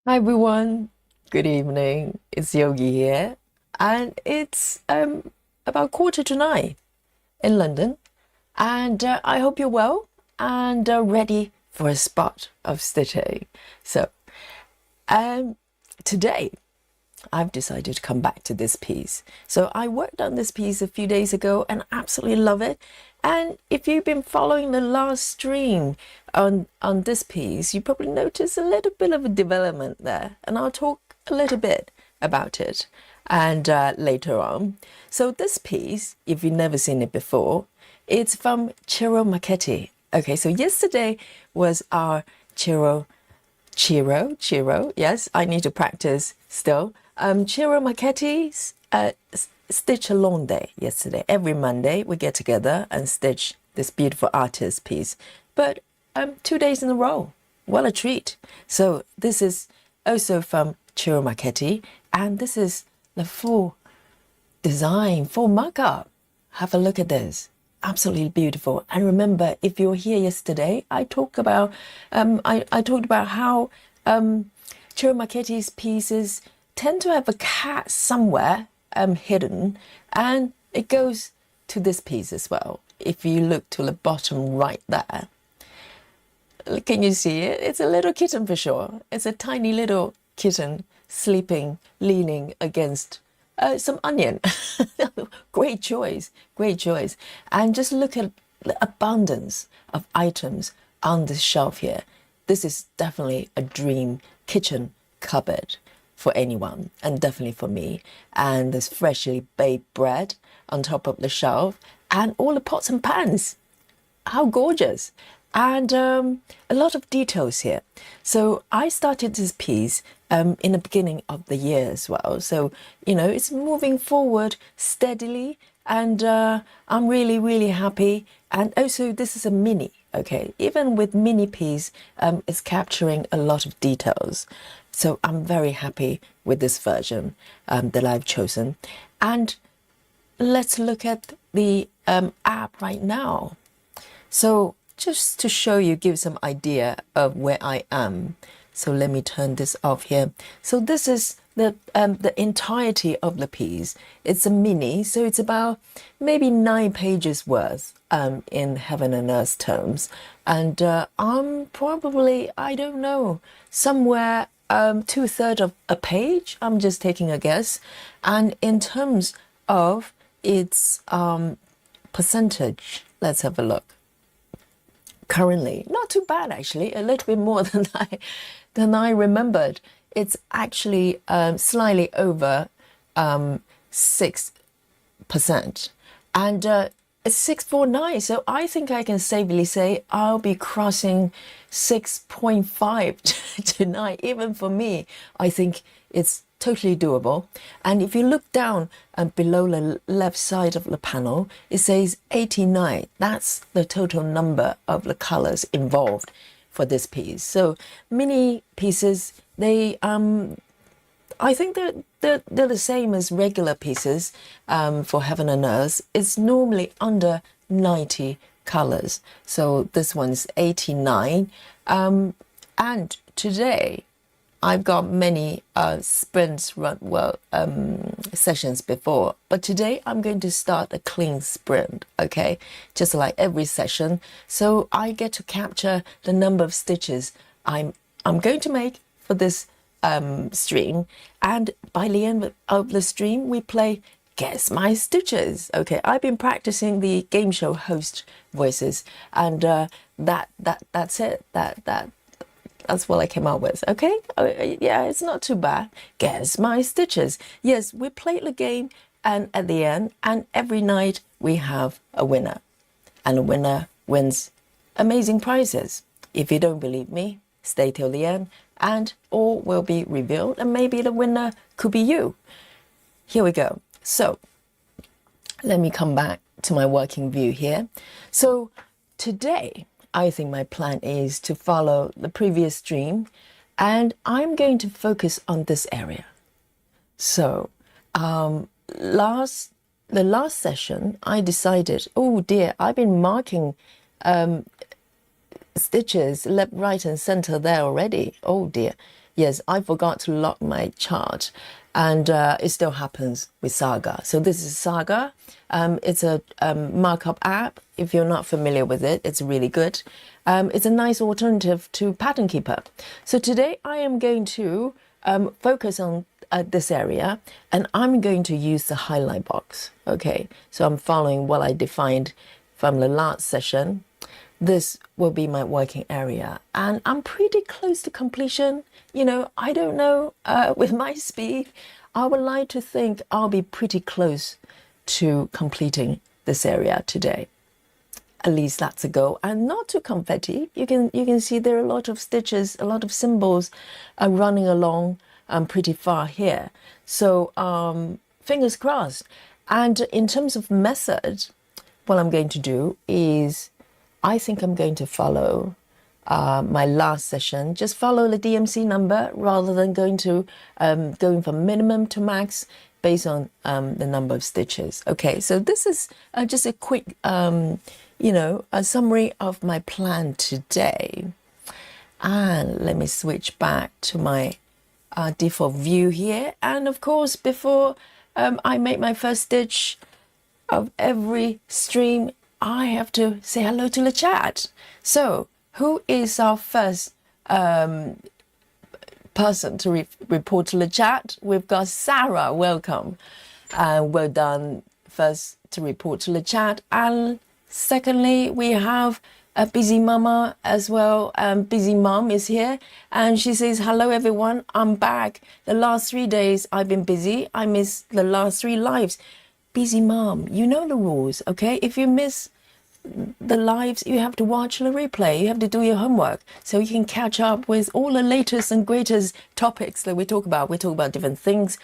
Hi everyone, good evening. It's Yogi here, and it's about 8:45 in London, and I hope you're well and ready for a spot of stitching. So, um, today I've decided to come back to this piece. So I worked on this piece a few days ago and absolutely love it. And if you've been following the last stream on this piece, you probably noticed a little bit of a development there. And I'll talk a little bit about it and later on. So this piece, if you've never seen it before, it's from Ciro Marchetti. Okay, so yesterday was our Ciro, yes, I need to practice still. Ciro Marchetti's Stitch Along Day yesterday. Every Monday we get together and stitch this beautiful artist piece. But 2 days in a row, what a treat. So this is also from Ciro Marchetti, and this is the full design, full mock-up. Have a look at this. Absolutely beautiful. And remember, if you were here yesterday, I talked about how Ciro Marchetti's pieces tend to have a cat somewhere hidden, and it goes to this piece as well. If you look to the bottom right there, can you see it? It's a little kitten for sure. It's a tiny little kitten sleeping, leaning against some onion. Great choice, great choice. And just look at the abundance of items on this shelf here. This is definitely a dream kitchen cupboard for anyone, and definitely for me. And there's freshly baked bread on top of the shelf, and all the pots and pans. How gorgeous. And a lot of details here. So I started this piece in the beginning of the year as well. So, you know, it's moving forward steadily, and I'm really, really happy. And also this is a mini, okay? Even with mini piece, it's capturing a lot of details. So I'm very happy with this version that I've chosen. And let's look at the app right now. So just to show you, give some idea of where I am. So let me turn this off here. So this is the entirety of the piece. It's a mini, so it's about maybe 9 pages worth in heaven and earth terms. And I'm probably, I don't know, somewhere 2/3 of a page. I'm just taking a guess. And in terms of its percentage, let's have a look. Currently, not too bad actually, a little bit more than I remembered. It's actually slightly over 6%, and it's 649. So I think I can safely say I'll be crossing 6.5 tonight. Even for me, I think it's totally doable. And if you look down below the left side of the panel, it says 89. That's the total number of the colors involved for this piece. So mini pieces, they I think they're the same as regular pieces for heaven and earth. It's normally under 90 colors. So this one's 89. And today I've got many sprints sessions before, but today I'm going to start a clean sprint, okay? Just like every session. So I get to capture the number of stitches I'm going to make for this stream, and by the end of the stream we play Guess My Stitches. Okay, I've been practicing the game show host voices, and that's it. That's what I came up with. Okay, yeah, it's not too bad. Guess My Stitches. Yes, we play the game, and at the end, and every night we have a winner, and the winner wins amazing prizes. If you don't believe me, stay till the end, and all will be revealed, and maybe the winner could be you. Here we go. So let me come back to my working view here. So today, I think my plan is to follow the previous stream, and I'm going to focus on this area. So the last session, I decided, oh dear, I've been marking stitches left, right and center there already. Oh dear. Yes, I forgot to lock my chart, and it still happens with Saga. So this is Saga. It's a markup app. If you're not familiar with it, it's really good. It's a nice alternative to Pattern Keeper. So today I am going to focus on this area, and I'm going to use the highlight box. Okay, so I'm following what I defined from the last session. This will be my working area, and I'm pretty close to completion. You know, I don't know, with my speed, I would like to think I'll be pretty close to completing this area today. At least that's a goal, and not too confetti. You can see there are a lot of stitches, a lot of symbols are running along pretty far here. So fingers crossed. And in terms of method, what I'm going to do is, I think I'm going to follow my last session. Just follow the DMC number rather than going from minimum to max based on the number of stitches. Okay, so this is just a quick, a summary of my plan today. And let me switch back to my default view here. And of course, before I make my first stitch of every stream, I have to say hello to the chat. So who is our first person to report to the chat? We've got Sarah, welcome. Well done, first to report to the chat. And secondly, we have a Busy Mama as well. Busy Mom is here, and she says, hello everyone, I'm back. The last 3 days I've been busy. I missed the last 3 lives. Busy Mom, you know the rules, okay? If you miss the lives, you have to watch the replay. You have to do your homework so you can catch up with all the latest and greatest topics that we talk about. We talk about different things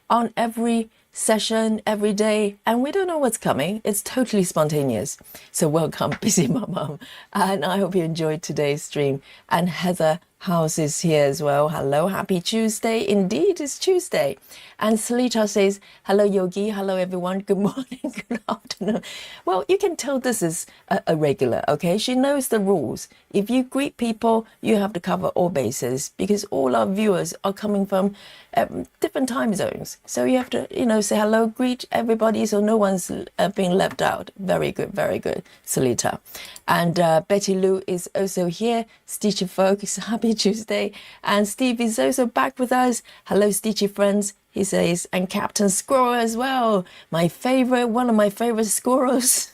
on every session, every day, and we don't know what's coming. It's totally spontaneous. So welcome, Busy Mom, and I hope you enjoyed today's stream. And Heather House is here as well. Hello, happy Tuesday. Indeed, it's Tuesday. And Salita says, hello, Yogi. Hello, everyone. Good morning, good afternoon. Well, you can tell this is a regular, okay? She knows the rules. If you greet people, you have to cover all bases because all our viewers are coming from different time zones. So you have to, say hello, greet everybody so no one's being left out. Very good, Salita. And Betty Lou is also here. Stitchy folks, happy Tuesday. And Steve is also back with us. Hello, Stitchy friends. He says, and Captain Squirrel as well. One of my favorite squirrels.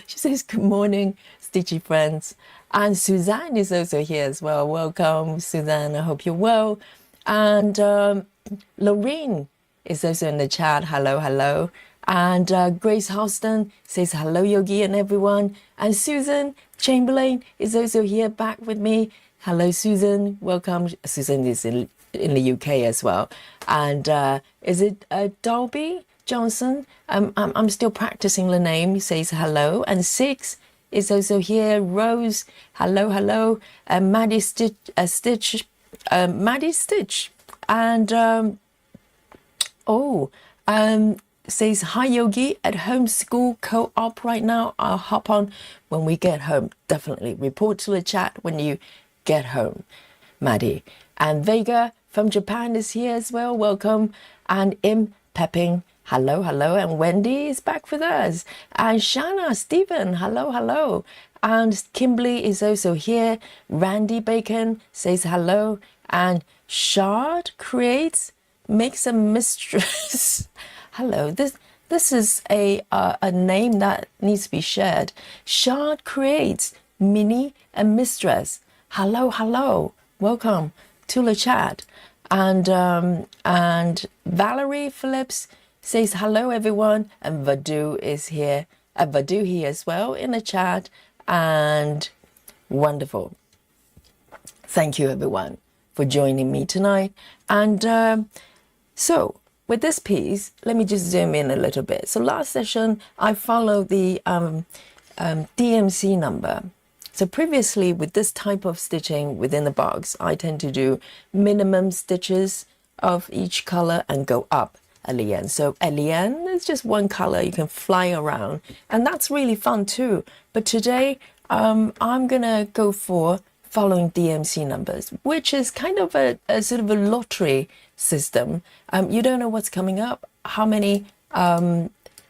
She says, good morning, Stitchy friends. And Suzanne is also here as well. Welcome, Suzanne. I hope you're well. And Lorraine is also in the chat. Hello. And Grace Houston says, hello, Yogi and everyone. And Susan Chamberlain is also here back with me. Hello, Susan. Welcome. Susan is in the UK as well. And is it Dolby Johnson? I'm still practicing the name. He says hello. And Six is also here. Rose, hello. Maddie Stitch. Maddie Stitch. And says, hi, Yogi, at home school co-op right now. I'll hop on when we get home. Definitely report to the chat when you get home, Maddie. And Vega from Japan is here as well. Welcome. And Im Pepping, hello. And Wendy is back with us. And Shana, Stephen, hello. And Kimberly is also here. Randy Bacon says hello. And Shard creates, makes a mistress. Hello, this is a name that needs to be shared. Shard creates Minnie and Mistress. Hello. Welcome to the chat. And Valerie Phillips says hello everyone. And Vadu is here. Vadu here as well in the chat. And wonderful. Thank you everyone for joining me tonight. And so with this piece, let me just zoom in a little bit. So last session, I followed the DMC number. So previously, with this type of stitching within the box, I tend to do minimum stitches of each color and go up at the end. So at the end, it's just one color. You can fly around. And that's really fun too. But today, I'm going to go for following DMC numbers, which is kind of a sort of a lottery system. You don't know what's coming up, how many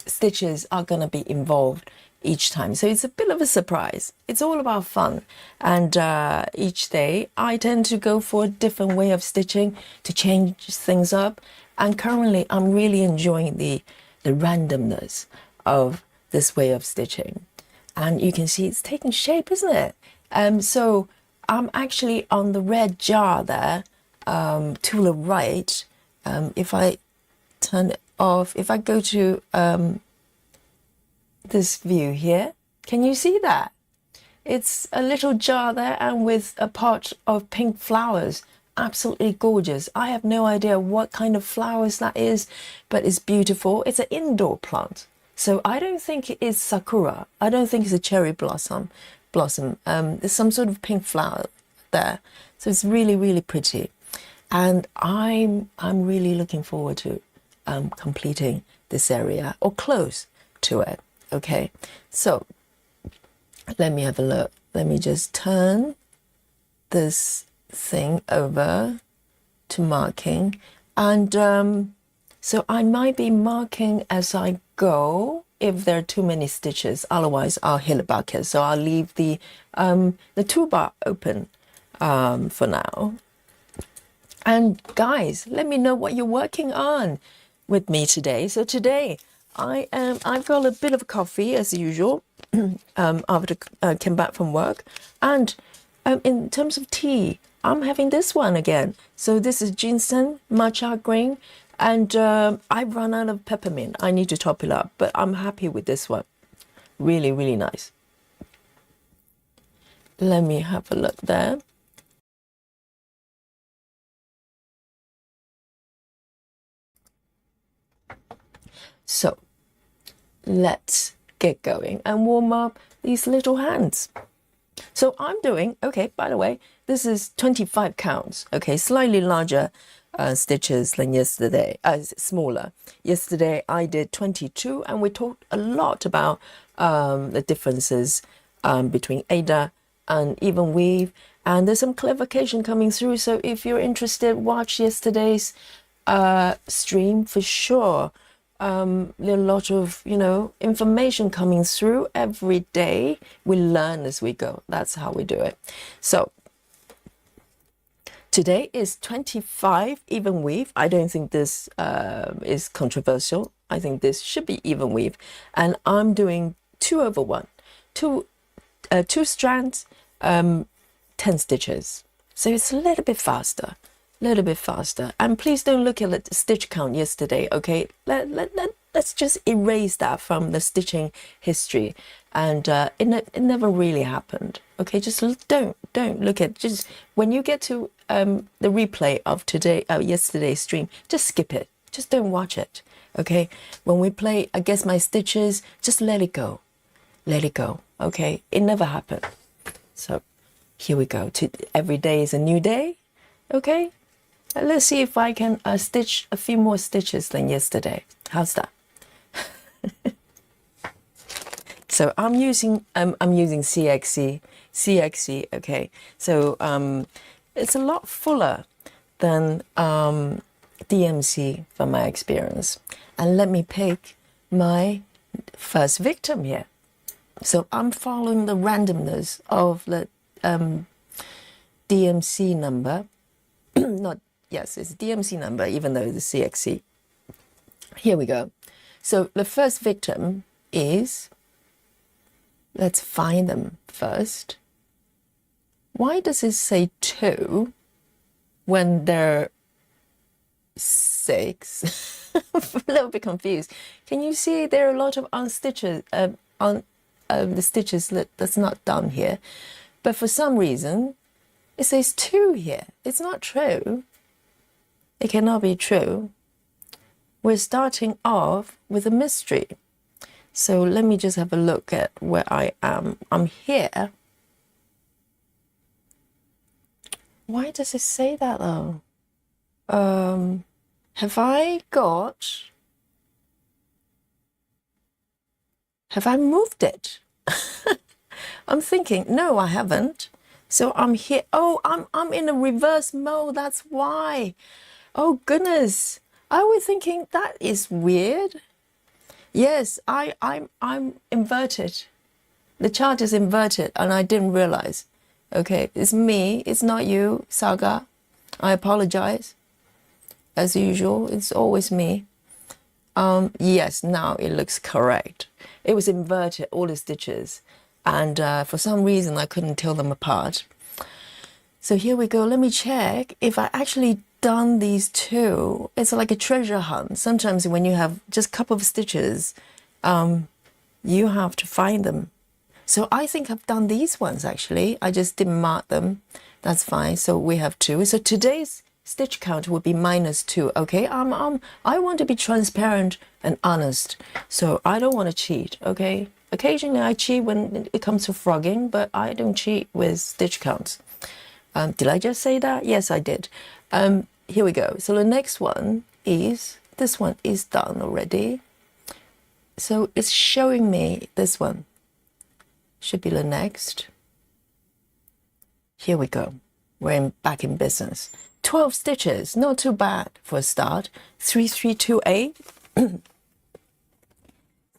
stitches are going to be involved each time. So it's a bit of a surprise. It's all about fun. And each day I tend to go for a different way of stitching to change things up. And currently I'm really enjoying the randomness of this way of stitching. And you can see it's taking shape, isn't it? So I'm actually on the red jar there to the right. If I turn it off, if I go to this view here, can you see that? It's a little jar there and with a pot of pink flowers. Absolutely gorgeous. I have no idea what kind of flowers that is, but it's beautiful. It's an indoor plant. So I don't think it is sakura. I don't think it's a cherry blossom. There's some sort of pink flower there. So it's really, really pretty. And I'm really looking forward to completing this area or close to it. Okay, so let me have a look. Let me just turn this thing over to marking. And so I might be marking as I go if there are too many stitches. Otherwise, I'll hit a bucket. So I'll leave the toolbar open for now. And guys, let me know what you're working on with me today. So today I've got a bit of coffee as usual after I came back from work. And in terms of tea, I'm having this one again. So this is ginseng, matcha green, and I've run out of peppermint. I need to top it up, but I'm happy with this one. Really, really nice. Let me have a look there. So let's get going and warm up these little hands. So I'm doing, okay, by the way, this is 25 counts, okay, slightly larger stitches than yesterday, smaller. Yesterday I did 22 and we talked a lot about the differences between Ada and even weave, and there's some clarification coming through. So if you're interested, watch yesterday's stream for sure. There are a lot of, information coming through every day. We learn as we go. That's how we do it. So today is 25 even weave. I don't think this is controversial. I think this should be even weave. And I'm doing 2/1, two strands, 10 stitches. So it's a little bit faster. And please don't look at the stitch count yesterday, okay? Let's just erase that from the stitching history. And it never really happened, okay? Just don't look at, just when you get to the replay of yesterday's stream, just skip it. Just don't watch it, okay? When we play I Guess My Stitches, just let it go, okay? It never happened. So here we go. Every day is a new day, okay? Let's see if I can stitch a few more stitches than yesterday. How's that? So I'm using CXC, okay. So it's a lot fuller than DMC from my experience. And let me pick my first victim here. So I'm following the randomness of the DMC number. Yes, it's DMC number, even though it's CXC. Here we go. So the first victim is, let's find them first. Why does it say 2 when they're 6? I'm a little bit confused. Can you see there are a lot of unstitches on the stitches that's not done here? But for some reason, it says 2 here. It's not true. It cannot be true. We're starting off with a mystery. So let me just have a look at where I am. I'm here. Why does it say that though? Have I moved it? I'm thinking, no, I haven't. So I'm here. Oh, I'm in a reverse mode. That's why. Oh goodness. I was thinking that is weird. Yes, I'm inverted. The chart is inverted and I didn't realize. Okay, it's me, it's not you, Saga. I apologize. As usual, it's always me. Yes, now it looks correct. It was inverted, all the stitches. And for some reason, I couldn't tell them apart. So here we go. Let me check if I actually done these two. It's like a treasure hunt. Sometimes when you have just a couple of stitches, you have to find them. So I think I've done these ones actually. I just didn't mark them. That's fine. So we have two. So today's stitch count would be -2. Okay. I want to be transparent and honest. So I don't want to cheat. Okay. Occasionally I cheat when it comes to frogging, but I don't cheat with stitch counts. Did I just say that? Yes, I did. Here we go. So the next one is, this one is done already. So it's showing me this one. Should be the next. Here we go. We're back in business. 12 stitches, not too bad for a start. 3328.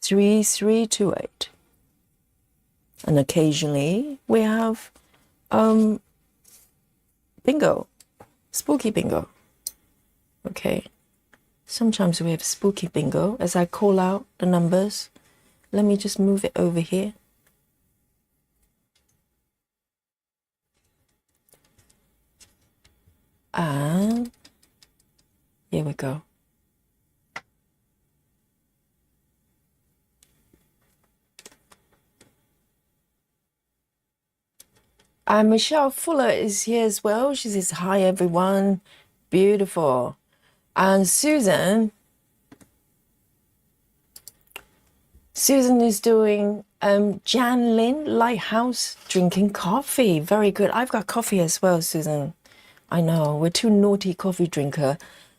3328. And occasionally we have bingo, spooky bingo. Okay. Sometimes we have spooky bingo as I call out the numbers. Let me just move it over here. And here we go. And Michelle Fuller is here as well. She says, hi, everyone. Beautiful. And Susan is doing Jan Lin Lighthouse drinking coffee. Very good. I've got coffee as well, Susan. I know, we're two naughty coffee drinker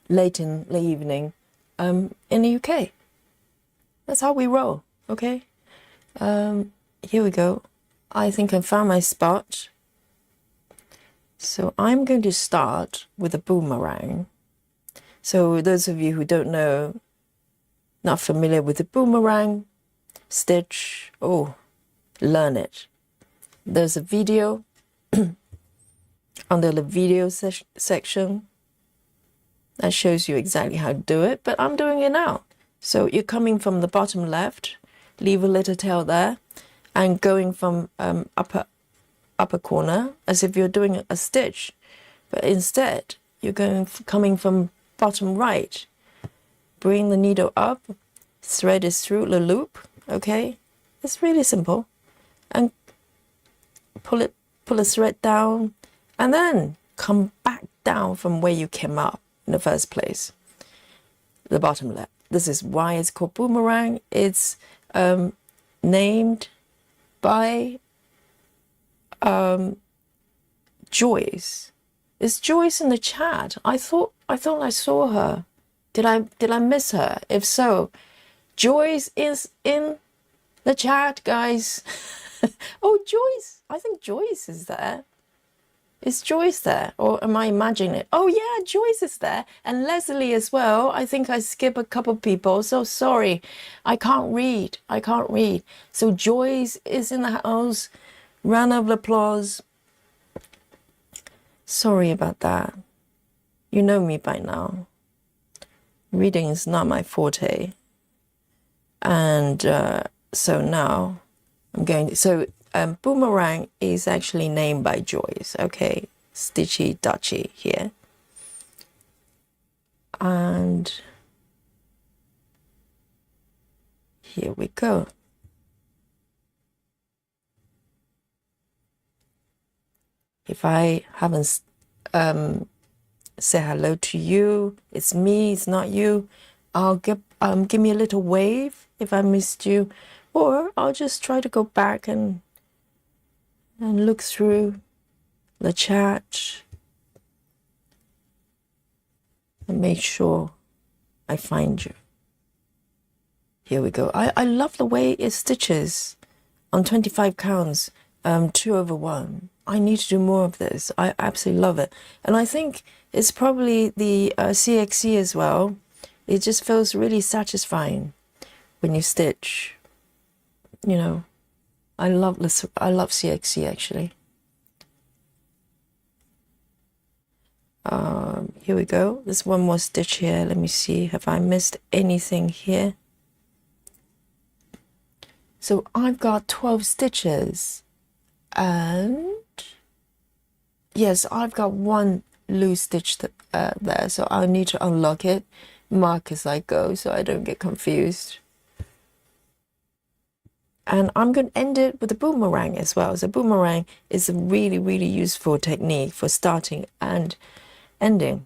late in the evening in the UK. That's how we roll, okay? Here we go. I think I found my spot. So I'm going to start with a boomerang. So those of you who don't know, not familiar with the boomerang stitch, learn it. There's a video under the video section that shows you exactly how to do it, but I'm doing it now. So you're coming from the bottom left, leave a little tail there, and going from upper corner as if you're doing a stitch, but instead you're coming from bottom right. Bring the needle up, thread is through the loop. Okay, it's really simple, and pull the thread down, and then come back down from where you came up in the first place, the bottom left. This is why it's called boomerang. It's named by Joyce. Is Joyce in the chat? I thought I saw her. Did I miss her? If so, Joyce is in the chat, guys. Oh, Joyce. I think Joyce is there. Is Joyce there? Or am I imagining it? Oh, yeah, Joyce is there. And Leslie as well. I think I skipped a couple people. So sorry. I can't read. So Joyce is in the house. Round of applause. Sorry about that. You know me by now. Reading is not my forte. And so now I'm going to... So boomerang is actually named by Joyce. Okay. Stitchy Dutchy here. And here we go. If I haven't say hello to you, it's me, it's not you, I'll give me a little wave if I missed you, or I'll just try to go back and look through the chat and make sure I find you. Here we go. I love the way it stitches on 25 counts, 2/1. I need to do more of this. I absolutely love it. And I think it's probably the CXC as well. It just feels really satisfying when you stitch. You know, I love CXC actually. Here we go. There's one more stitch here. Let me see. Have I missed anything here? So I've got 12 stitches. And yes, I've got one loose stitch there. So I'll need to unlock it, mark as I go so I don't get confused. And I'm going to end it with a boomerang as well. So boomerang is a really, really useful technique for starting and ending.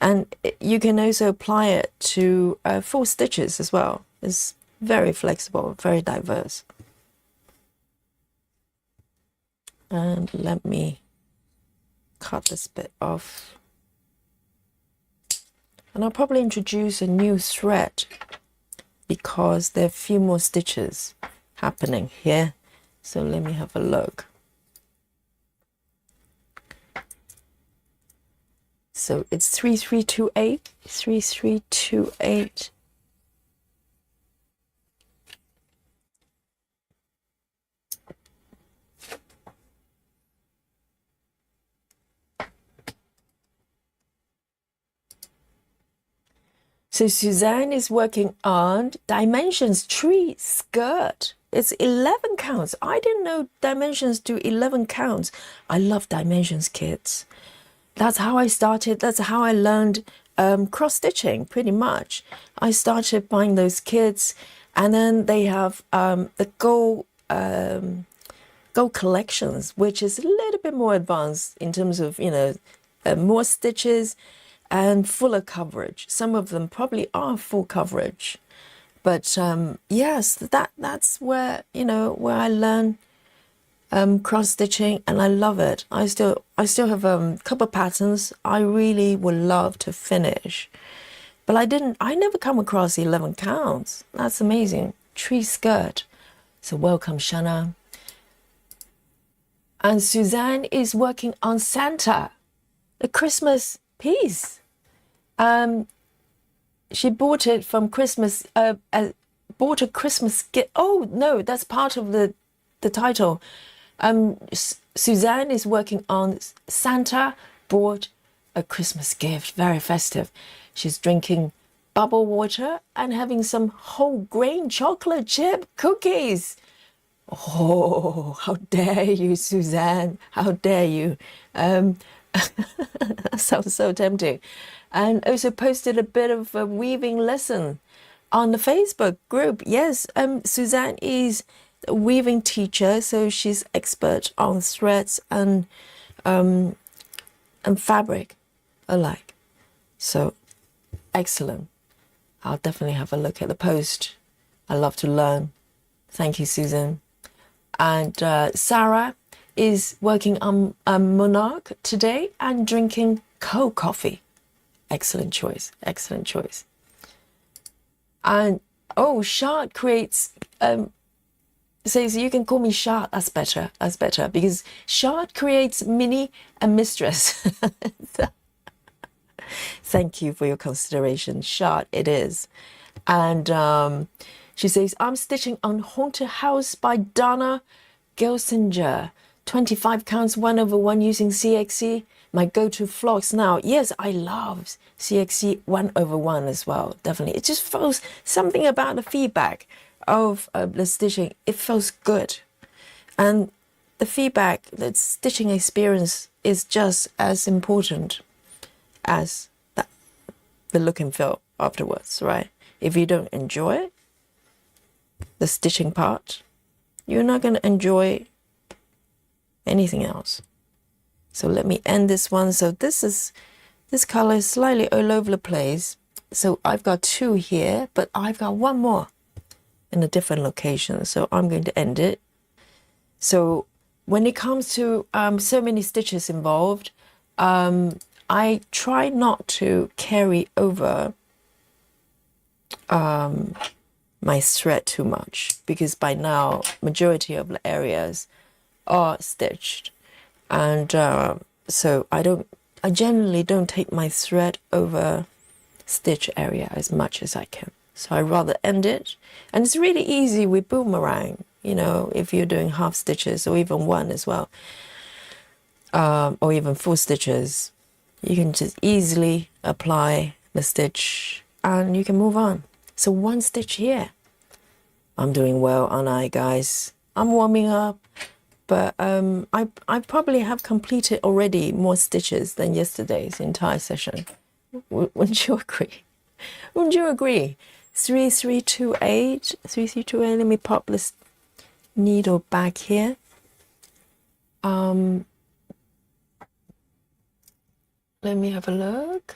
And you can also apply it to 4 stitches as well. It's very flexible, very diverse. And let me cut this bit off. And I'll probably introduce a new thread because there are a few more stitches happening here. So let me have a look. So it's 3328, 3328. So Suzanne is working on dimensions tree skirt. It's 11 counts. I didn't know dimensions do 11 counts. I love dimensions kits. That's how I started. That's how I learned cross stitching pretty much. I started buying those kits, and then they have the gold collections, which is a little bit more advanced in terms of, you know, more stitches and fuller coverage. Some of them probably are full coverage, but yes, that's where, you know, where I learn cross stitching, and I love it. I still have a couple patterns I really would love to finish, but I never come across 11 counts. That's amazing. Tree skirt. So welcome, Shana. And Suzanne is working on Santa, the Christmas piece. She bought it from Christmas, bought a Christmas gift. Oh no, that's part of the title. Suzanne is working on Santa bought a Christmas gift, very festive. She's drinking bubble water and having some whole grain chocolate chip cookies. Oh, how dare you, Suzanne? How dare you? That sounds so tempting. And also posted a bit of a weaving lesson on the Facebook group. Yes, Suzanne is a weaving teacher, so she's expert on threads and fabric alike. So excellent. I'll definitely have a look at the post. I love to learn. Thank you, Susan. And Sarah is working on Monarch today and drinking cold coffee. Excellent choice. Excellent choice. And oh, Shard creates says you can call me Shard. That's better. That's better because Shard creates Minnie and Mistress. Thank you for your consideration, Shard. It is. And she says I'm stitching on Haunted House by Donna Gelsinger. 25 counts 1/1 using CXC. My go-to Floss now. Yes, I love CXC 1/1 as well. Definitely. It just feels something about the feedback of the stitching. It feels good. And the feedback, the stitching experience is just as important as the look and feel afterwards, right? If you don't enjoy the stitching part, you're not going to enjoy anything else. So let me end this one. So this color is slightly all over the place. So I've got 2 here, but I've got 1 more in a different location. So I'm going to end it. So when it comes to so many stitches involved, I try not to carry over my thread too much, because by now majority of the areas are stitched. And so I generally don't take my thread over stitch area as much as I can. So I rather end it. And it's really easy with Boomerang, you know, if you're doing half stitches or even one as well, or even full stitches, you can just easily apply the stitch and you can move on. So one stitch here. I'm doing well, aren't I, guys? I'm warming up, but I probably have completed already more stitches than yesterday's entire session. Wouldn't you agree? Wouldn't you agree? 3328, 3328. Let me pop this needle back here. Let me have a look.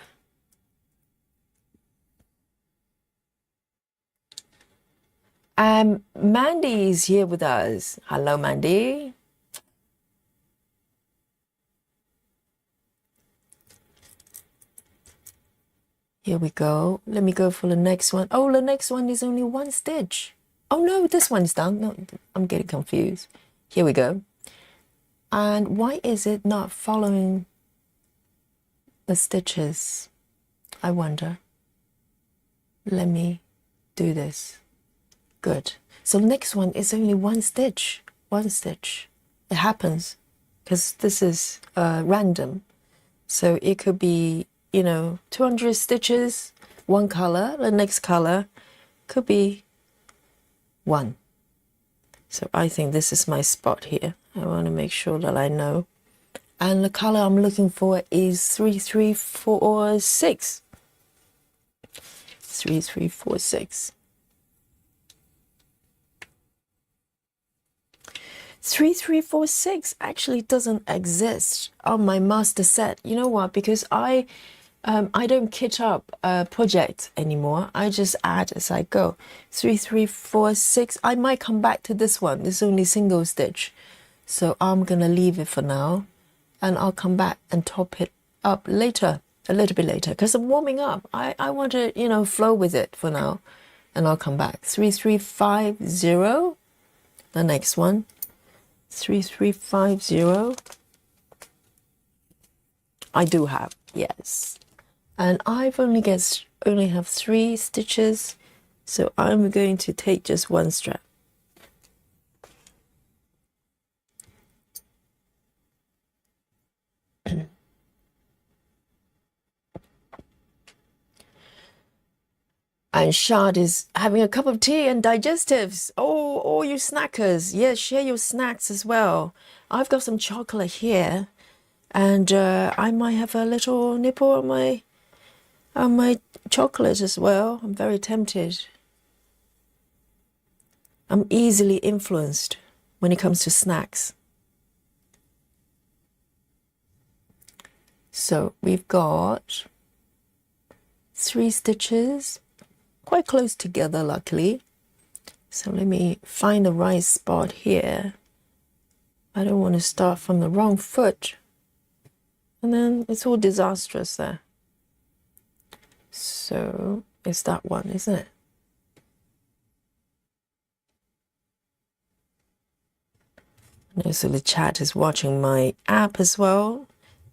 Mandy is here with us. Hello, Mandy. Here we go. Let me go for the next one. Oh, the next one is only one stitch. Oh no, this one's done. No, I'm getting confused. Here we go. And why is it not following the stitches? I wonder. Let me do this. Good. So the next one is only one stitch. One stitch. It happens because this is random. So it could be, you know, 200 stitches, one color. The next color could be one. So I think this is my spot here. I want to make sure that I know. And the color I'm looking for is 3346. 3346. 3346 actually doesn't exist on my master set. You know what? Because I don't kit up a project anymore. I just add as I go. 3346. I might come back to this one. It's only single stitch. So I'm gonna leave it for now. And I'll come back and top it up later, a little bit later, because I'm warming up. I want to, you know, flow with it for now. And I'll come back. 3350. The next one. 3350. I do have, yes. And I've only have 3 stitches, so I'm going to take just one strap. And Shad is having a cup of tea and digestives. Oh, all you snackers. Yes, share your snacks as well. I've got some chocolate here. And I might have a little nipple on my chocolate as well. I'm very tempted. I'm easily influenced when it comes to snacks. So we've got 3 stitches. Quite close together, luckily. So let me find the right spot here. I don't want to start from the wrong foot. And then it's all disastrous there. So it's that one, isn't it? And so the chat is watching my app as well.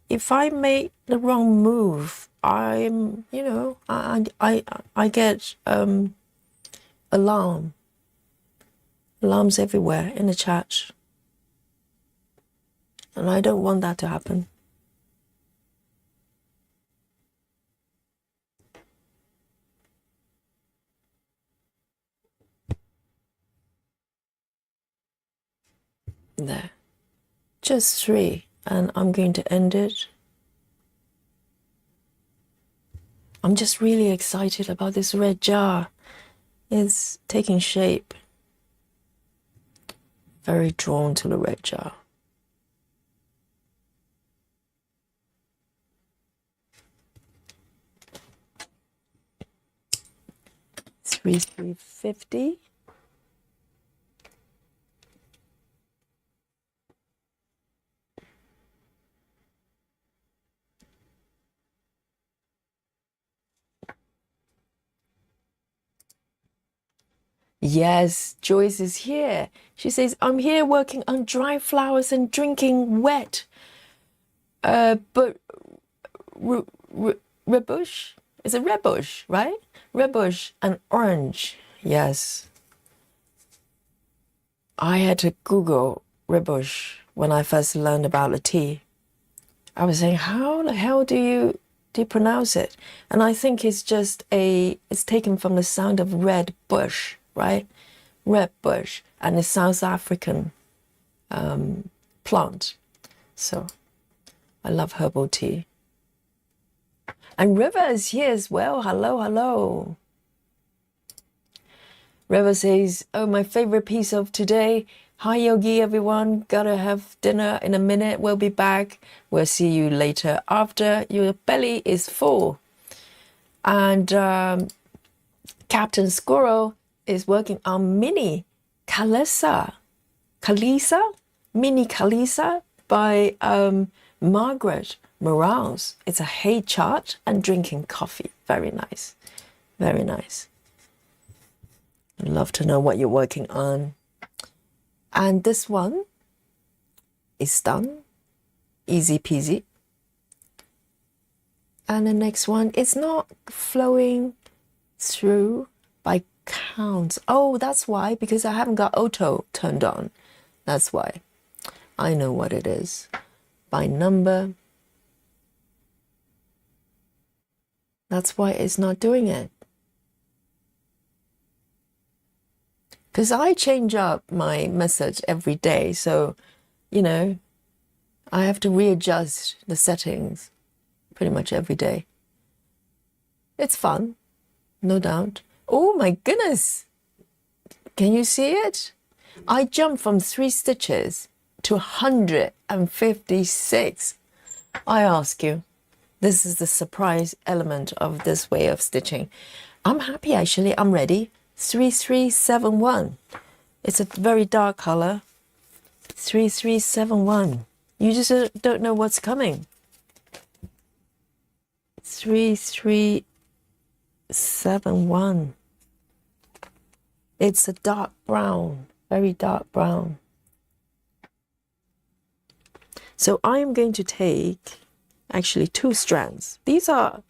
If I make the wrong move, I'm, you know, I get alarms everywhere in the chat, and I don't want that to happen. There, just 3, and I'm going to end it. I'm just really excited about this red jar. It's taking shape. Very drawn to the red jar. $3,350. Yes, Joyce is here. She says, I'm here working on dry flowers and drinking wet. But rebush, is it rebush, right? Rebush and orange. Yes. I had to Google rebush when I first learned about the tea. I was saying, how the hell do you pronounce it? And I think it's just it's taken from the sound of red bush, right? Red bush, and it's South African plant. So I love herbal tea. And River is here as well. Hello, hello. River says, oh, my favorite piece of today. Hi, Yogi, everyone. Gotta have dinner in a minute. We'll be back. We'll see you later after your belly is full. And Captain Squirrel is working on Mini Kalisa. Mini Kalisa by Margaret Morales. It's a hay chart and drinking coffee. Very nice. Very nice. I'd love to know what you're working on. And this one is done. Easy peasy. And the next one is not flowing through by counts. Oh, that's why, because I haven't got auto turned on. That's why. I know what it is. By number. That's why it's not doing it. Because I change up my message every day. So, you know, I have to readjust the settings pretty much every day. It's fun, no doubt. Oh my goodness. Can you see it? I jumped from 3 stitches to 156. I ask you, this is the surprise element of this way of stitching. I'm happy actually, I'm ready. 3371. It's a very dark color. 3371. You just don't know what's coming. 3371. It's a dark brown, very dark brown. So I am going to take actually 2 strands. These are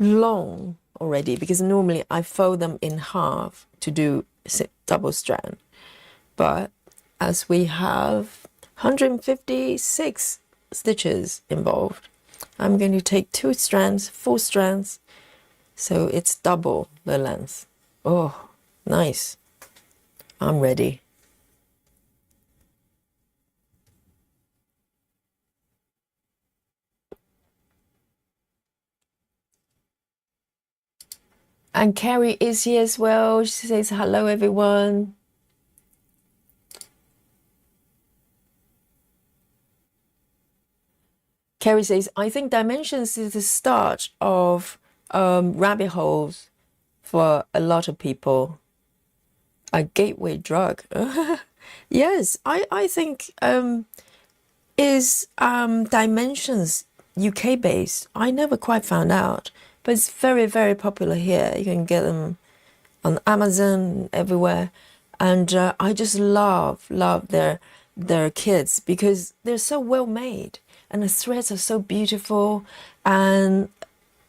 long already because normally I fold them in half to do double strand. But as we have 156 stitches involved, I'm going to take 2 strands, 4 strands, so it's double the length. Oh, nice. I'm ready. And Carrie is here as well. She says, hello, everyone. Carrie says, I think dimensions is the start of rabbit holes for a lot of people. A gateway drug. Yes, I think is dimensions UK based. I never quite found out. But it's very, very popular here. You can get them on Amazon, everywhere. And I just love their kits because they're so well made. And the threads are so beautiful. And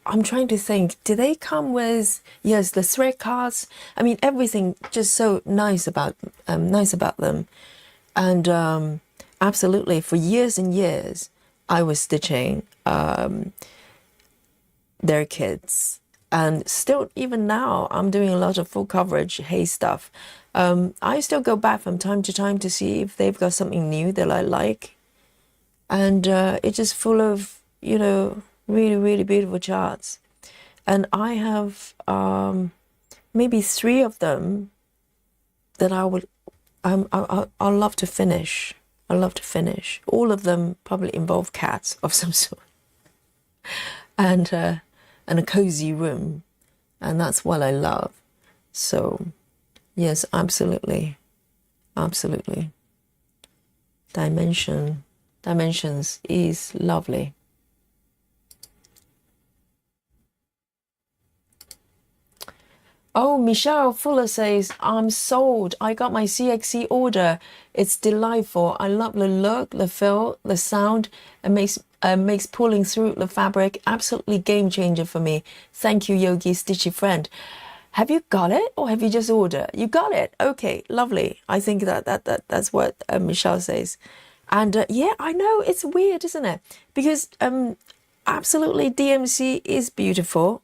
I'm trying to think, do they come with, yes, the thread cards? I mean, everything just so nice about them. And absolutely, for years and years, I was stitching their kids, and still even now I'm doing a lot of full coverage hay stuff. I still go back from time to time to see if they've got something new that I like, and it's just full of, you know, really, really beautiful charts. And I have maybe 3 of them that I'll love to finish. I love to finish. All of them probably involve cats of some sort. And a cozy room, and that's what I love. So yes, absolutely. Dimensions is lovely. Oh, Michelle Fuller says, I'm sold. I got my CXC order. It's delightful. I love the look, the feel, the sound. It makes pulling through the fabric absolutely game changer for me. Thank you, Yogi Stitchy friend. Have you got it or have you just ordered? You got it. Okay, lovely. I think that's what Michelle says. And yeah, I know it's weird, isn't it? Because absolutely DMC is beautiful.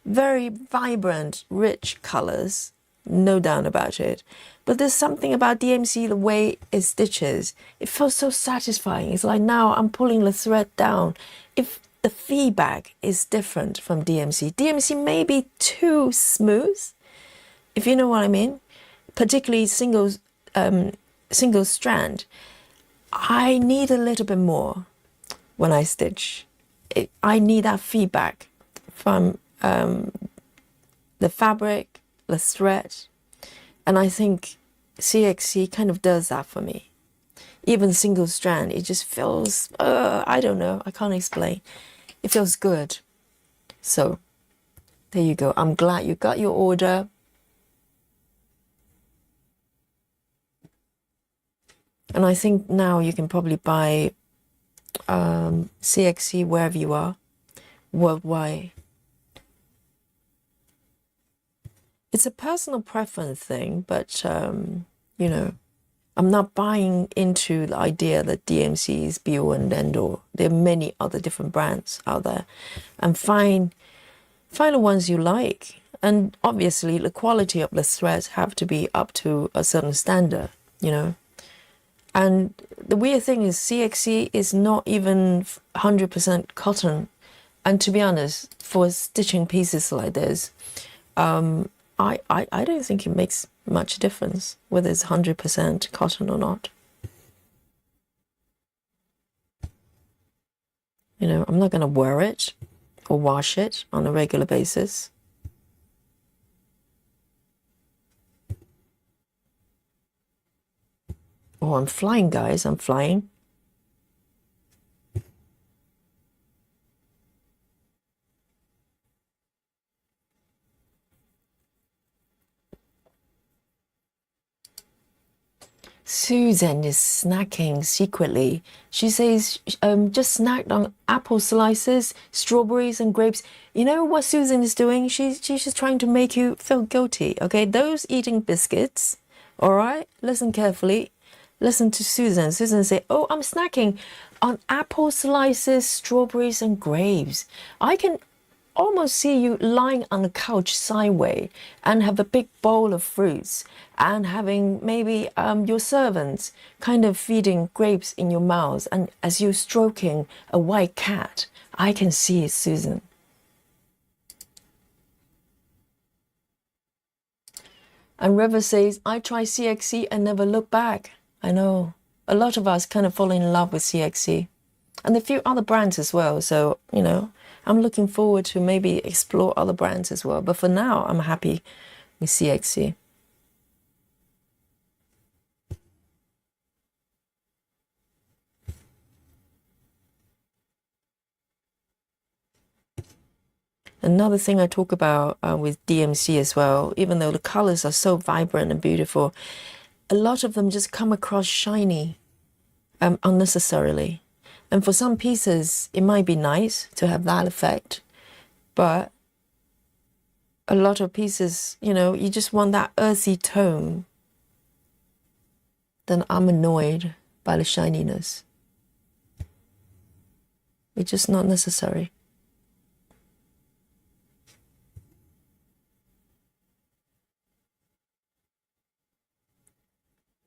Very vibrant, rich colors, no doubt about it. But there's something about DMC, the way it stitches. It feels so satisfying. It's like now I'm pulling the thread down. If the feedback is different from DMC, DMC may be too smooth, if you know what I mean. Particularly single strand. I need a little bit more when I stitch. I need that feedback from the fabric, the thread, and I think CXC kind of does that for me. Even single strand, it just feels, I don't know, I can't explain. It feels good. So there you go. I'm glad you got your order. And I think now you can probably buy CXC wherever you are, worldwide. It's a personal preference thing, but, you know, I'm not buying into the idea that DMC is be all and end all. There are many other different brands out there. And find the ones you like. And obviously, the quality of the threads have to be up to a certain standard, you know. And the weird thing is CXC is not even 100% cotton. And to be honest, for stitching pieces like this, I don't think it makes much difference whether it's 100% cotton or not. You know, I'm not going to wear it or wash it on a regular basis. Oh, I'm flying, guys. I'm flying. Susan is snacking secretly. She says, just snacked on apple slices, strawberries and grapes. You know what Susan is doing? She's just trying to make you feel guilty, okay? Those eating biscuits, all right? Listen carefully. Listen to Susan. Susan say, oh, I'm snacking on apple slices, strawberries and grapes. I can almost see you lying on the couch sideways and have a big bowl of fruits and having maybe your servants kind of feeding grapes in your mouth, and as you're stroking a white cat. I can see it, Susan. And River says, I try CXC and never look back. I know a lot of us kind of fall in love with CXC and a few other brands as well. So, you know, I'm looking forward to maybe explore other brands as well. But for now, I'm happy with CXC. Another thing I talk about with DMC as well, even though the colors are so vibrant and beautiful, a lot of them just come across shiny unnecessarily. And for some pieces, it might be nice to have that effect, but a lot of pieces, you know, you just want that earthy tone. Then I'm annoyed by the shininess. It's just not necessary.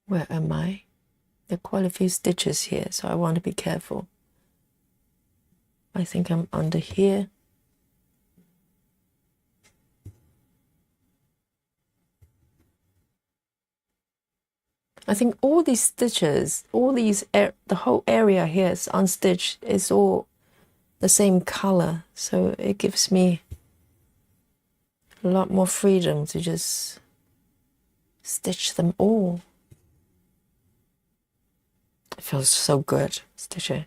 Where am I? There are quite a few stitches here, so I want to be careful. I think I'm under here. I think all these stitches, the whole area here is unstitched, is all the same color. So it gives me a lot more freedom to just stitch them all. It feels so good, stitching.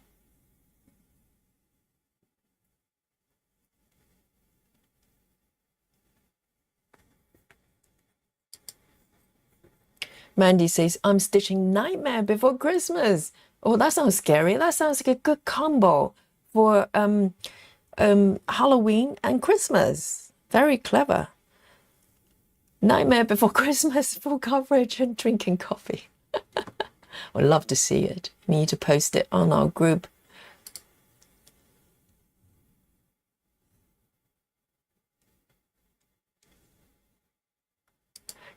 Mandy says, I'm stitching Nightmare Before Christmas. Oh, that sounds scary. That sounds like a good combo for Halloween and Christmas. Very clever. Nightmare Before Christmas, full coverage and drinking coffee. I'd love to see it. Need to post it on our group.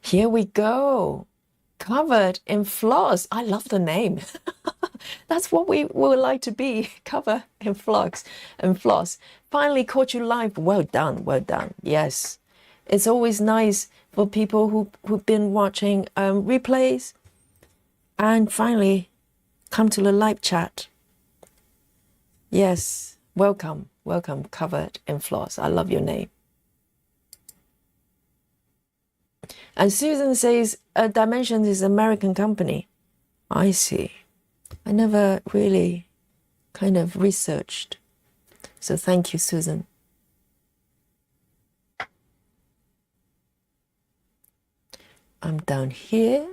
Here we go. Covered in Floss. I love the name. That's what we would like to be. Covered in Floss and Floss. Finally caught you live. Well done. Well done. Yes. It's always nice for people who've been watching replays and finally come to the live chat. Yes. Welcome. Welcome. Covered in Floss. I love your name. And Susan says, Dimensions is an American company. I see. I never really kind of researched. So thank you, Susan. I'm down here.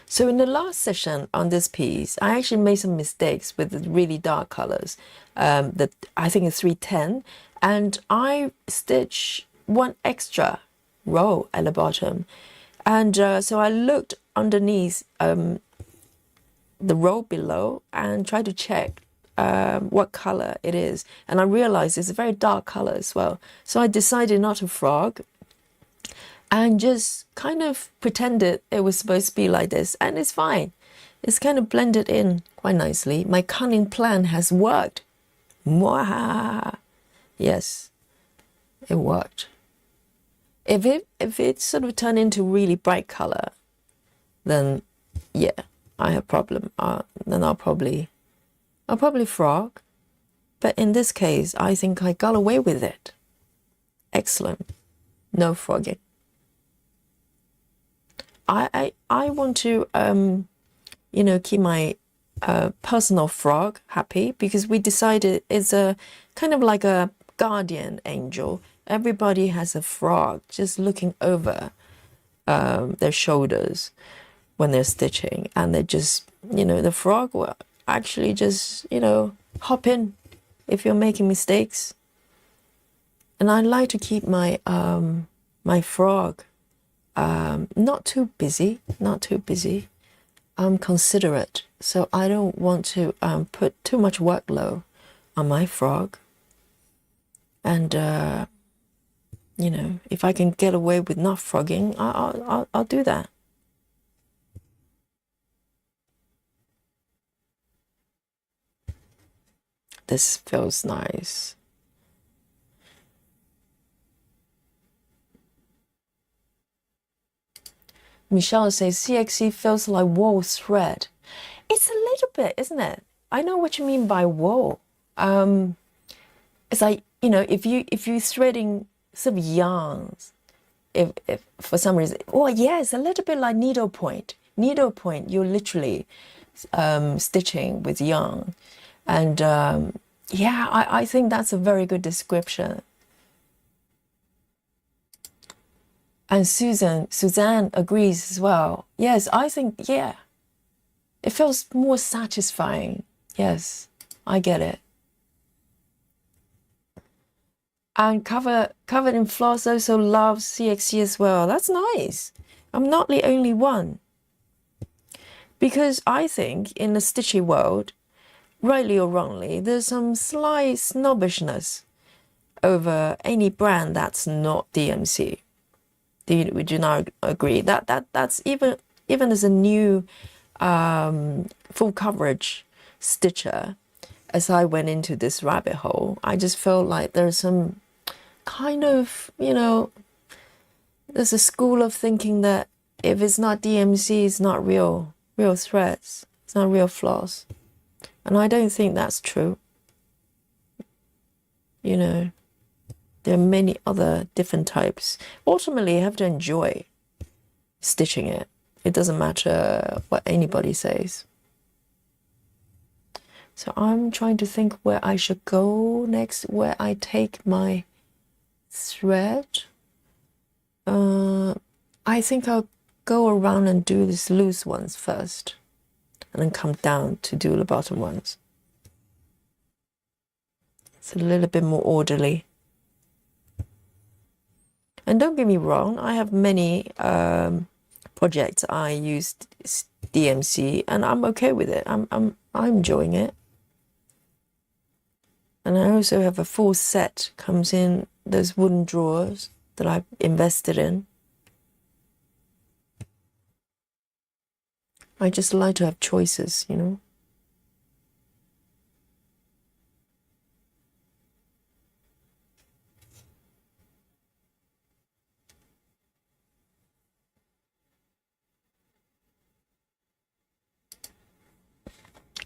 So in the last session on this piece, I actually made some mistakes with the really dark colors. That I think it's 310, and I stitched one extra row at the bottom, and so I looked underneath the row below and tried to check what color it is, and I realized it's a very dark color as well. So I decided not to frog and just kind of pretended it was supposed to be like this, and it's fine. It's kind of blended in quite nicely. My cunning plan has worked. Mwah! Yes, it worked. If it sort of turned into really bright color, then yeah, I have problem. Then I'll probably frog. But in this case, I think I got away with it. Excellent. No frogging. I want to keep my personal frog happy, because we decided it's a kind of like a guardian angel. Everybody has a frog just looking over their shoulders when they're stitching, and they just, the frog will actually just, hop in if you're making mistakes. And I like to keep my my frog not too busy. I'm considerate, so I don't want to put too much workload on my frog. And if I can get away with not frogging, I'll do that. This feels nice. Michelle says, CXC feels like wool thread. It's a little bit, isn't it? I know what you mean by wool. It's like, if you're threading sort of yarns, if for some reason, yeah, it's a little bit like needlepoint. Needlepoint, you're literally stitching with yarn. And yeah, I think that's a very good description. And Suzanne agrees as well. Yes, I think, yeah, it feels more satisfying. Yes, I get it. And Covered in Floss also loves CXC as well. That's nice. I'm not the only one. Because I think in the stitchy world, rightly or wrongly, there's some slight snobbishness over any brand that's not DMC. Would you not agree? That's even as a new full coverage stitcher, as I went into this rabbit hole, I just felt like there's some kind of, there's a school of thinking that if it's not DMC, it's not real threads. It's not real floss. And I don't think that's true. There are many other different types. Ultimately, you have to enjoy stitching it. It doesn't matter what anybody says. So I'm trying to think where I should go next, where I take my thread. I think I'll go around and do these loose ones first, and then come down to do the bottom ones. It's a little bit more orderly. And don't get me wrong, I have many projects I use DMC, and I'm okay with it. I'm enjoying it. And I also have a full set, comes in those wooden drawers that I've invested in. I just like to have choices, you know.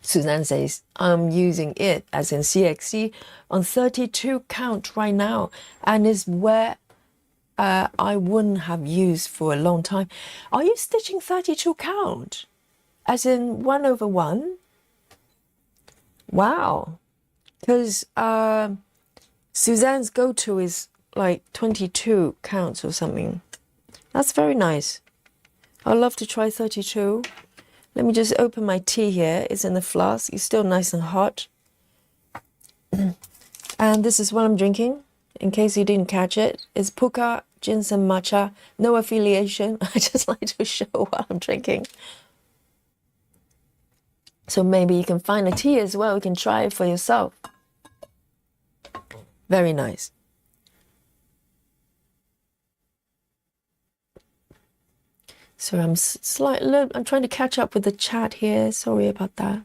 Suzanne says, I'm using it, as in CXC, on 32 count right now, and is where I wouldn't have used for a long time. Are you stitching 32 count? As in 1/1? Wow. Because Suzanne's go-to is like 22 counts or something. That's very nice. I'd love to try 32. Let me just open my tea here. It's in the flask. It's still nice and hot. And this is what I'm drinking, in case you didn't catch it. It's Puka Ginseng Matcha. No affiliation. I just like to show what I'm drinking. So maybe you can find a tea as well. You can try it for yourself. Very nice. So I'm I'm trying to catch up with the chat here. Sorry about that.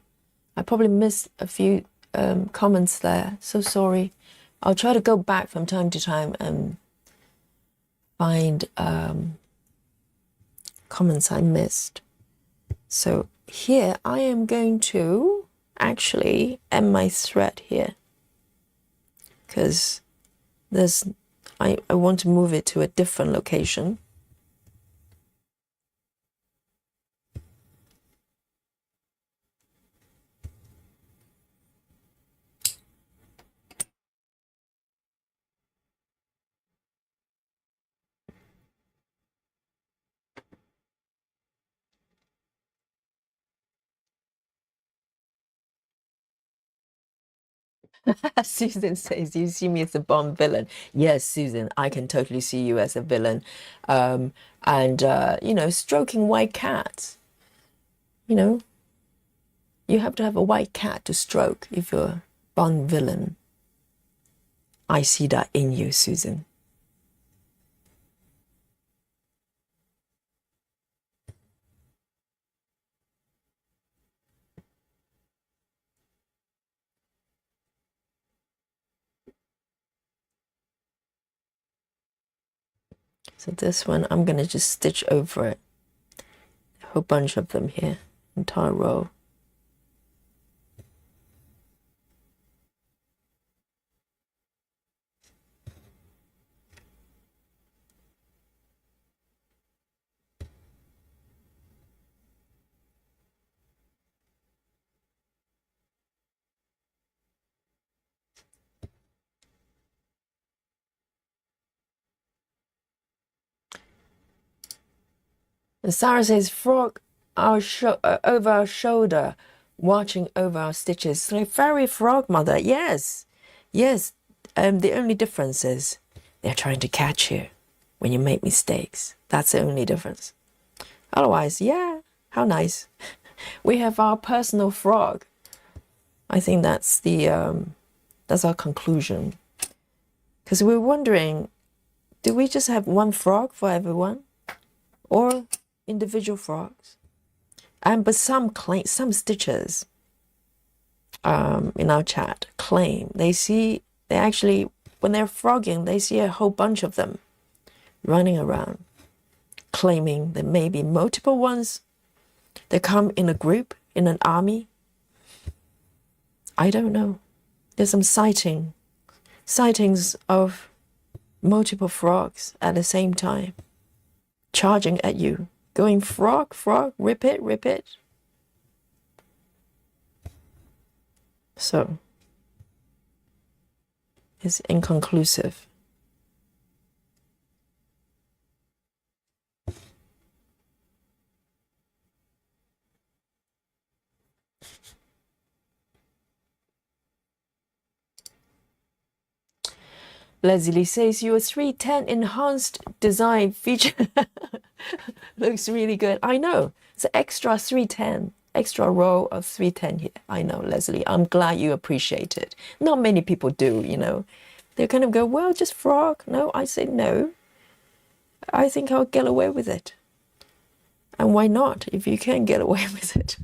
I probably missed a few comments there. So sorry. I'll try to go back from time to time and find comments I missed. So here I am going to actually end my thread here, because I want to move it to a different location. Susan says, you see me as a Bond villain. Yes, Susan, I can totally see you as a villain. You know, stroking white cats. You know, you have to have a white cat to stroke if you're a Bond villain. I see that in you, Susan. So this one, I'm going to just stitch over it. A whole bunch of them here, entire row. And Sarah says, frog over our shoulder, watching over our stitches. Like fairy frog mother. Yes, yes. The only difference is they're trying to catch you when you make mistakes. That's the only difference. Otherwise, yeah, how nice. We have our personal frog. I think that's that's our conclusion. Because we're wondering, do we just have one frog for everyone, or individual frogs? But some stitchers in our chat claim they actually, when they're frogging, they see a whole bunch of them running around, claiming there may be multiple ones. They come in a group, in an army. I don't know. There's some sightings of multiple frogs at the same time, charging at you, going frog, frog, rip it, rip it. So it's inconclusive. Leslie says your 310 enhanced design feature looks really good. I know. It's an extra 310, extra row of 310 here. I know, Leslie. I'm glad you appreciate it. Not many people do, you know. They kind of go, well, just frog. No, I say no. I think I'll get away with it. And why not, if you can get away with it?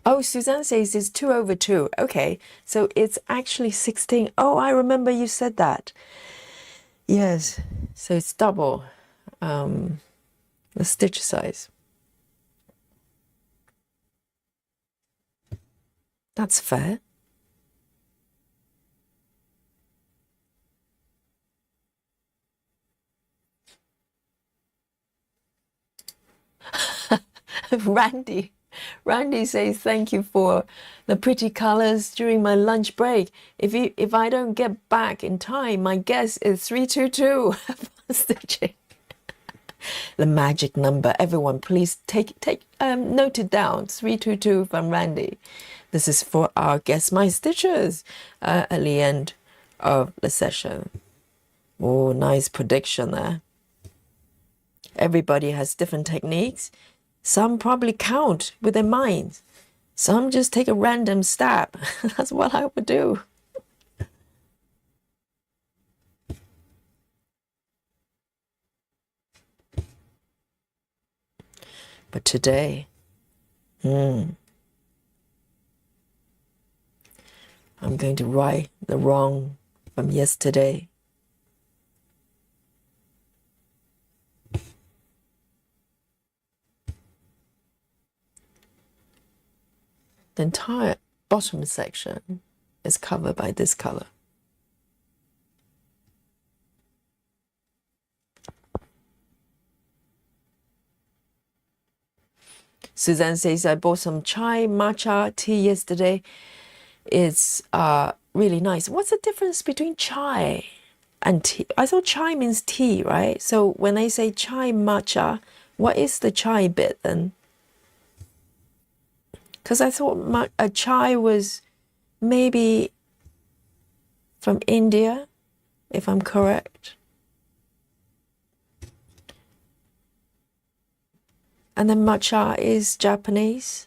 Oh, Suzanne says it's 2/2. Okay, so it's actually 16. Oh, I remember you said that. Yes, so it's double the stitch size. That's fair. Randy says thank you for the pretty colors during my lunch break. If I don't get back in time, my guess is 322 stitching. The magic number. Everyone, please note it down. 322 from Randy. This is for our Guess My Stitchers at the end of the session. Oh, nice prediction there. Everybody has different techniques. Some probably count with their minds. Some just take a random stab. That's what I would do. But today, I'm going to right the wrong from yesterday. The entire bottom section is covered by this color. Suzanne says, I bought some chai matcha tea yesterday. It's really nice. What's the difference between chai and tea? I thought chai means tea, right? So when I say chai matcha, what is the chai bit then? Because I thought a chai was maybe from India, if I'm correct. And then matcha is Japanese.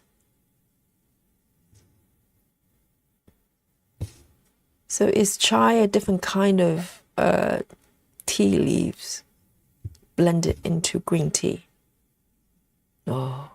So is chai a different kind of tea leaves blended into green tea? Oh.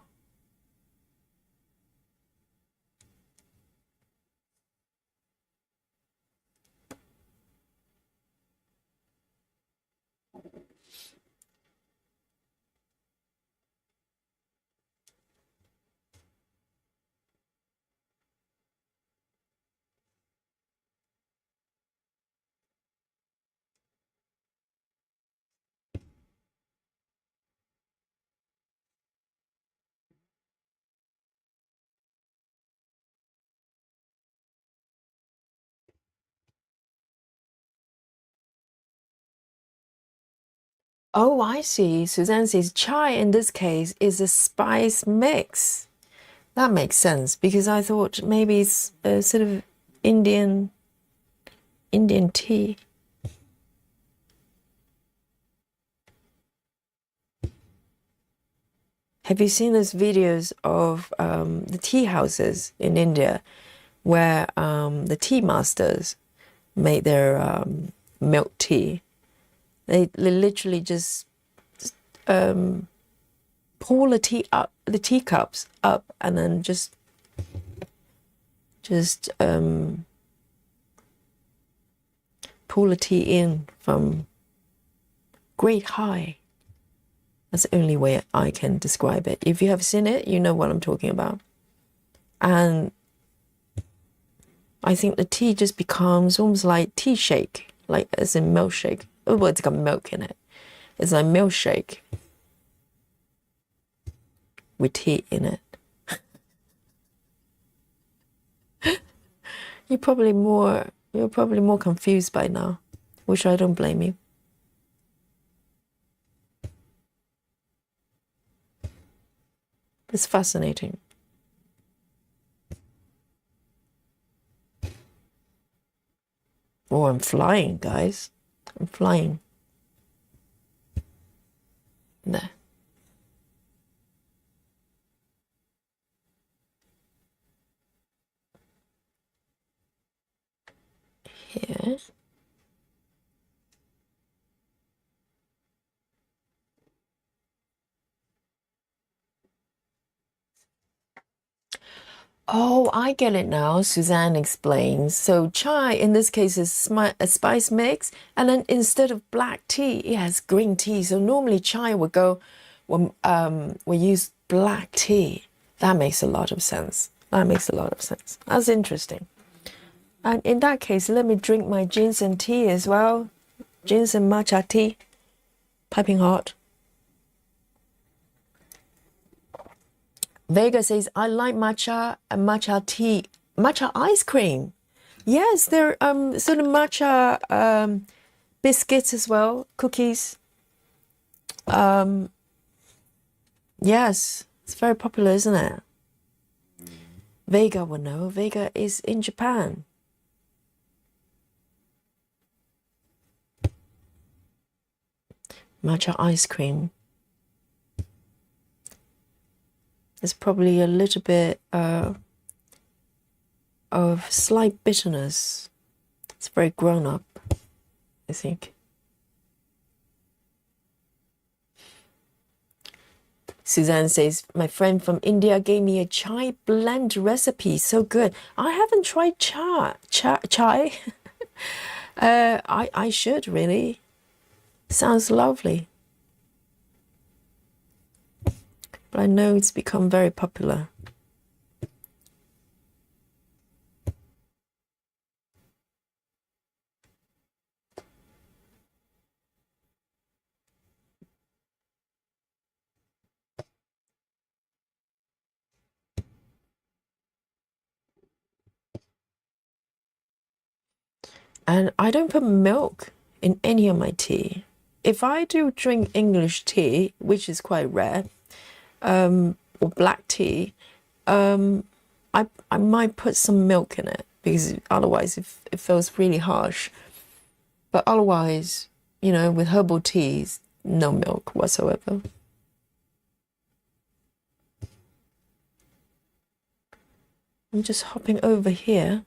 Oh, I see. Suzanne says chai in this case is a spice mix. That makes sense because I thought maybe it's a sort of Indian tea. Have you seen those videos of the tea houses in India where the tea masters make their milk tea? They literally just pour the teacups up, and then just pour the tea in from great high. That's the only way I can describe it. If you have seen it, you know what I'm talking about. And I think the tea just becomes almost like tea shake, like as in milkshake. Oh, well, it's got milk in it. It's like milkshake with tea in it. You're probably more confused by now, which I don't blame you. It's fascinating. Oh, I'm flying, guys. I'm flying. There. Here. Oh, I get it now. Suzanne explains. So chai in this case is a spice mix, and then instead of black tea, it has green tea. So normally chai would go when we use black tea. That makes a lot of sense. That makes a lot of sense. That's interesting. And in that case, let me drink my ginseng tea as well. Ginseng matcha tea, piping hot. Vega says, I like matcha and matcha tea, matcha ice cream. Yes, there are sort of matcha biscuits as well, cookies. Yes, it's very popular, isn't it? Vega will know. Vega is in Japan. Matcha ice cream. There's probably a little bit of slight bitterness. It's very grown up, I think. Suzanne says, my friend from India gave me a chai blend recipe. So good. I haven't tried chai. I should really. Sounds lovely. But I know it's become very popular. And I don't put milk in any of my tea. If I do drink English tea, which is quite rare, or black tea, I might put some milk in it because otherwise it feels really harsh. But otherwise, you know, with herbal teas, no milk whatsoever. I'm just hopping over here.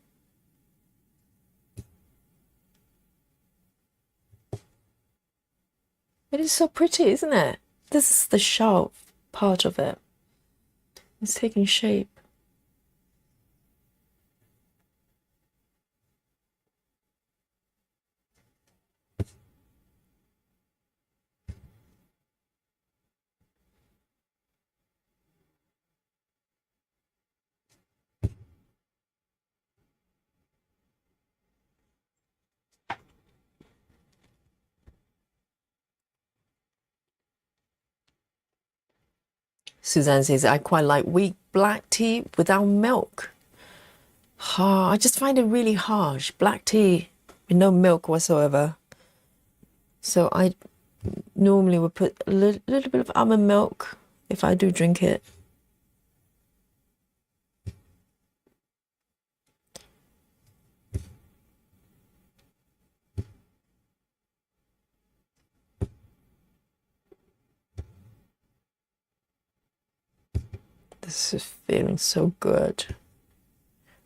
It is so pretty, isn't it? This is the sharp part of it. It's taking shape. Suzanne says, I quite like weak black tea without milk. I just find it really harsh. Black tea with no milk whatsoever. So I normally would put a little bit of almond milk if I do drink it. This is feeling so good.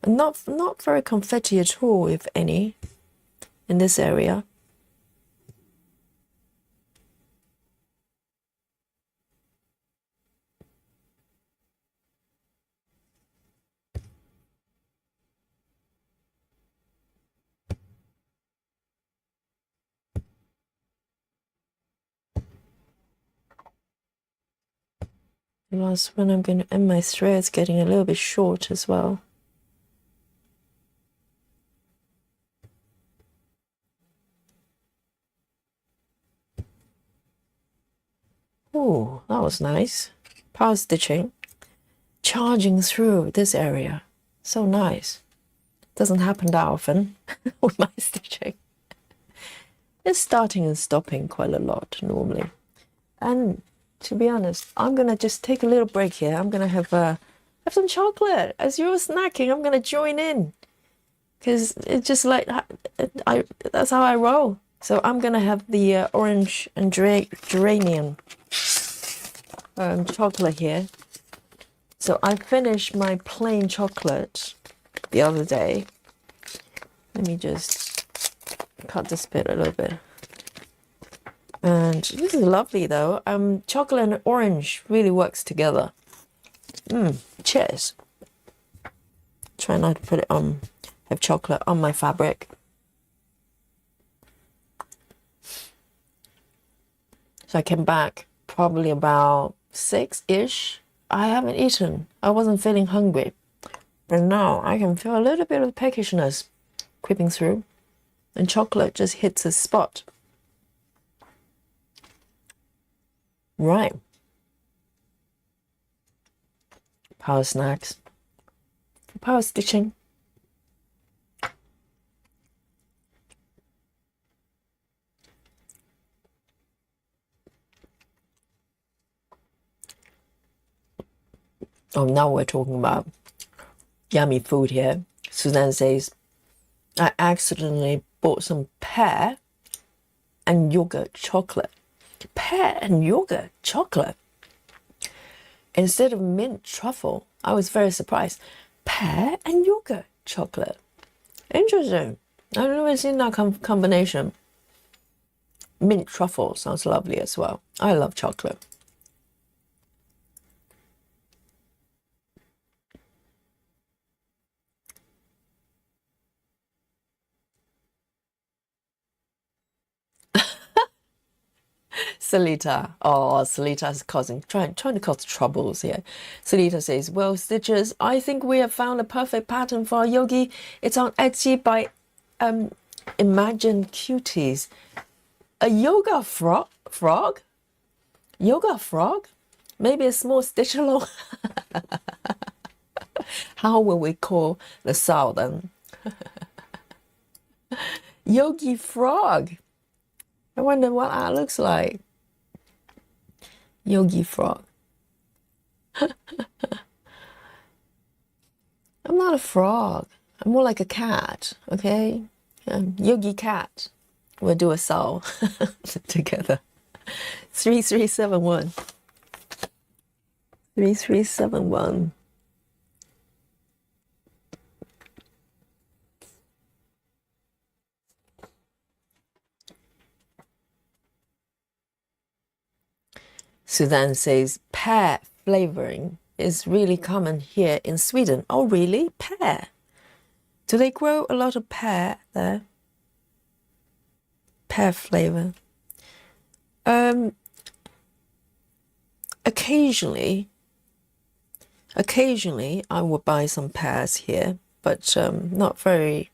And not very confetti at all, if any, in this area. The last one I'm going to end my threads getting a little bit short as well. Oh, that was nice. Power stitching. Charging through this area. So nice. Doesn't happen that often with my stitching. It's starting and stopping quite a lot normally. And to be honest, I'm gonna just take a little break here. I'm gonna have some chocolate. As you're snacking, I'm gonna join in. Because it's just like, that's how I roll. So I'm gonna have the orange and geranium chocolate here. So I finished my plain chocolate the other day. Let me just cut this bit a little bit. And this is lovely though. Chocolate and orange really works together. Cheers. Try not to put it on, have chocolate on my fabric. So I came back probably about 6-ish. I haven't eaten. I wasn't feeling hungry. But now I can feel a little bit of peckish creeping through. And chocolate just hits a spot. Right. Power snacks. Power stitching. Oh, now we're talking about yummy food here. Suzanne says, I accidentally bought some pear and yogurt chocolate. Pear and yogurt chocolate. Instead of mint truffle, I was very surprised. Pear and yogurt chocolate. Interesting. I've never seen that combination. Mint truffle sounds lovely as well. I love chocolate. Salita. Oh, Salita's trying to cause troubles here. Salita says, well, Stitches, I think we have found a perfect pattern for our yogi. It's on Etsy by Imagine Cuties. A yoga frog? Yoga frog? Maybe a small stitch along. How will we call the sow then? Yogi Frog. I wonder what that looks like. Yogi Frog. I'm not a frog. I'm more like a cat, okay? Yogi Cat. We'll do a sow together. 3371. 3371. Suzanne says pear flavoring is really common here in Sweden. Oh, really? Pear? Do they grow a lot of pear there? Pear flavor. Occasionally I will buy some pears here, but not very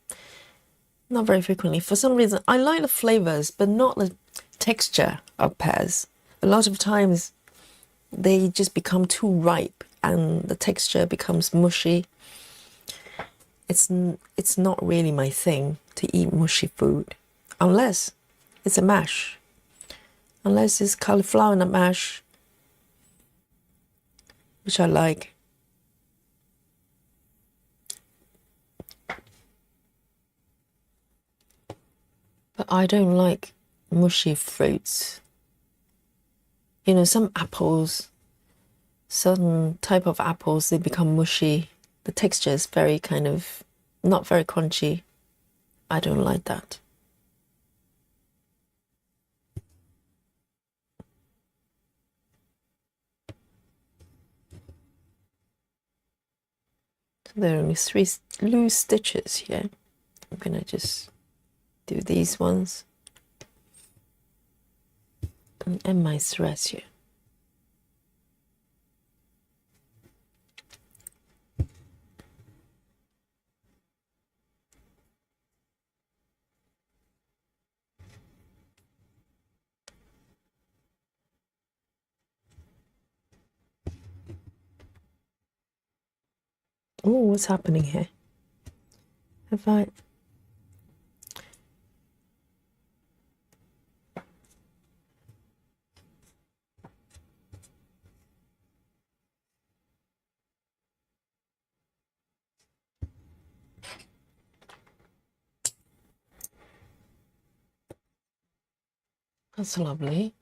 frequently. For some reason, I like the flavors, but not the texture of pears. A lot of times they just become too ripe and the texture becomes mushy. It's not really my thing to eat mushy food, unless it's a mash. Unless it's cauliflower nut mash, which I like. But I don't like mushy fruits. You know, some apples, certain type of apples, they become mushy. The texture is very kind of not very crunchy. I don't like that. So there are only 3 loose stitches here. I'm gonna just do these ones and end my threads here. Oh, what's happening here? If I... That's lovely.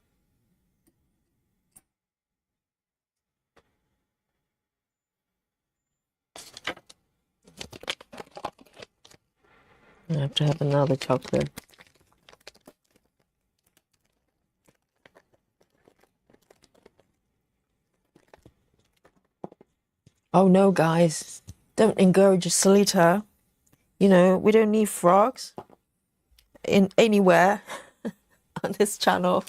I have to have another chocolate. Oh no, guys. Don't encourage Salita. You know, we don't need frogs in anywhere on this channel.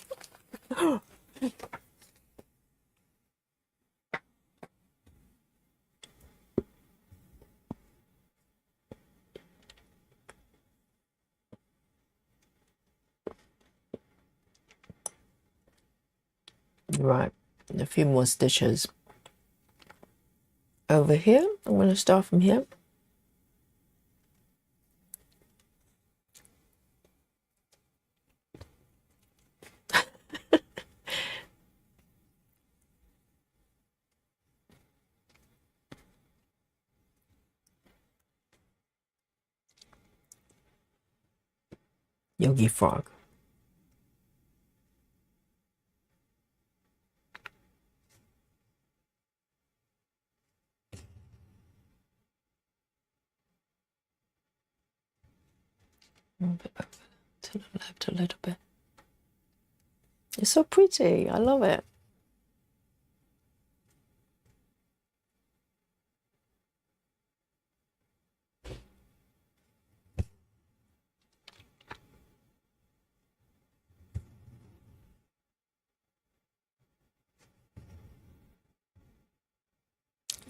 Right, a few more stitches over here. I'm going to start from here. Yogi Frog. Move it over to the left a little bit. It's so pretty. I love it.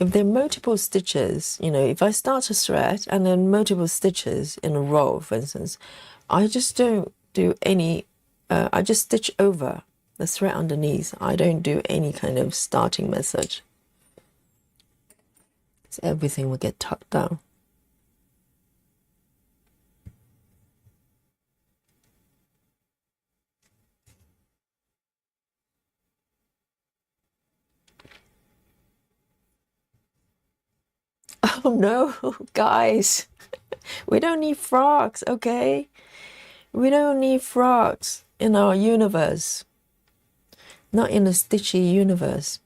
If there are multiple stitches, you know, if I start a thread and then multiple stitches in a row, for instance, I just don't do any, I just stitch over the thread underneath. I don't do any kind of starting method. So everything will get tucked down. Oh no, guys, we don't need frogs, okay? We don't need frogs in our universe. Not in a stitchy universe.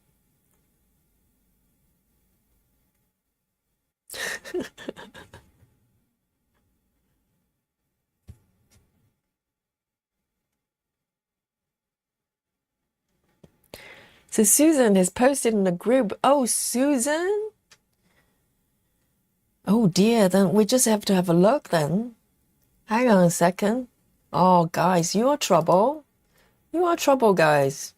So Susan has posted in the group. Oh, Susan? Oh dear, then we just have to have a look then. Hang on a second. Oh, guys, you are trouble. You are trouble, guys.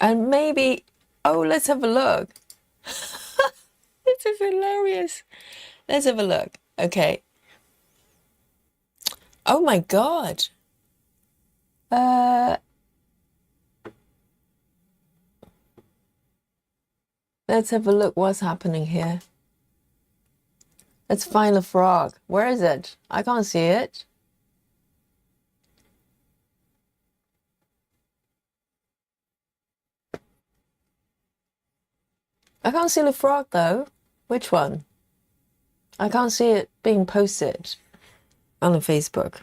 And maybe, oh, let's have a look. This is hilarious. Let's have a look. Okay. Oh my God. Let's have a look what's happening here. Let's find the frog. Where is it? I can't see it. I can't see the frog though. Which one? I can't see it being posted on the Facebook.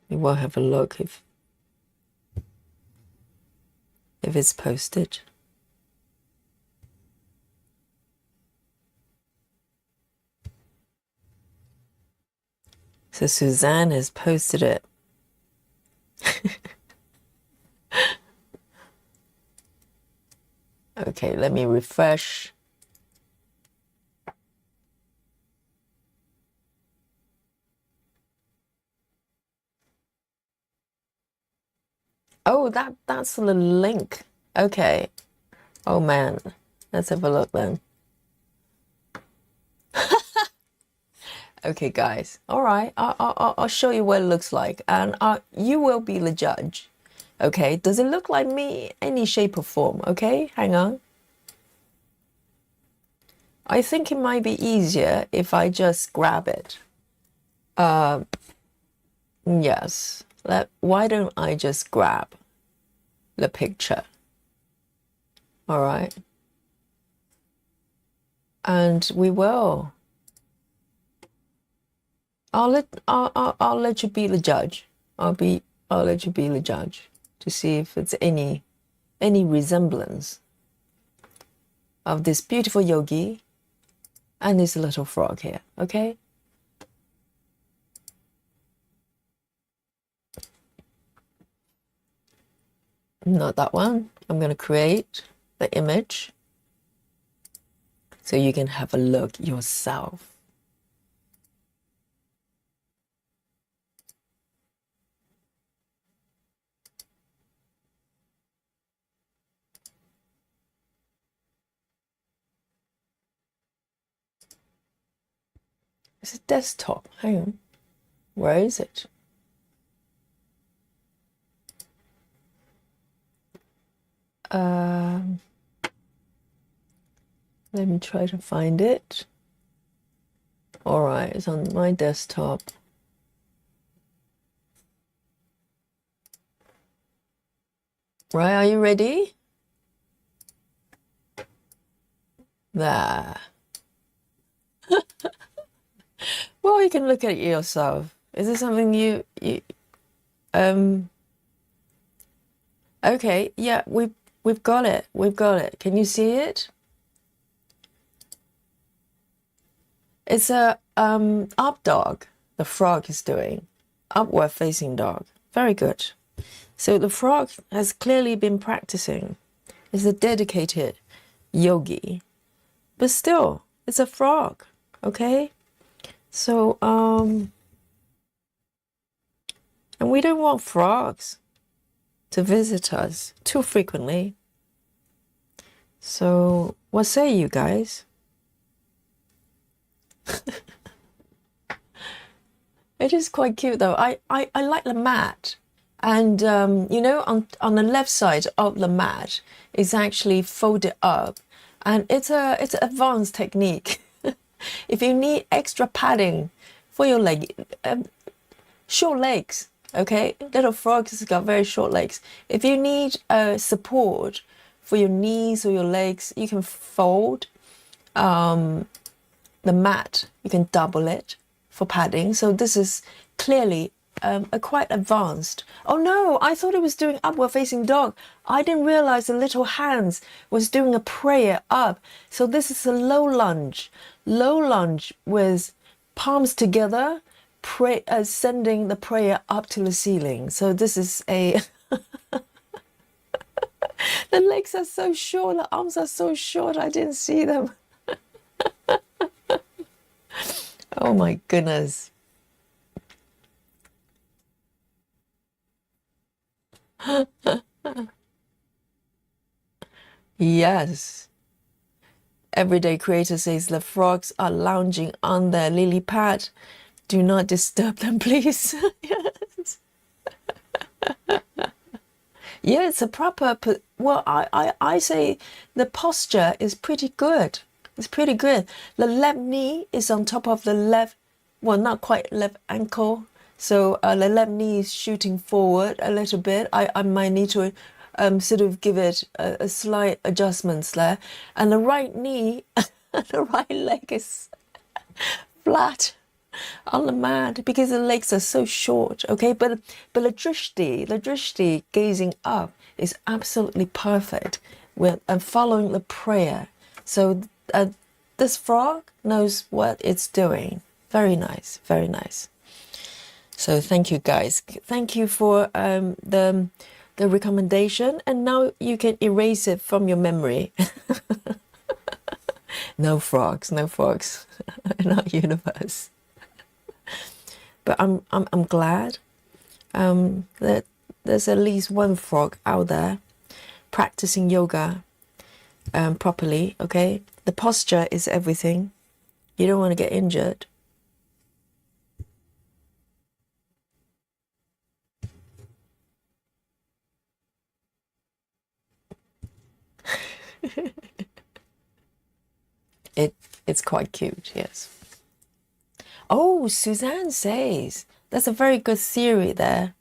We will have a look if it's posted. So Suzanne has posted it. Okay, let me refresh. Oh, that's the link. Okay. Oh man. Let's have a look then. Okay, guys. All right. I'll show you what it looks like, and you will be the judge. Okay. Does it look like me? Any shape or form? Okay. Hang on. I think it might be easier if I just grab it. Yes. Why don't I just grab the picture? All right. And we will. I'll let you be the judge. I'll let you be the judge to see if it's any resemblance of this beautiful yogi and this little frog here. Okay. Not that one. I'm going to create the image so you can have a look yourself. It's a desktop. Hang on. Where is it? Let me try to find it. All right, it's on my desktop. Right, are you ready? There. Well, you can look at it yourself. Is this something you okay, yeah, we've got it. We've got it. Can you see it? It's a up dog. The frog is doing upward facing dog. Very good. So the frog has clearly been practicing. It's a dedicated yogi, but still, it's a frog. Okay. So and we don't want frogs to visit us too frequently. So what say you guys? It is quite cute though. I like the mat, and you know, on the left side of the mat is actually folded up, and it's an advanced technique. If you need extra padding for your leg, short legs, okay, little frogs has got very short legs. If you need support for your knees or your legs, you can fold the mat. You can double it for padding. So this is clearly a quite advanced. Oh no, I thought it was doing upward facing dog. I didn't realize the little hands was doing a prayer up. So this is a low lunge with palms together, sending the prayer up to the ceiling. So this is a the legs are so short, the arms are so short, I didn't see them. Oh my goodness. Yes. Everyday Creator says the frogs are lounging on their lily pad. Do not disturb them, please. Yes. Yeah, it's a proper, well, I say the posture is pretty good. It's pretty good. The left knee is on top of the left, well, not quite left ankle. So the left knee is shooting forward a little bit. I might need to sort of give it a slight adjustments there. And the right knee, the right leg is flat on the mat because the legs are so short. Okay, but the drishti gazing up is absolutely perfect with and following the prayer. So this frog knows what it's doing. Very nice, very nice. So thank you guys. Thank you for the recommendation, and now you can erase it from your memory. No frogs in our universe. But I'm glad that there's at least one frog out there practicing yoga properly. Okay, the posture is everything. You don't want to get injured. It's quite cute, yes. Oh, Suzanne says that's a very good theory there.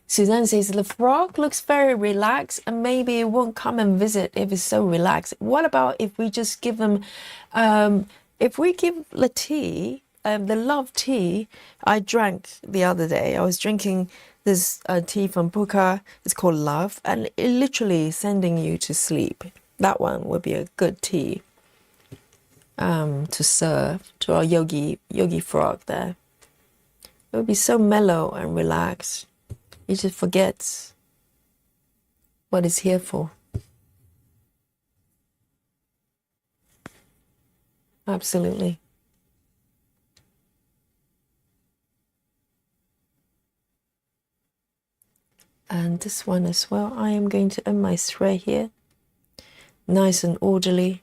Suzanne says the frog looks very relaxed and maybe it won't come and visit if it's so relaxed. What about if we just give them, if we give the tea, the love tea I drank the other day. I was drinking this tea from Booker. It's called Love, and it literally is sending you to sleep. That one would be a good tea to serve to our Yogi Frog there. It would be so mellow and relaxed. He just forgets what he's here for. Absolutely. And this one as well. I am going to end my thread here. Nice and orderly.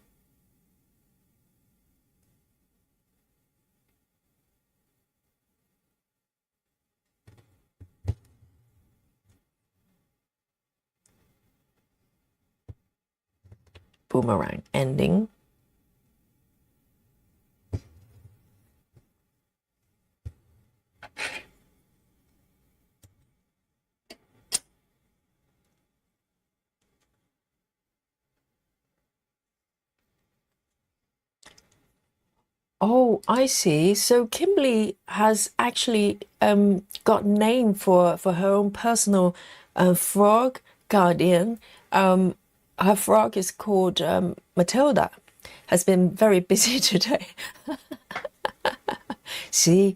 Boomerang ending. Oh, I see. So Kimberly has actually got name for her own personal frog guardian. Her frog is called Matilda. Has been very busy today. See,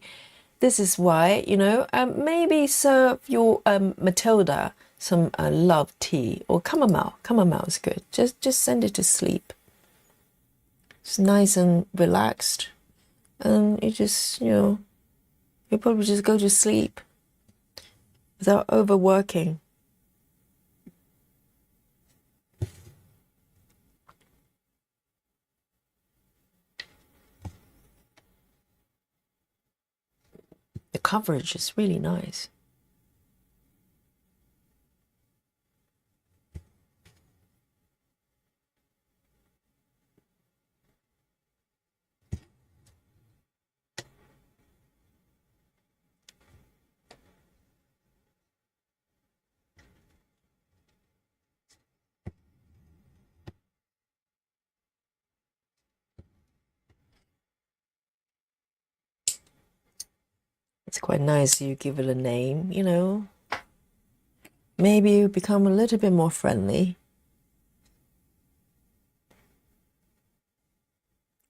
this is why, you know, maybe serve your Matilda some love tea or chamomile. Chamomile is good. Just send it to sleep. It's nice and relaxed. And you just, you know, you probably just go to sleep without overworking. The coverage is really nice. It's quite nice you give it a name, you know. Maybe you become a little bit more friendly.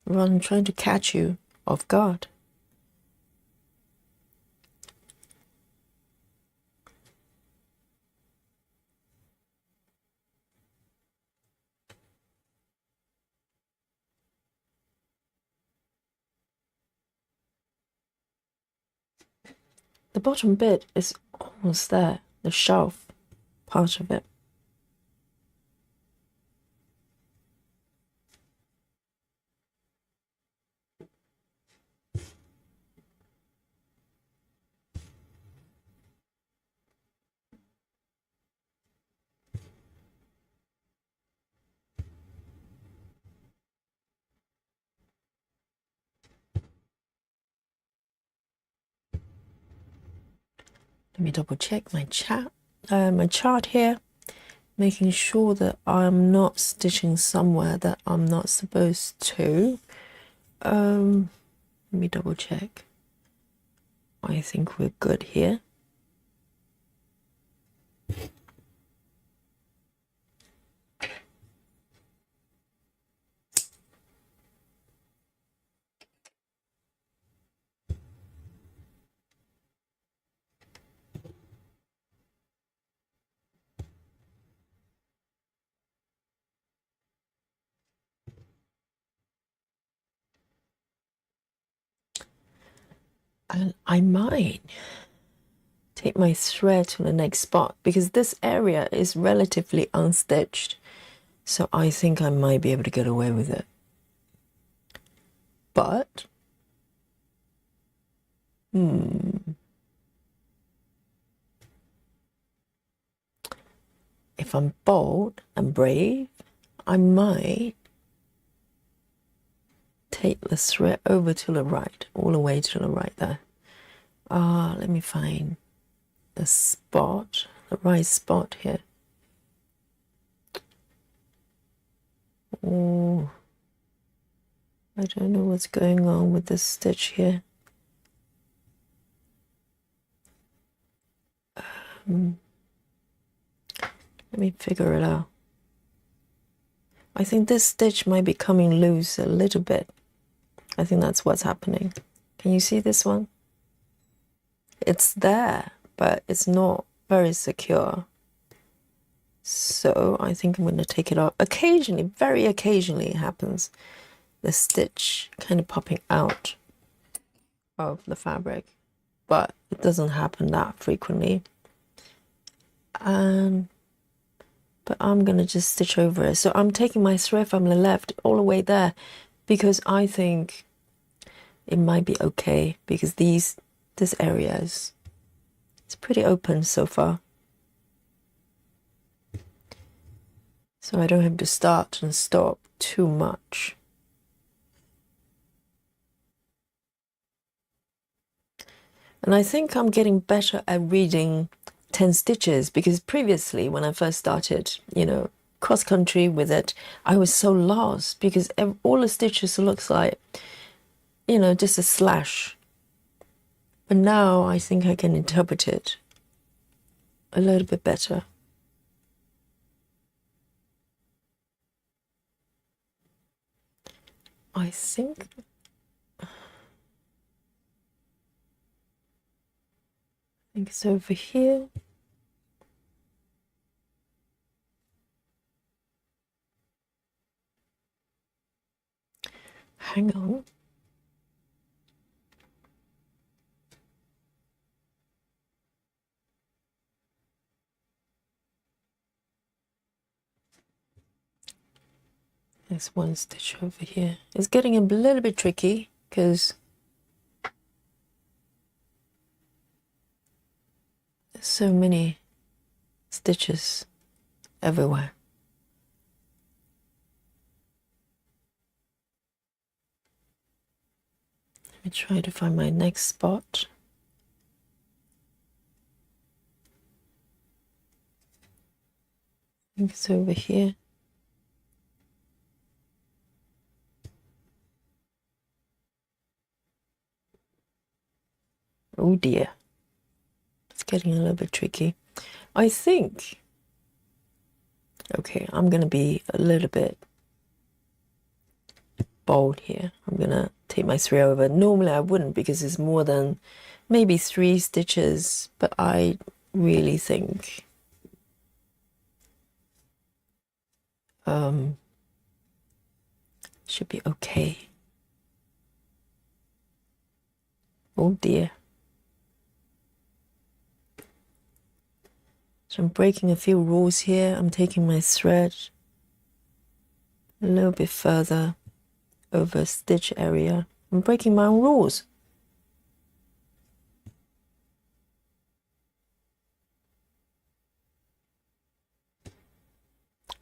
Rather than trying to catch you off guard. The bottom bit is almost there, the shelf part of it. Let me double check my chart here, making sure that I'm not stitching somewhere that I'm not supposed to. Let me double check. I think we're good here. And I might take my thread to the next spot because this area is relatively unstitched. So I think I might be able to get away with it. But, if I'm bold and brave, I might take the thread over to the right, all the way to the right there. Let me find the spot, the right spot here. Oh, I don't know what's going on with this stitch here. Let me figure it out. I think this stitch might be coming loose a little bit. I think that's what's happening. Can you see this one? It's there, but it's not very secure. So I think I'm going to take it off. Occasionally, very occasionally it happens. The stitch kind of popping out of the fabric, but it doesn't happen that frequently. But I'm going to just stitch over it. So I'm taking my thread from the left all the way there because I think it might be okay because this area is it's pretty open so far. So I don't have to start and stop too much. And I think I'm getting better at reading 10 stitches because previously when I first started, cross country with it, I was so lost because all the stitches looks like, just a slash. But now I think I can interpret it a little bit better. I think it's over here. Hang on. There's one stitch over here. It's getting a little bit tricky because there's so many stitches everywhere. Let me try to find my next spot. I think it's over here. Oh dear. It's getting a little bit tricky. I think, okay, I'm going to be a little bit bold here. I'm going to take my thread over. Normally I wouldn't because it's more than maybe 3 stitches, but I really think should be okay. Oh dear. So I'm breaking a few rules here. I'm taking my thread a little bit further over stitch area. I'm breaking my own rules.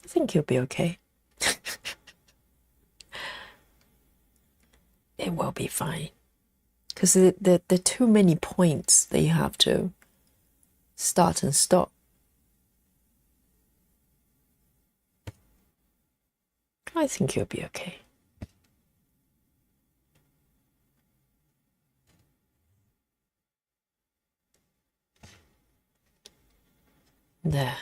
I think you'll be okay. It will be fine. Because there are too many points that you have to start and stop. I think you'll be okay. There.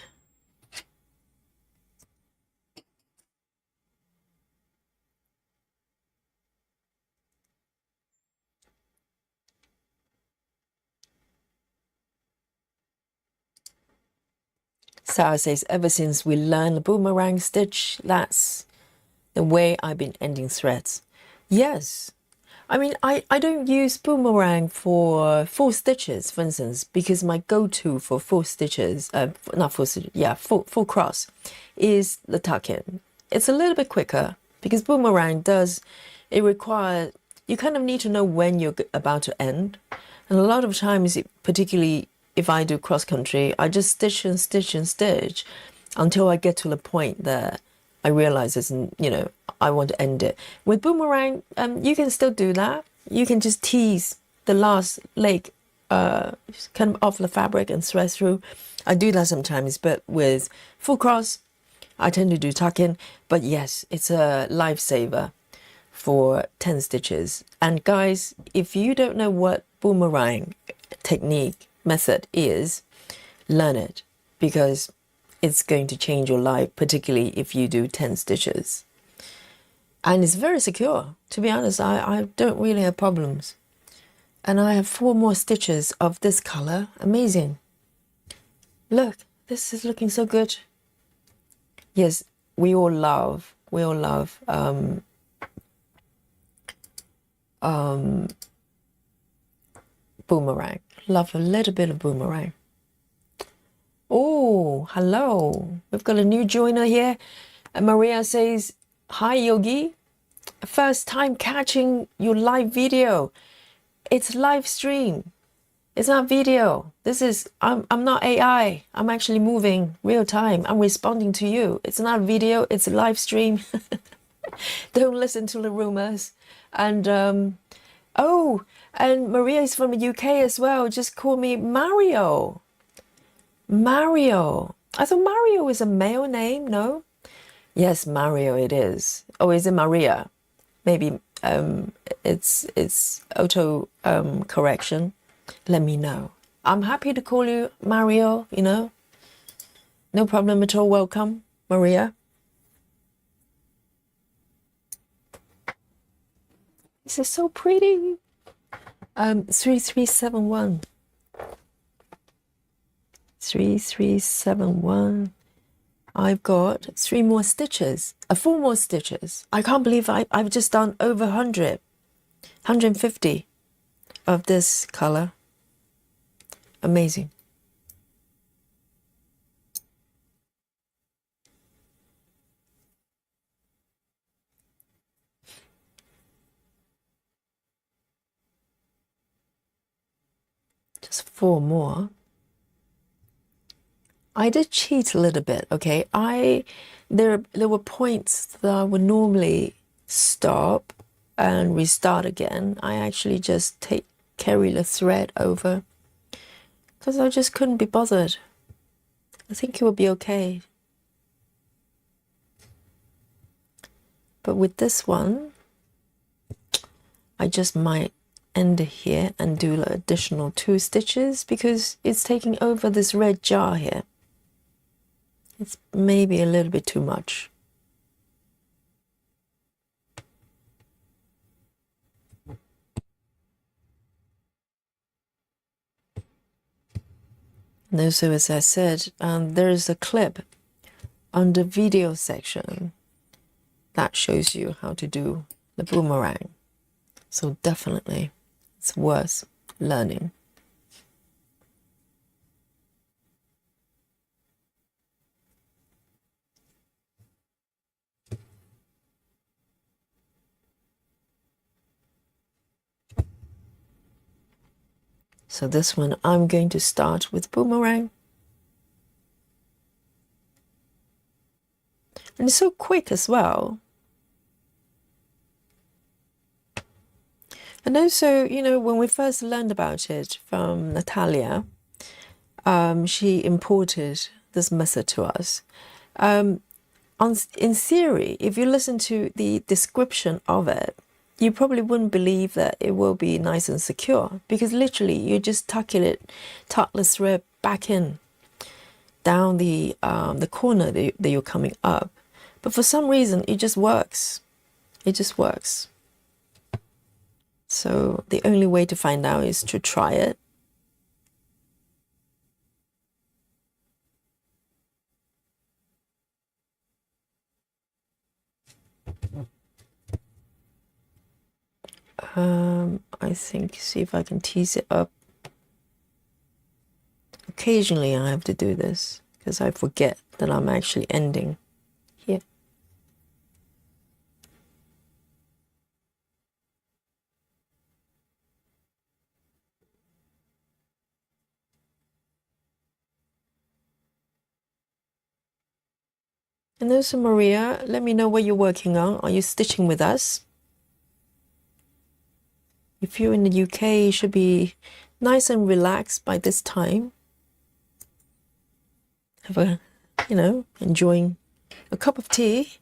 Sarah says, ever since we learned the boomerang stitch, that's the way I've been ending threads. Yes. I mean, I don't use boomerang for 4 stitches, for instance, because my go-to for 4 stitches, not 4 stitches, yeah, full cross, is the tuck-in. It's a little bit quicker because boomerang requires, you kind of need to know when you're about to end. And a lot of times, particularly if I do cross-country, I just stitch and stitch and stitch. until I get to the point that I realize it's, I want to end it. With Boomerang, you can still do that. You can just tease the last leg kind of off the fabric and thread through. I do that sometimes, but with full cross, I tend to do tuck in. But yes, it's a lifesaver for 10 stitches. And guys, if you don't know what Boomerang technique method is, learn it, because it's going to change your life, particularly if you do 10 stitches. And it's very secure. To be honest, I don't really have problems. And I have 4 more stitches of this color. Amazing. Look, this is looking so good. Yes, we all love Boomerang. Love a little bit of Boomerang. Oh, hello. We've got a new joiner here. And Maria says, hi, Yogi. First time catching your live video. It's live stream. It's not video. I'm not AI. I'm actually moving real time. I'm responding to you. It's not video. It's a live stream. Don't listen to the rumors. And, oh, and Maria is from the UK as well. Just call me Mario. Mario. I thought Mario is a male name, no? Yes, Mario it is. Oh, is it Maria? Maybe it's auto correction. Let me know. I'm happy to call you Mario, No problem at all. Welcome, Maria. This is so pretty. 3371. 3371. I've got 3 more stitches, 4 more stitches. I can't believe I've just done over 100, 150 of this color. Amazing. Just 4 more. I did cheat a little bit, okay? There were points that I would normally stop and restart again. I actually just carry the thread over because I just couldn't be bothered. I think it will be okay. But with this one, I just might end it here and do the additional 2 stitches because it's taking over this red jar here. It's maybe a little bit too much. And also, as I said, there is a clip on the video section that shows you how to do the boomerang. So definitely, it's worth learning. So this one, I'm going to start with boomerang. And it's so quick as well. And also, when we first learned about it from Natalia, she imported this method to us. In theory, if you listen to the description of it, you probably wouldn't believe that it will be nice and secure, because literally you just tuck the thread back in down the corner that you're coming up. But for some reason, it just works. It just works. So the only way to find out is to try it. I think, see if I can tease it up. Occasionally I have to do this because I forget that I'm actually ending here. And also, Maria, let me know what you're working on. Are you stitching with us? If you're in the UK, you should be nice and relaxed by this time. Have a, enjoying a cup of tea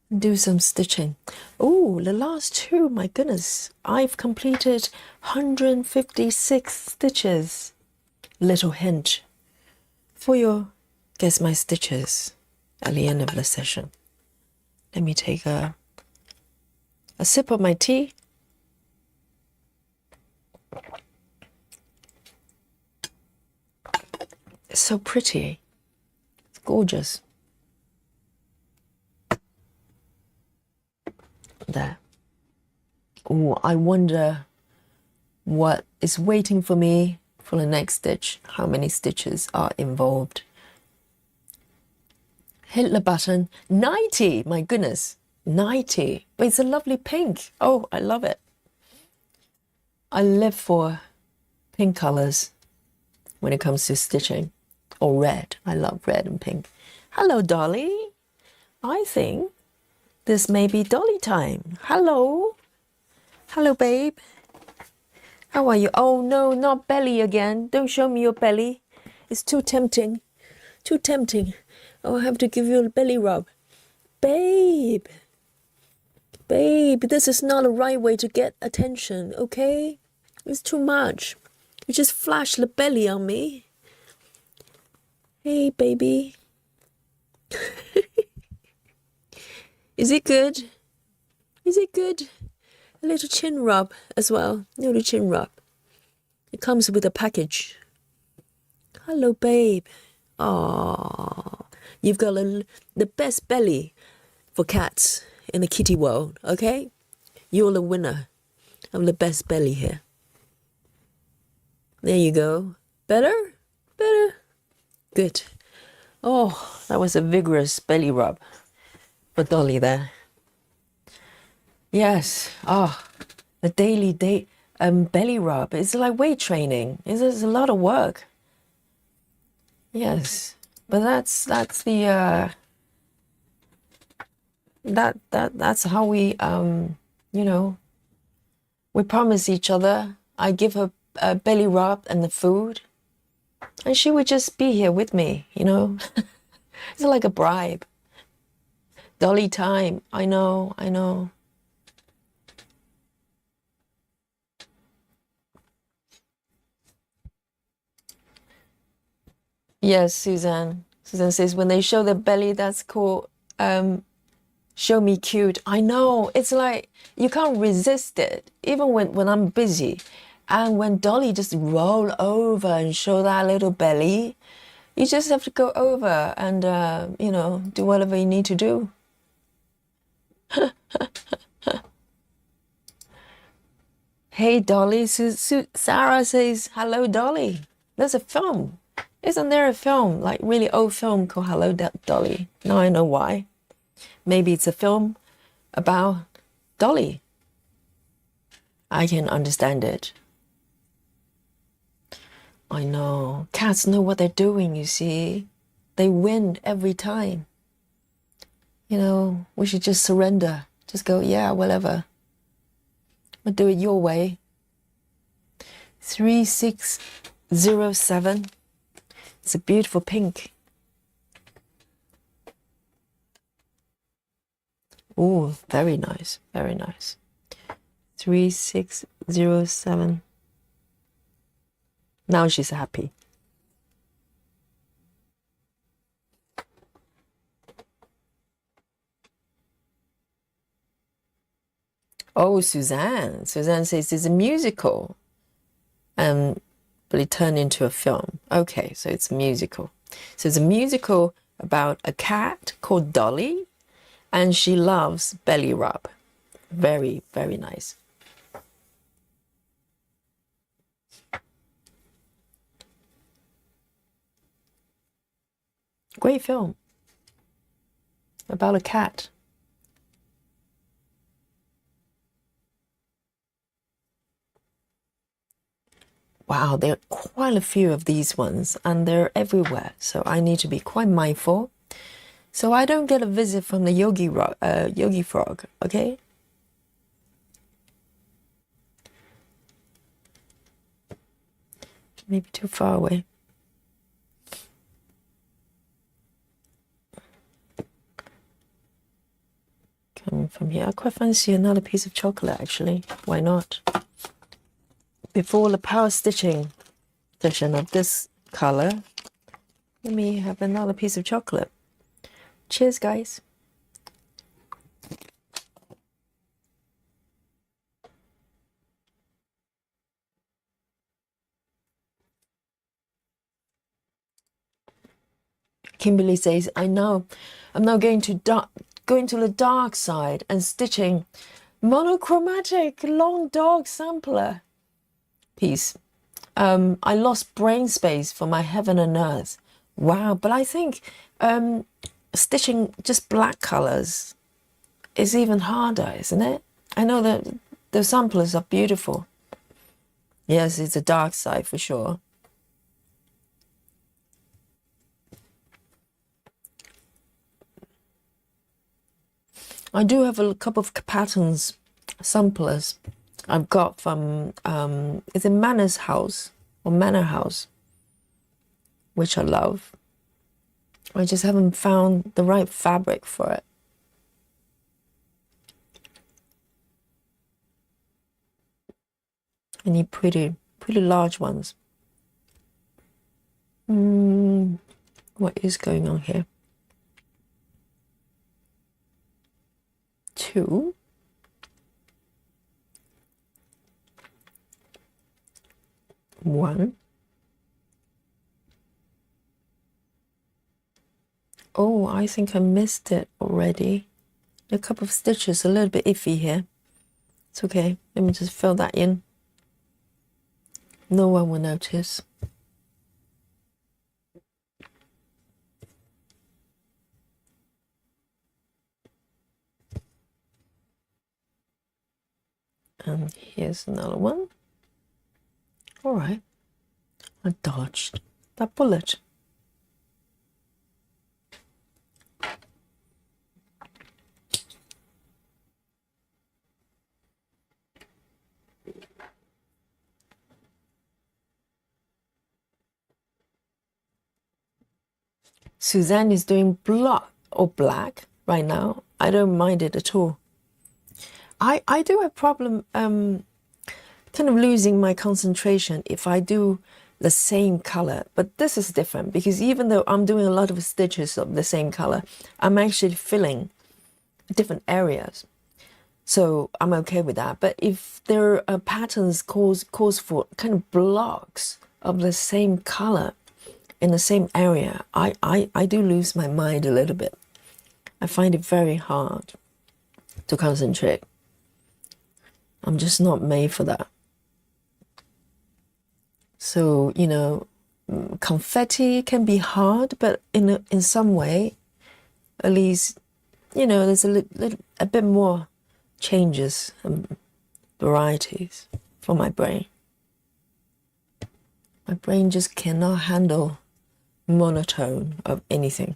and do some stitching. Oh, the last two, my goodness. I've completed 156 stitches. Little hint for your guess my stitches at the end of the session. Let me take a sip of my tea. It's so pretty. It's gorgeous. There. Oh, I wonder what is waiting for me for the next stitch. How many stitches are involved? Hit the button. 90! My goodness. 90. But it's a lovely pink. Oh, I love it. I live for pink colors when it comes to stitching. Or red. I love red and pink. Hello, Dolly. I think this may be Dolly time. Hello. Hello, babe. How are you? Oh, no, not belly again. Don't show me your belly. It's too tempting. Too tempting. Oh, I have to give you a belly rub. Babe. Babe, this is not the right way to get attention, okay? It's too much. You just flash the belly on me. Hey, baby. Is it good? Is it good? A little chin rub as well. A little chin rub. It comes with a package. Hello, babe. Oh, you've got the best belly for cats in the kitty world, okay? You're the winner of the best belly here. There you go. Better? Better? Good. Oh, that was a vigorous belly rub for Dolly there. Yes. Oh, the daily belly rub. It's like weight training. It's a lot of work. Yes, but that's the that's how we we promise each other. I give her a belly rub and the food, and she would just be here with me. It's like a bribe. Dolly time. I know. Yes, Suzanne. Suzanne says when they show their belly, that's called show me cute. I know. It's like you can't resist it, even when I'm busy. And when Dolly just roll over and show that little belly, you just have to go over and do whatever you need to do. Hey, Dolly. Sarah says, hello, Dolly. There's a film. Isn't there a film, like really old film called Hello, Dolly? Now I know why. Maybe it's a film about Dolly. I can understand it. I know. Cats know what they're doing, you see. They win every time. We should just surrender. Just go, yeah, whatever. We'll do it your way. 3607. It's a beautiful pink. Oh, very nice. Very nice. 3607. Now she's happy. Oh, Suzanne. Suzanne says it's a musical. But it turned into a film. Okay, so it's a musical. So it's a musical about a cat called Dolly, and she loves belly rub. Very, very nice. Great film about a cat. Wow, there are quite a few of these ones and they're everywhere. So I need to be quite mindful So I don't get a visit from the Yogi Frog, okay? Maybe too far away. Coming from here. I quite fancy another piece of chocolate, actually. Why not? Before the power stitching session of this color, let me have another piece of chocolate. Cheers, guys. Kimberly says, I know I'm now going to the dark side and stitching monochromatic long dog sampler piece. I lost brain space for my heaven and earth. Wow, but I think stitching just black colors is even harder, isn't it? I know that the samplers are beautiful. Yes, it's a dark side for sure. I do have a couple of patterns, samplers I've got from, it's a Manor House, which I love. I just haven't found the right fabric for it. I need pretty large ones. What is going on here? 2. 1. Oh, I think I missed it already. A couple of stitches, a little bit iffy here. It's okay. Let me just fill that in. No one will notice. And here's another one. All right. I dodged that bullet. Suzanne is doing black right now. I don't mind it at all. I do have problem kind of losing my concentration if I do the same color, but this is different because even though I'm doing a lot of stitches of the same color, I'm actually filling different areas. So I'm okay with that. But if there are patterns calls for kind of blocks of the same color in the same area, I do lose my mind a little bit. I find it very hard to concentrate. I'm just not made for that. So, you know, confetti can be hard, but in some way, at least, you know, there's a bit more changes and varieties for my brain. My brain just cannot handle monotone of anything.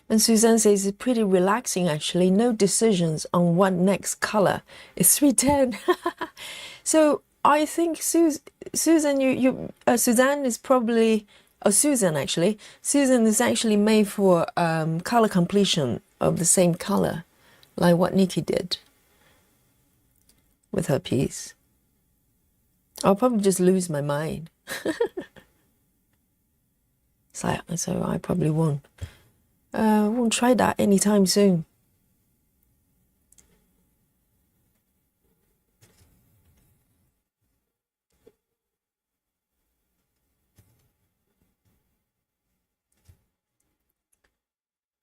And Suzanne says it's pretty relaxing actually. No decisions on what next color. It's 3:10. So I think Susan, Suzanne is probably, Susan actually. Susan is actually made for color completion of the same color, like what Nikki did with her piece. I'll probably just lose my mind. So I probably won't try that anytime soon.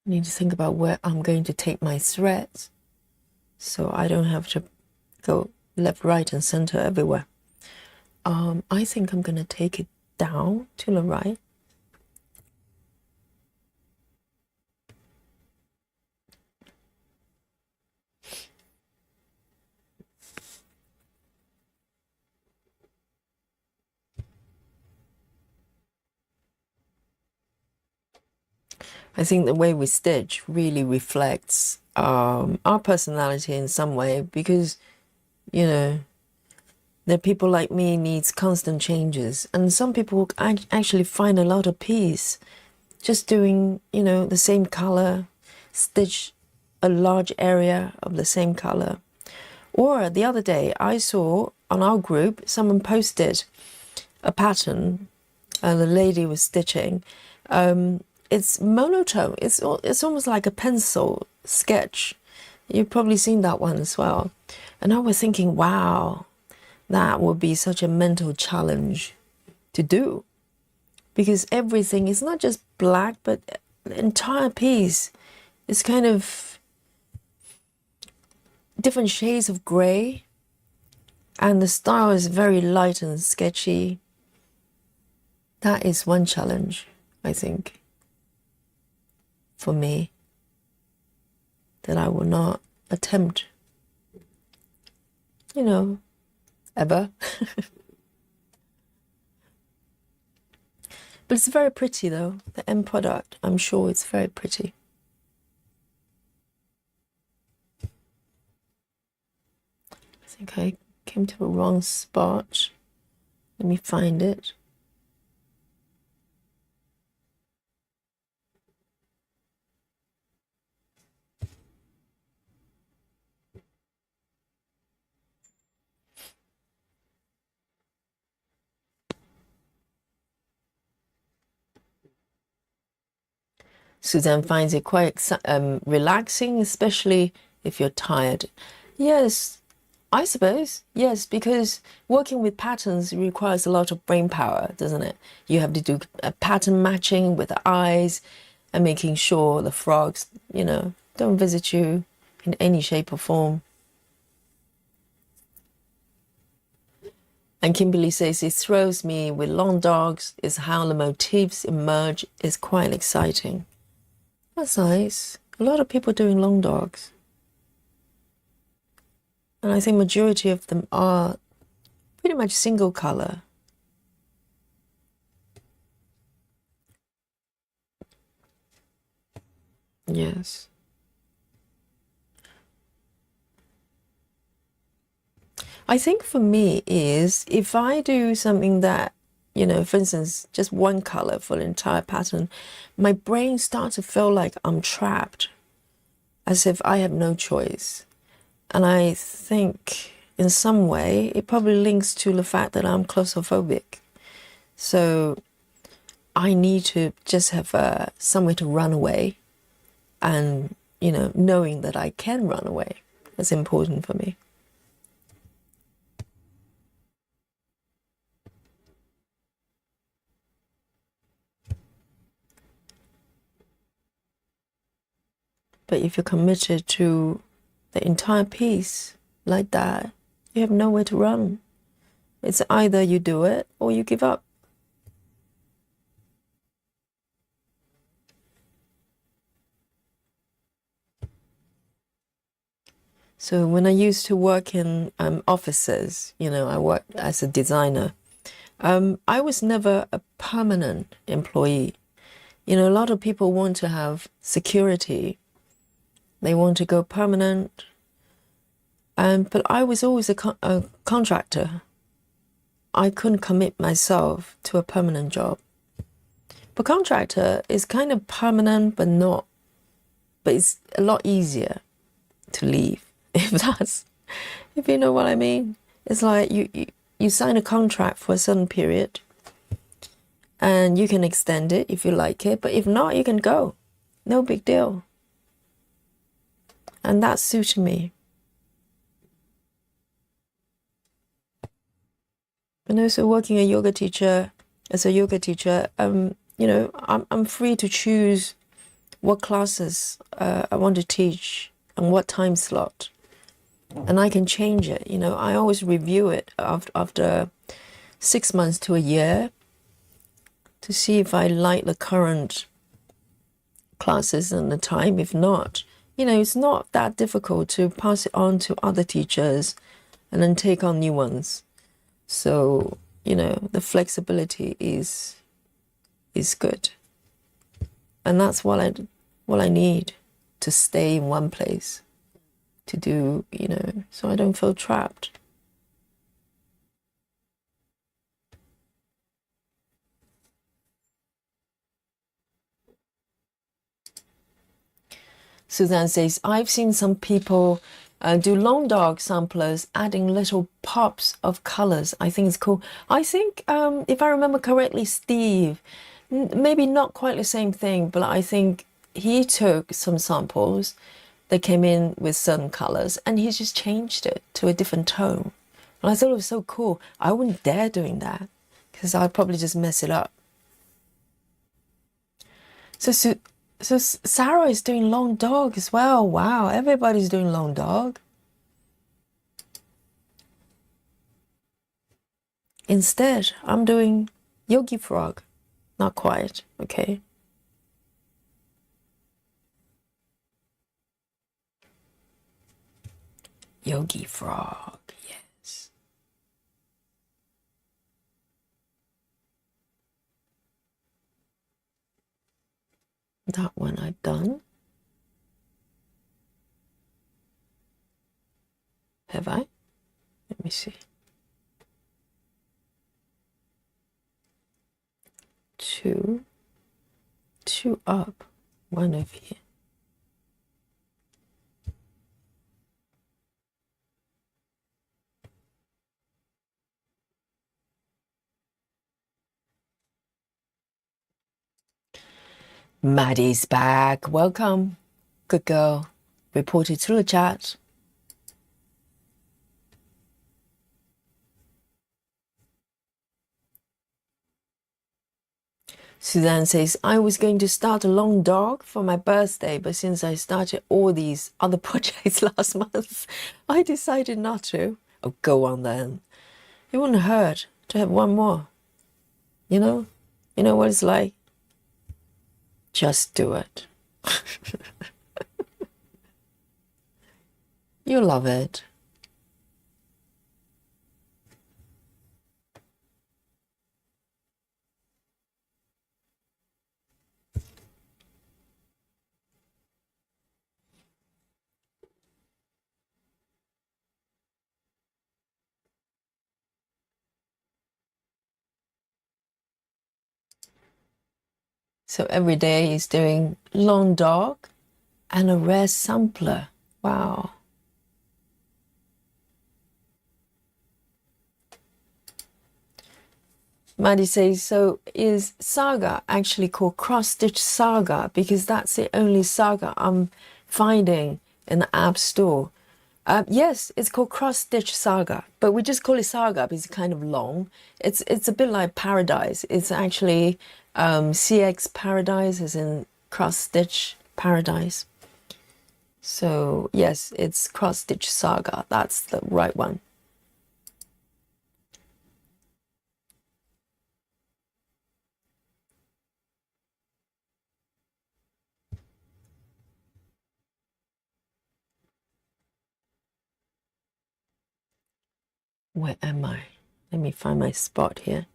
I need to think about where I'm going to take my threads so I don't have to go left, right, and center everywhere. I think I'm going to take it down to the right. I think the way we stitch really reflects our personality in some way, because, you know, there are people like me needs constant changes, and some people actually find a lot of peace just doing, you know, the same color, stitch a large area of the same color. Or the other day I saw on our group someone posted a pattern and the lady was stitching. It's monotone. It's almost like a pencil sketch. You've probably seen that one as well. And I was thinking, wow, that would be such a mental challenge to do, because everything is not just black, but the entire piece is kind of different shades of gray, and the style is very light and sketchy. That is one challenge, I think, for me, that I will not attempt, you know, ever. But it's very pretty though, the end product. I'm sure it's very pretty. I think I came to the wrong spot. Let me find it. Suzanne finds it quite relaxing, especially if you're tired. Yes, I suppose. Yes, because working with patterns requires a lot of brain power, doesn't it? You have to do a pattern matching with the eyes and making sure the frogs, you know, don't visit you in any shape or form. And Kimberly says, it throws me with long dogs is how the motifs emerge is quite exciting. That's nice. A lot of people doing long dogs. And I think majority of them are pretty much single color. Yes. I think for me is if I do something that, you know, for instance, just one color for the entire pattern, my brain starts to feel like I'm trapped, as if I have no choice. And I think in some way it probably links to the fact that I'm claustrophobic. So I need to just have somewhere to run away, and, you know, knowing that I can run away is important for me. But if you're committed to the entire piece like that, you have nowhere to run. It's either you do it or you give up. So when I used to work in offices, you know, I worked as a designer. I was never a permanent employee. You know, a lot of people want to have security. They want to go permanent. But I was always a contractor. I couldn't commit myself to a permanent job. But contractor is kind of permanent, but not. But it's a lot easier to leave, if you know what I mean. It's like you sign a contract for a certain period, and you can extend it if you like it. But if not, you can go. No big deal. And that suited me. And also working as a yoga teacher, you know, I'm free to choose what classes I want to teach and what time slot. And I can change it, you know. I always review it after 6 months to a year to see if I like the current classes and the time. If not, you know, it's not that difficult to pass it on to other teachers and then take on new ones. So, you know, the flexibility is good. And that's what I need to stay in one place, to do, you know, so I don't feel trapped. Suzanne says, I've seen some people do long dog samplers, adding little pops of colors. I think it's cool. I think, if I remember correctly, Steve, maybe not quite the same thing, but I think he took some samples that came in with certain colors and he just changed it to a different tone. And I thought it was so cool. I wouldn't dare doing that because I'd probably just mess it up. So Sarah is doing long dog as well. Wow, everybody's doing long dog. Instead, I'm doing Yogi Frog. Not quite, okay. Yogi Frog, yes. That one I've done. Have I? Let me see. Two up, one over here. Maddie's back. Welcome. Good girl. Reported through the chat. Suzanne says, I was going to start a long dog for my birthday, but since I started all these other projects last month, I decided not to. Oh, go on then. It wouldn't hurt to have one more. You know? You know what it's like? Just do it. You'll love it. So every day he's doing long dog and a rare sampler. Wow. Maddie says, so is Saga actually called cross-stitch Saga? Because that's the only Saga I'm finding in the App Store. Yes, it's called cross-stitch Saga, but we just call it Saga because it's kind of long. It's a bit like Paradise. It's actually CX Paradise, as in cross-stitch Paradise. So yes, it's cross-stitch Saga. That's the right one. Where am I? Let me find my spot here.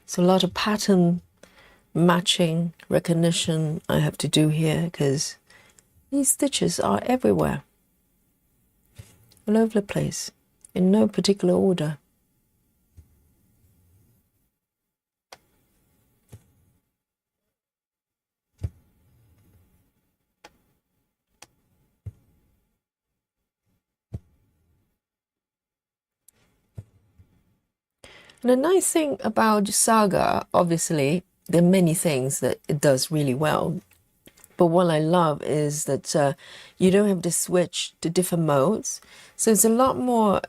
So a lot of pattern matching recognition I have to do here because these stitches are everywhere, all over the place, in no particular order. And the nice thing about Saga, obviously, there are many things that it does really well. But what I love is that you don't have to switch to different modes. So it's a lot more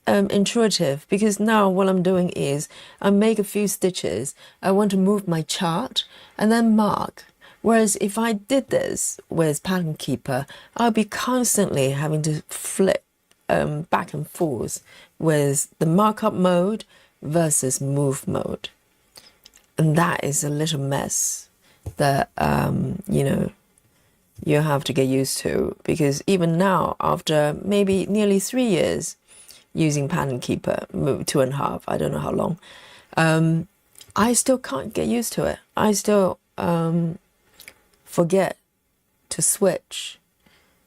intuitive, because now what I'm doing is I make a few stitches. I want to move my chart and then mark. Whereas if I did this with Pattern Keeper, I'll be constantly having to flip back and forth with the markup mode versus move mode. And that is a little mess that, you know, you have to get used to, because even now, after maybe nearly 3 years using Pattern Keeper, 2.5, I don't know how long, I still can't get used to it. I still forget to switch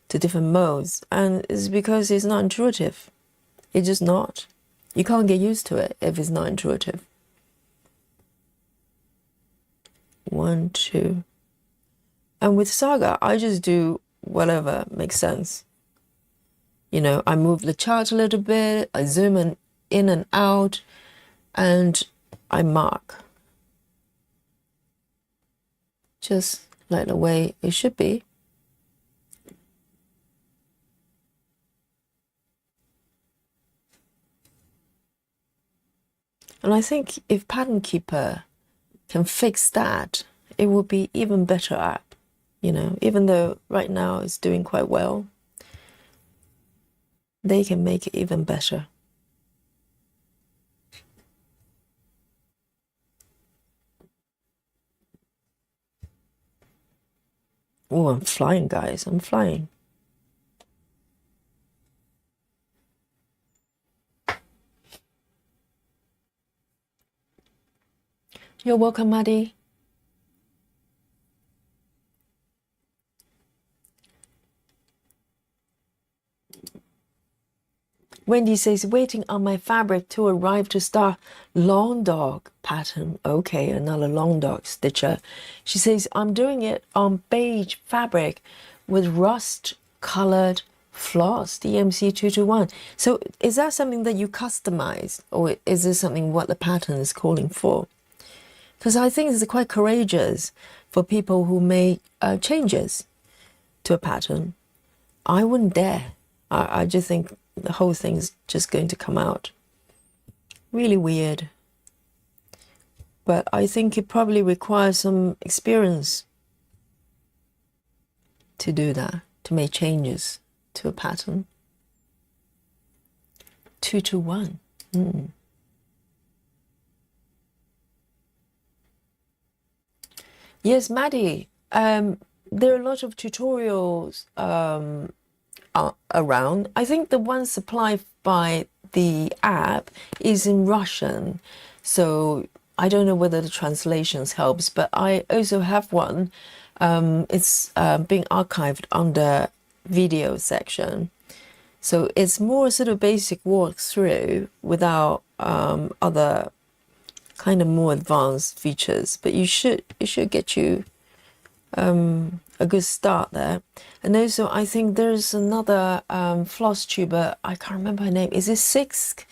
to different modes, and it's because it's not intuitive. It's just not. You can't get used to it if it's not intuitive. 1, 2. And with Saga, I just do whatever makes sense. You know, I move the chart a little bit, I zoom in and out, and I mark. Just like the way it should be. And I think if Pattern Keeper can fix that, it will be even better app. You know, even though right now it's doing quite well, they can make it even better. Oh, I'm flying, guys. I'm flying. You're welcome, Maddie. Wendy says, waiting on my fabric to arrive to start long dog pattern. Okay, another long dog stitcher. She says, I'm doing it on beige fabric with rust colored floss, DMC 221. So is that something that you customize, or is this something what the pattern is calling for? Because I think it's quite courageous for people who make changes to a pattern. I wouldn't dare. I just think the whole thing is just going to come out really weird. But I think it probably requires some experience to do that, to make changes to a pattern. 2 to 1. Yes, Maddie. There are a lot of tutorials around. I think the one supplied by the app is in Russian, so I don't know whether the translations helps, but I also have one. It's being archived under video section, so it's more sort of basic walkthrough without other kind of more advanced features, but it should get you a good start there. And also I think there's another floss tuber, I can't remember her name. Is it Sisk?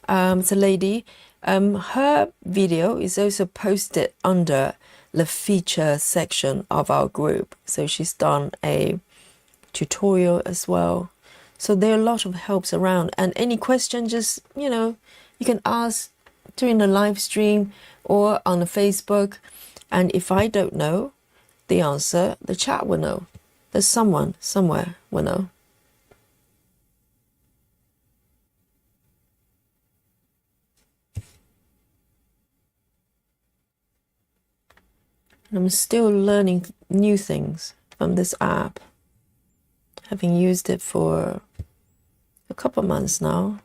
It's a lady. Her video is also posted under the feature section of our group, so she's done a tutorial as well. So there are a lot of helps around, and any question, just you can ask during the live stream or on the Facebook, and if I don't know the answer, the chat will know. There's someone somewhere will know. And I'm still learning new things from this app, having used it for a couple of months now.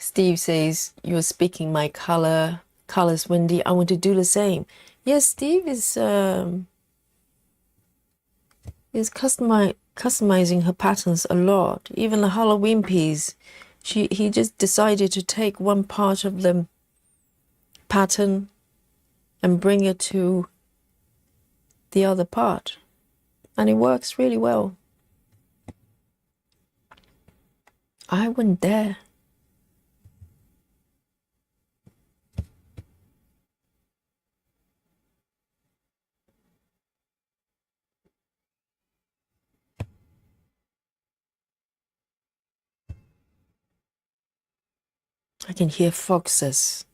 Steve says, you're speaking my colors, Wendy. I want to do the same. Yes, Steve is customizing her patterns a lot. Even the Halloween piece, he just decided to take one part of the pattern and bring it to the other part, and it works really well. I wouldn't dare. I can hear foxes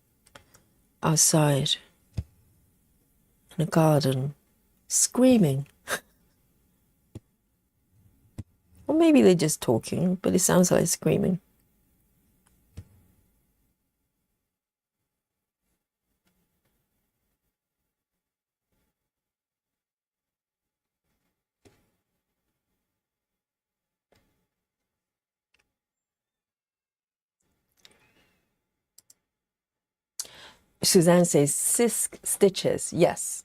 outside in the garden screaming. Or maybe they're just talking, but it sounds like screaming. Suzanne says Sisk stitches. Yes.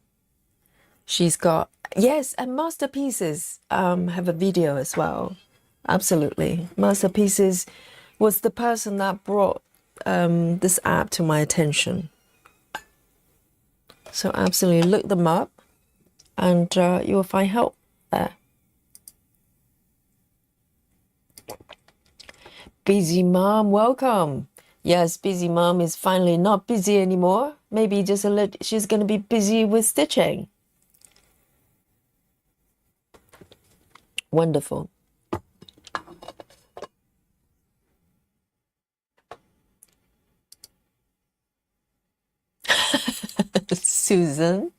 She's got, yes, and Masterpieces have a video as well. Absolutely. Masterpieces was the person that brought this app to my attention. So absolutely look them up and you'll find help there. Busy Mom, welcome. Yes, Busy Mom is finally not busy anymore. Maybe just a little, she's going to be busy with stitching. Wonderful. Susan.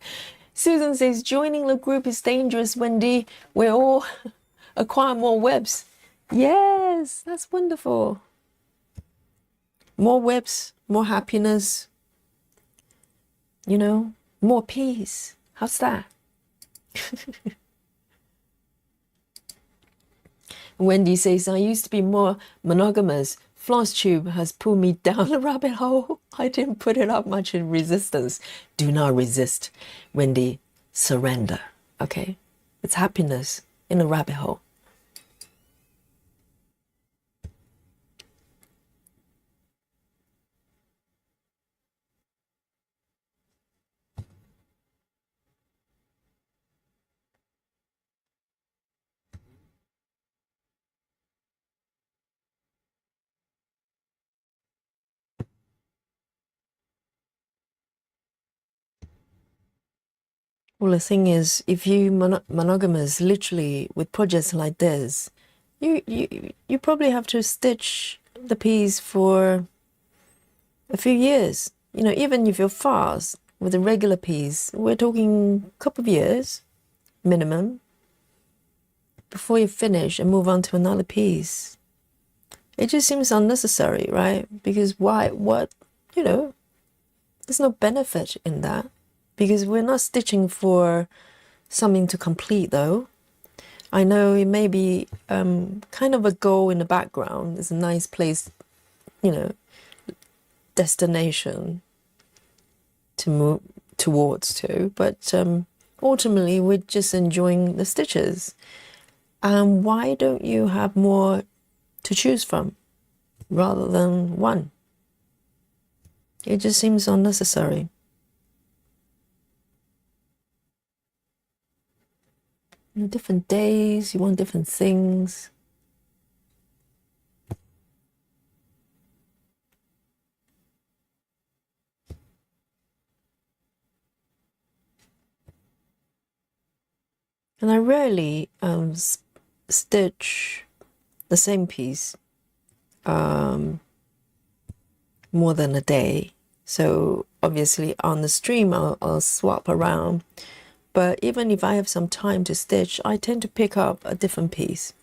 Susan says, joining the group is dangerous, Wendy. We're all acquire more webs. Yes, that's wonderful. More webs, more happiness, you know, more peace. How's that? Wendy says, I used to be more monogamous. Floss tube has pulled me down a rabbit hole. I didn't put it up much in resistance. Do not resist, Wendy. Surrender. Okay? It's happiness in a rabbit hole. Well, the thing is, if you monogamous, literally with projects like this, you probably have to stitch the piece for a few years. You know, even if you're fast with a regular piece, we're talking a couple of years minimum before you finish and move on to another piece. It just seems unnecessary, right? Because why? What? You know, there's no benefit in that because we're not stitching for something to complete, though. I know it may be kind of a goal in the background. It's a nice place, you know, destination to move towards to, but ultimately we're just enjoying the stitches. And why don't you have more to choose from rather than one? It just seems unnecessary. You know, different days, you want different things. And I rarely stitch the same piece more than a day. So obviously on the stream I'll swap around. But even if I have some time to stitch, I tend to pick up a different piece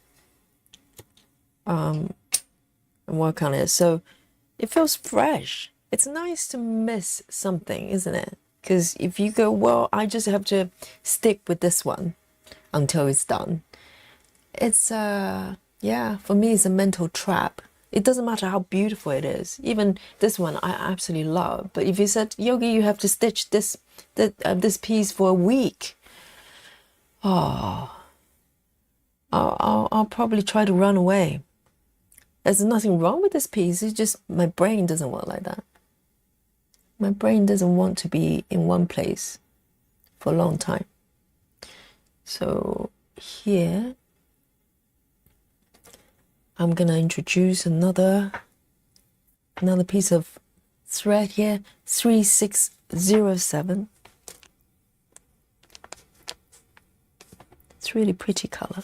and work on it. So it feels fresh. It's nice to miss something, isn't it? Because if you go, well, I just have to stick with this one until it's done. It's, yeah, for me, it's a mental trap. It doesn't matter how beautiful it is. Even this one, I absolutely love. But if you said, Yogi, you have to stitch this piece for a week, oh, I'll probably try to run away. There's nothing wrong with this piece. It's just my brain doesn't work like that. My brain doesn't want to be in one place for a long time. So here, I'm gonna introduce another piece of thread here, 3607. It's really pretty color.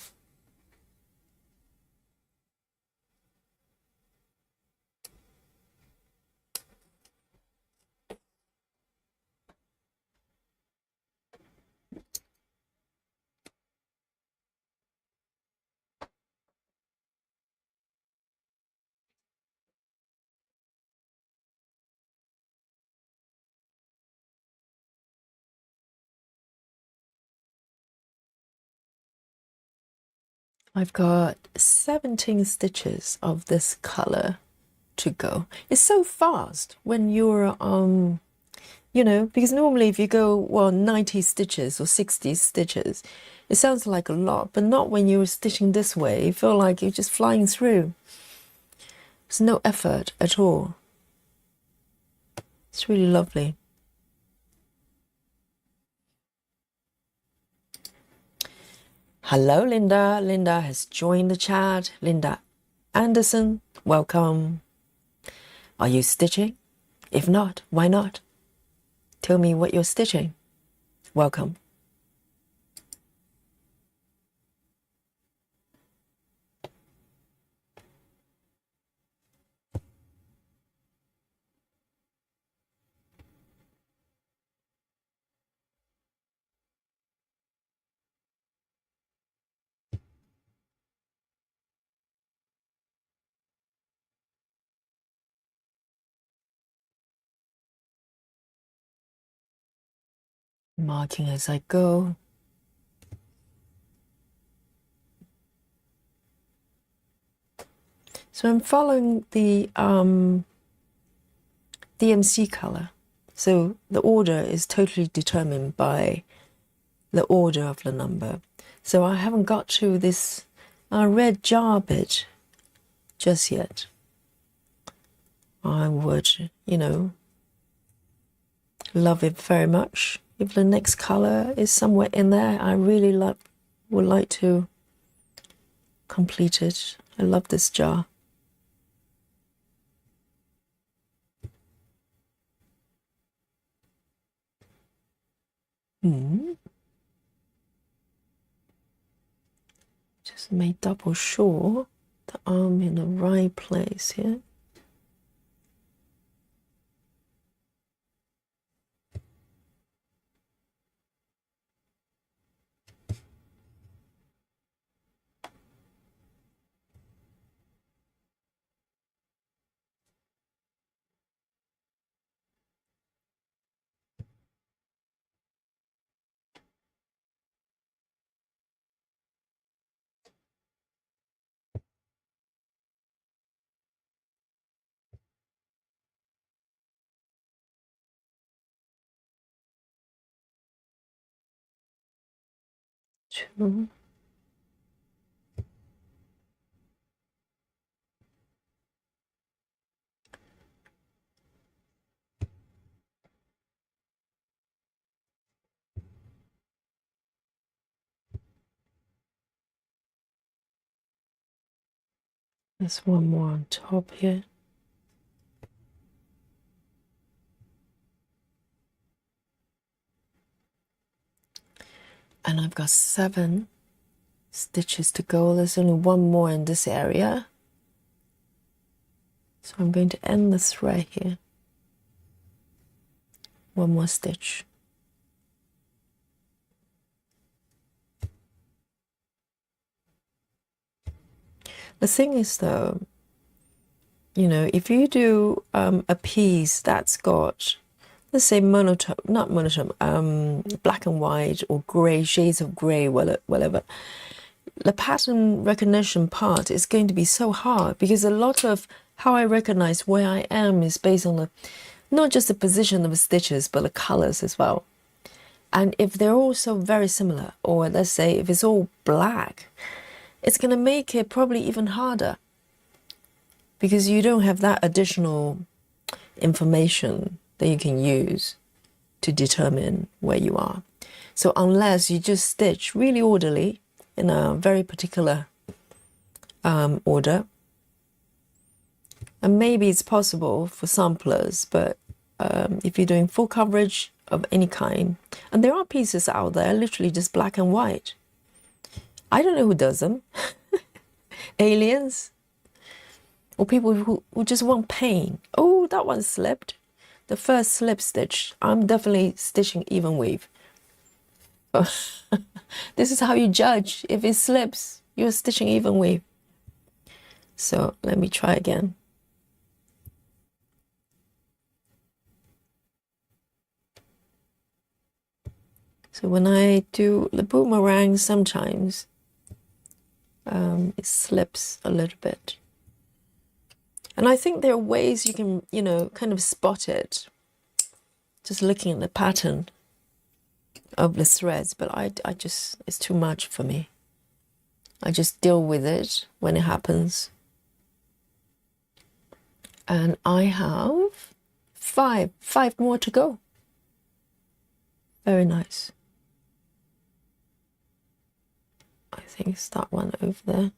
I've got 17 stitches of this color to go. It's so fast when you're you know, because normally if you go, well, 90 stitches or 60 stitches, it sounds like a lot, but not when you're stitching this way. You feel like you're just flying through. There's no effort at all. It's really lovely. Hello, Linda. Linda has joined the chat. Linda Anderson, welcome. Are you stitching? If not, why not? Tell me what you're stitching. Welcome. Marking as I go. So I'm following the DMC color. So the order is totally determined by the order of the number. So I haven't got to this red jar bit just yet. I would, you know, love it very much if the next color is somewhere in there. I really would like to complete it. I love this jar. Just make double sure that I'm in the right place here. Two. There's one more on top here. And I've got 7 stitches to go. There's only one more in this area. So I'm going to end the thread here. One more stitch. The thing is though, you know, if you do a piece that's got, let's say monotone, not monotone, black and white or gray, shades of gray, whatever, the pattern recognition part is going to be so hard because a lot of how I recognize where I am is based on the, not just the position of the stitches, but the colors as well. And if they're all so very similar, or let's say if it's all black, it's going to make it probably even harder because you don't have that additional information that you can use to determine where you are. So unless you just stitch really orderly in a very particular order, and maybe it's possible for samplers, but if you're doing full coverage of any kind, and there are pieces out there literally just black and white. I don't know who does them. Aliens, or people who just want pain. Oh, that one slipped. The first slip stitch, I'm definitely stitching even weave. This is how you judge. If it slips, you're stitching even weave. So let me try again. So when I do the boomerang, sometimes it slips a little bit. And I think there are ways you can, you know, kind of spot it just looking at the pattern of the threads, but I just, it's too much for me. I just deal with it when it happens. And I have five more to go. Very nice. I think it's that one over there.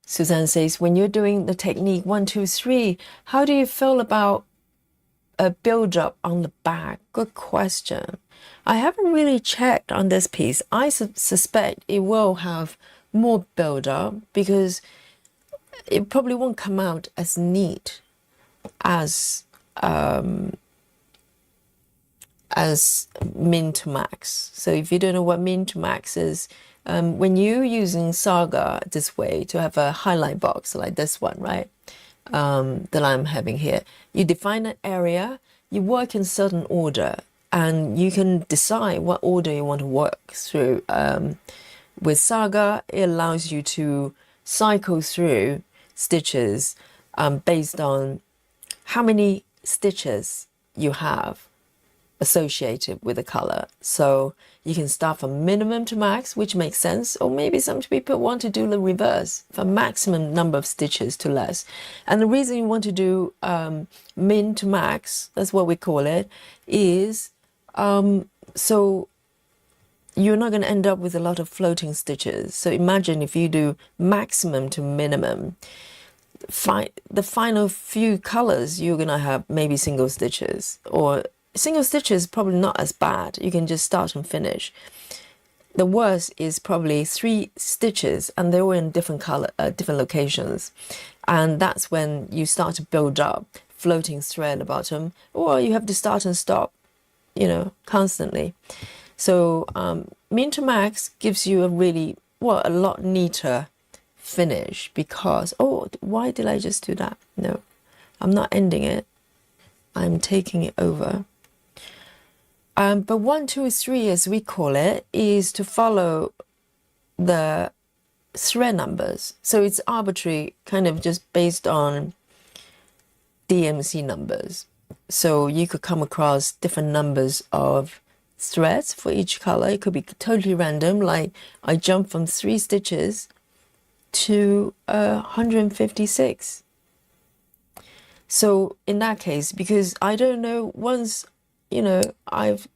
Suzanne says, when you're doing the technique 1, 2, 3, how do you feel about a build-up on the back? Good question. I haven't really checked on this piece. I suspect it will have more build-up because it probably won't come out as neat as min to max. So if you don't know what min to max is, when you're using Saga this way to have a highlight box like this one, right, that I'm having here, you define an area, you work in certain order, and you can decide what order you want to work through. With Saga, it allows you to cycle through stitches based on how many stitches you have associated with a color. So you can start from minimum to max, which makes sense, or maybe some people want to do the reverse, from maximum number of stitches to less. And the reason you want to do min to max, that's what we call it, is so you're not going to end up with a lot of floating stitches. So imagine if you do maximum to minimum, the final few colors, you're going to have maybe single stitches, or single stitches probably not as bad. You can just start and finish. The worst is probably 3 stitches and they were in different color, different locations. And that's when you start to build up floating thread at the bottom, or you have to start and stop, you know, constantly. So min to max gives you a really, well, a lot neater finish because, oh, why did I just do that? No, I'm not ending it. I'm taking it over. But 1, 2, 3, as we call it, is to follow the thread numbers. So it's arbitrary, kind of just based on DMC numbers. So you could come across different numbers of threads for each color. It could be totally random, like I jump from 3 stitches to 156. So in that case, because I don't know, once, you know, I've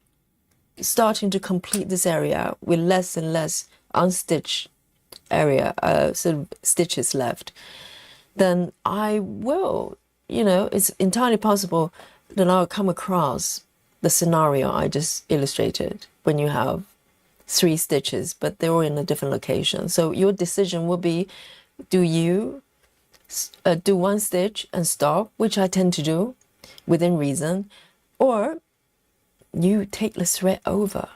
starting to complete this area with less and less unstitched area, sort of stitches left, then I will, you know, it's entirely possible that I'll come across the scenario I just illustrated when you have 3 stitches, but they were in a different location. So your decision will be, do you do 1 stitch and stop, which I tend to do within reason, or you take the thread over.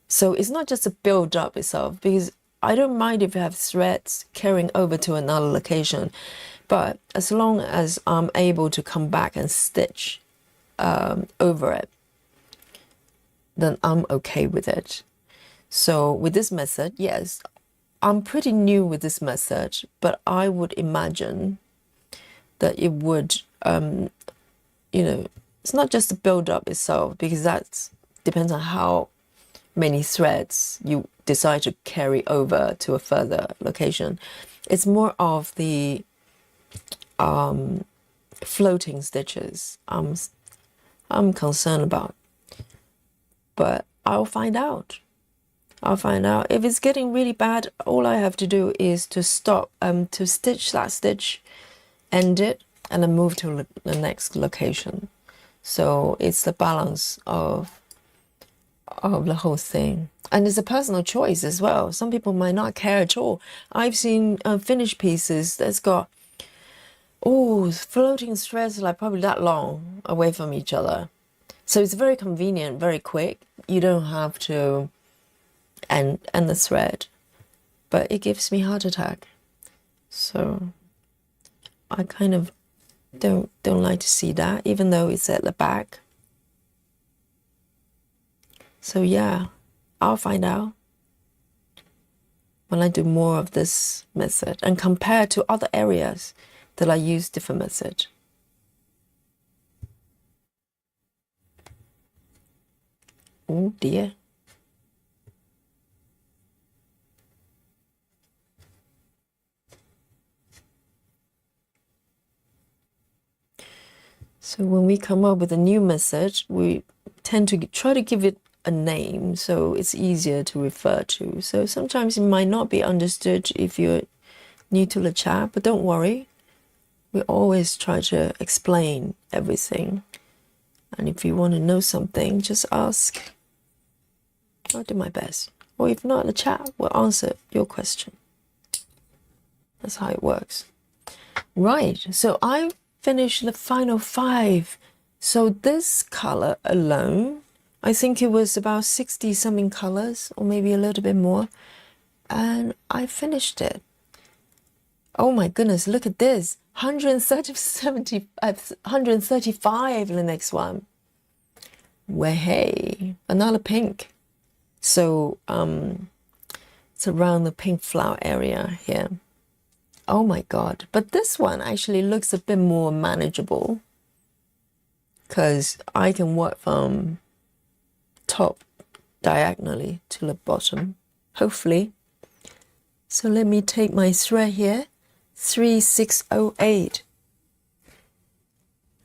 So it's not just a build up itself, because I don't mind if you have threads carrying over to another location, but as long as I'm able to come back and stitch over it, then I'm okay with it. So with this method, yes, I'm pretty new with this method, but I would imagine that it would, you know, it's not just the build up itself, because that depends on how many threads you decide to carry over to a further location. It's more of the floating stitches I'm concerned about. But I'll find out. I'll find out. If it's getting really bad, all I have to do is to stop, to stitch that stitch, end it, and then move to the next location. So it's the balance of the whole thing. And it's a personal choice as well. Some people might not care at all. I've seen finished pieces that's got, oh, floating threads like probably that long away from each other. So it's very convenient, very quick. You don't have to end the thread, but it gives me heart attack. So I kind of don't like to see that, even though it's at the back. So yeah, I'll find out when I do more of this method and compare to other areas that I use different method. Oh dear. So when we come up with a new method, we tend to try to give it a name so it's easier to refer to. So sometimes it might not be understood if you're new to the chat, but don't worry. We always try to explain everything. And if you want to know something, just ask. I'll do my best. Or if not, the chat will answer your question. That's how it works. Right, so I finished the final 5. So this color alone, I think it was about 60 something colors, or maybe a little bit more. And I finished it. Oh my goodness, look at this. 135 the next one. Well, hey, another pink. So it's around the pink flower area here. Oh my God, but this one actually looks a bit more manageable because I can work from top diagonally to the bottom, hopefully. So let me take my thread here, 3608.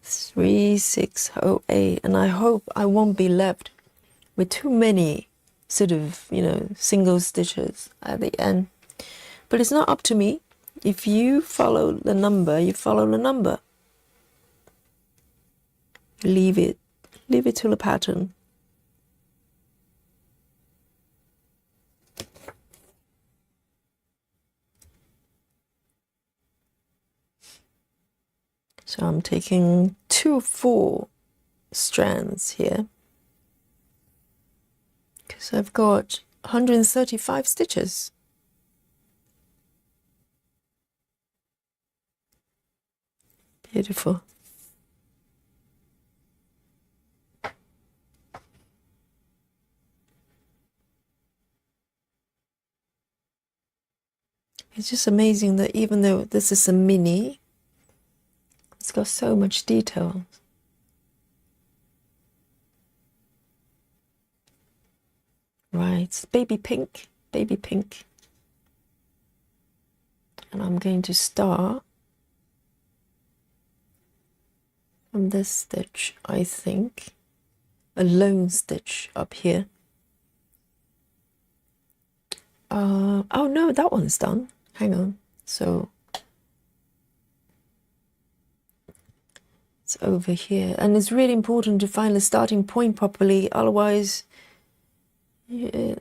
3608, and I hope I won't be left with too many sort of, single stitches at the end. But it's not up to me. If you follow the number, you follow the number. Leave it to the pattern. So I'm taking 2 4 strands here because I've got 135 stitches. Beautiful. It's just amazing that even though this is a mini, it's got so much detail. Right, baby pink. And I'm going to start from this stitch, I think. A lone stitch up here. Oh no, that one's done. Hang on. So it's over here. And it's really important to find the starting point properly. Otherwise,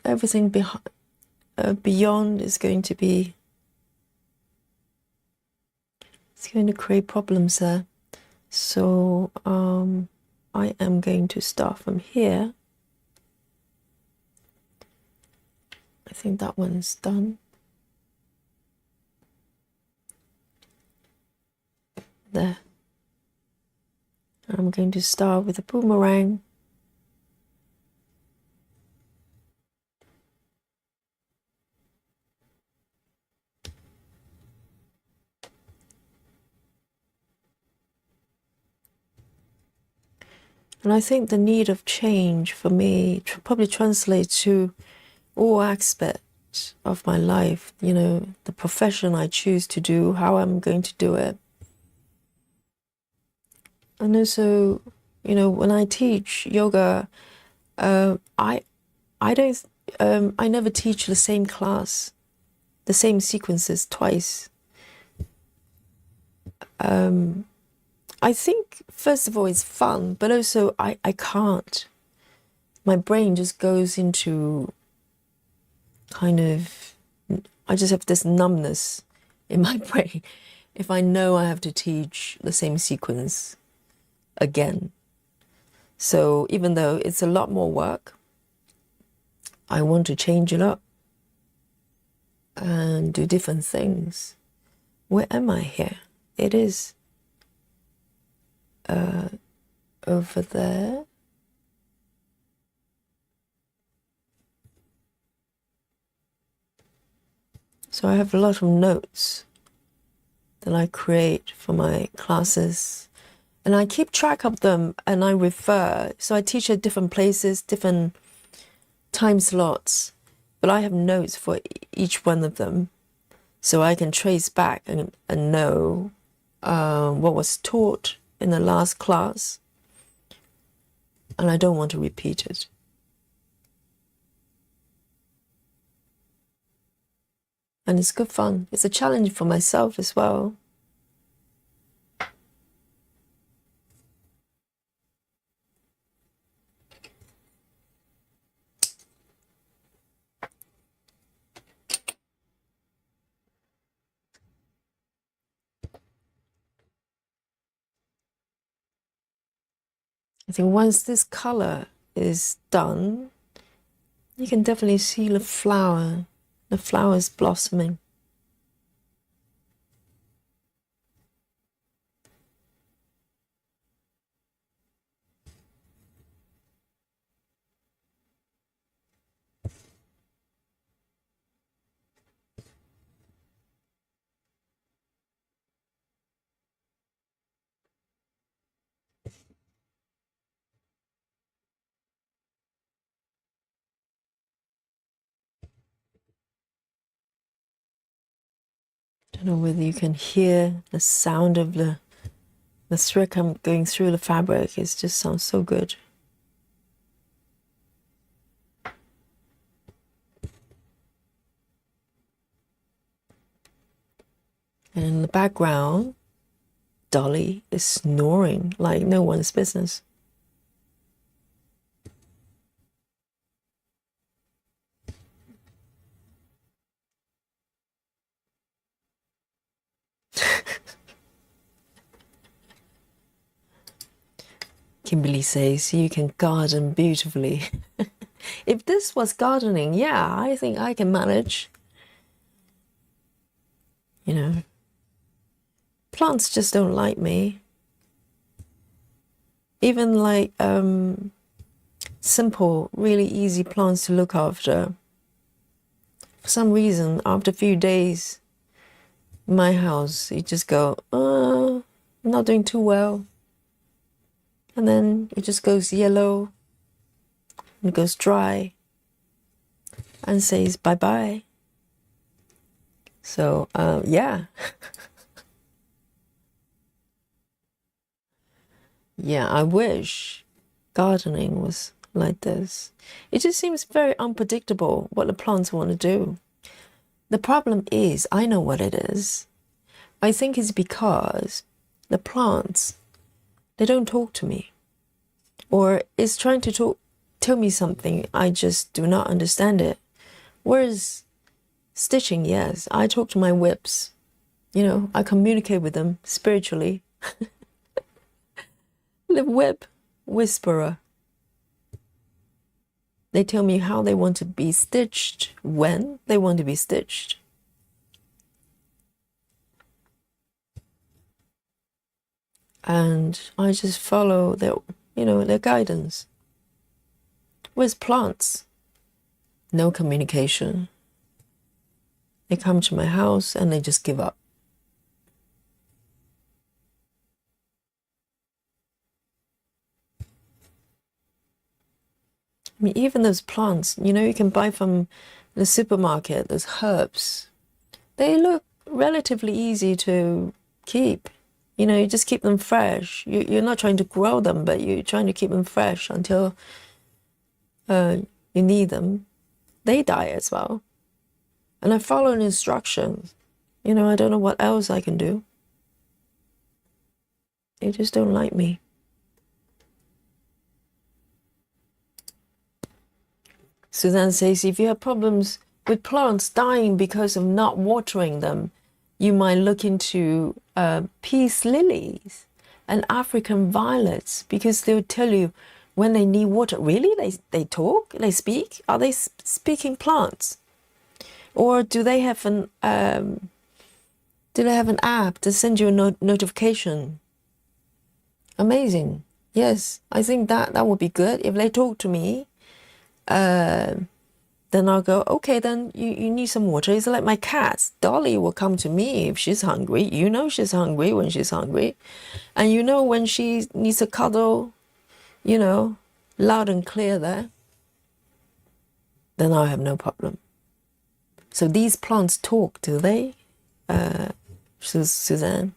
everything beyond is going to be... It's going to create problems there. So I am going to start from here. I think that one's done. There. I'm going to start with a boomerang. And I think the need of change for me probably translates to all aspects of my life, the profession I choose to do, how I'm going to do it. And also, when I teach yoga, I never teach the same class, the same sequences twice. I think, first of all, it's fun, but also I can't. My brain just goes into kind of, I just have this numbness in my brain if I know I have to teach the same sequence again. So even though it's a lot more work, I want to change it up and do different things. Where am I here? It is over there. So I have a lot of notes that I create for my classes, and I keep track of them and I refer. So I teach at different places, different time slots, but I have notes for each one of them, so I can trace back and know what was taught in the last class, and I don't want to repeat it. And it's good fun. It's a challenge for myself as well. I think once this color is done, you can definitely see the flowers blossoming. I don't know whether you can hear the sound of the thread going through the fabric. It just sounds so good. And in the background, Dolly is snoring like no one's business. Kimberly says you can garden beautifully. If this was gardening, yeah, I think I can manage. You know, plants just don't like me. Even like simple, really easy plants to look after. For some reason, after a few days, in my house, you just go, I'm not doing too well. And then it just goes yellow, and it goes dry, and says bye-bye. So, yeah. Yeah, I wish gardening was like this. It just seems very unpredictable what the plants want to do. The problem is, I know what it is. I think it's because the plants, they don't talk to me. Or it's trying to tell me something, I just do not understand it. Whereas stitching, yes, I talk to my whips. You know, I communicate with them spiritually. The whip whisperer. They tell me how they want to be stitched, when they want to be stitched. And I just follow their guidance. With plants, no communication. They come to my house and they just give up. I mean, even those plants, you can buy from the supermarket, those herbs, they look relatively easy to keep. You just keep them fresh. You're not trying to grow them, but you're trying to keep them fresh until you need them. They die as well. And I follow instructions. I don't know what else I can do. They just don't like me. Suzanne says, if you have problems with plants dying because of not watering them, you might look into peace lilies and African violets, because they would tell you when they need water. Really? They talk? They speak? Are they speaking plants? Or do they have an app to send you a notification? Amazing. Yes, I think that would be good if they talk to me. then I'll go, okay, then you need some water. It's like my cats. Dolly will come to me if she's hungry. You know she's hungry when she's hungry. And you know when she needs a cuddle, you know, loud and clear there, then I'll have no problem. So these plants talk, do they, Suzanne?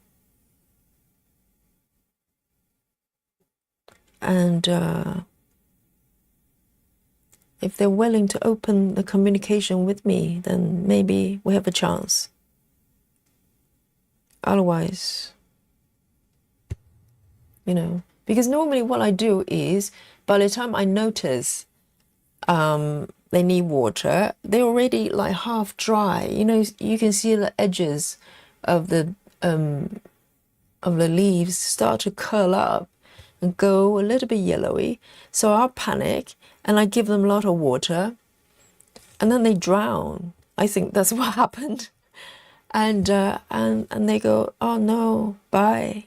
And if they're willing to open the communication with me, then maybe we have a chance. Otherwise, you know, because normally what I do is by the time I notice they need water, they're already like half dry. You know, you can see the edges of the leaves start to curl up and go a little bit yellowy. So I'll panic and I give them a lot of water and then they drown. I think that's what happened. And they go, oh no, bye.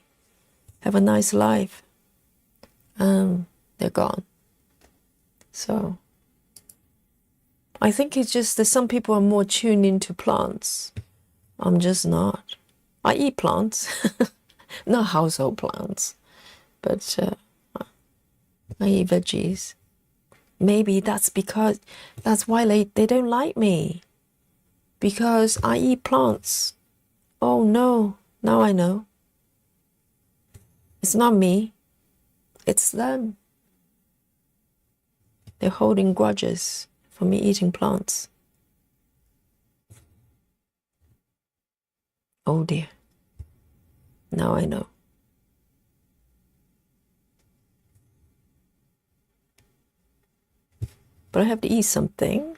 Have a nice life. They're gone. So I think it's just that some people are more tuned into plants. I'm just not. I eat plants, not household plants, but I eat veggies. Maybe that's why they don't like me. Because I eat plants. Oh no, now I know. It's not me, it's them. They're holding grudges for me eating plants. Oh dear, now I know. But I have to eat something,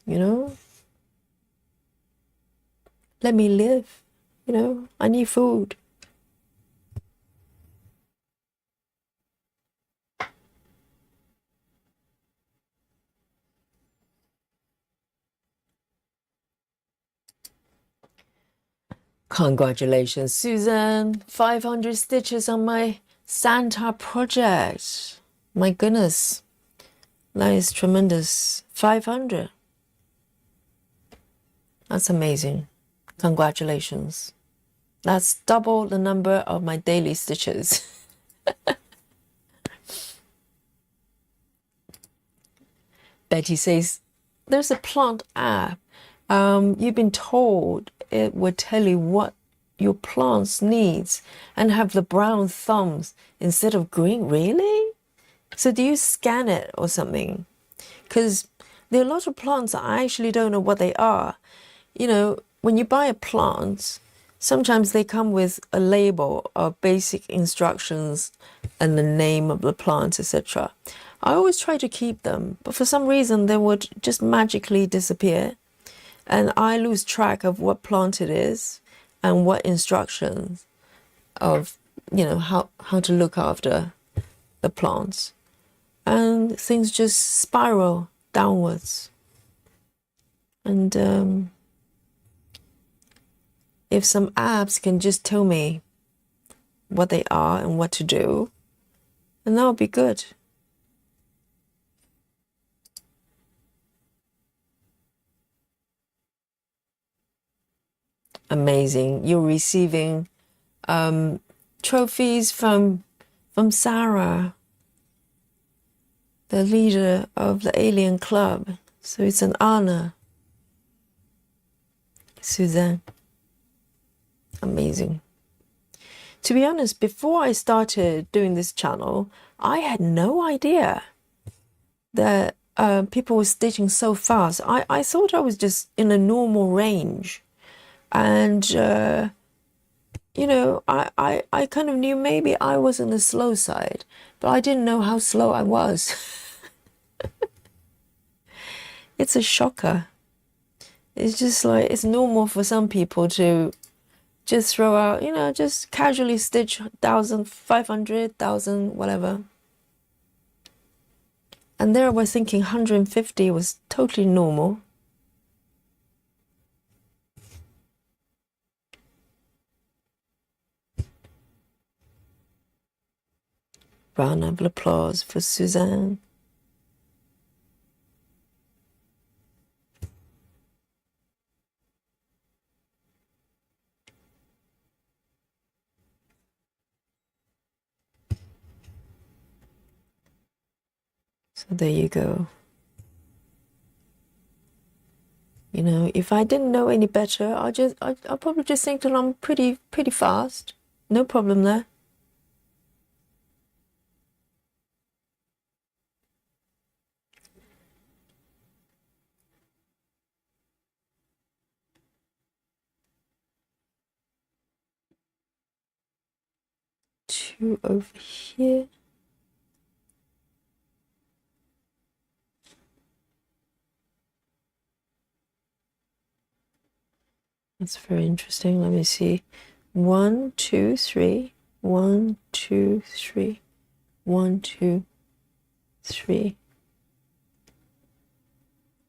you know? Let me live, you know? I need food. Congratulations, Susan. 500 stitches on my Santa project. My goodness. That is tremendous. 500. That's amazing. Congratulations. That's double the number of my daily stitches. Betty says, there's a plant app. You've been told it would tell you what your plants needs and have the brown thumbs instead of green. Really? So do you scan it or something? Because there are a lot of plants that I actually don't know what they are. You know, when you buy a plant, sometimes they come with a label of basic instructions and the name of the plant, etc. I always try to keep them, but for some reason they would just magically disappear. And I lose track of what plant it is and what instructions of, you know, how to look after the plants. And things just spiral downwards. And if some apps can just tell me what they are and what to do, then that would be good. Amazing. You're receiving trophies from Sarah, the leader of the Alien Club. So it's an honor. Suzanne. Amazing. To be honest, before I started doing this channel, I had no idea that people were stitching so fast. I thought I was just in a normal range. And, you know, I kind of knew maybe I was on the slow side, but I didn't know how slow I was. It's a shocker. It's just like, it's normal for some people to just throw out, you know, just casually stitch 1,000, 500, 1,000, whatever. And there I was thinking 150 was totally normal. Round of applause for Suzanne. So there you go. You know, if I didn't know any better, I'll probably just think that I'm pretty fast. No problem there. Two over here. That's very interesting. Let me see. 1, 2, 3. 1, 2, 3. 1, 2, 3.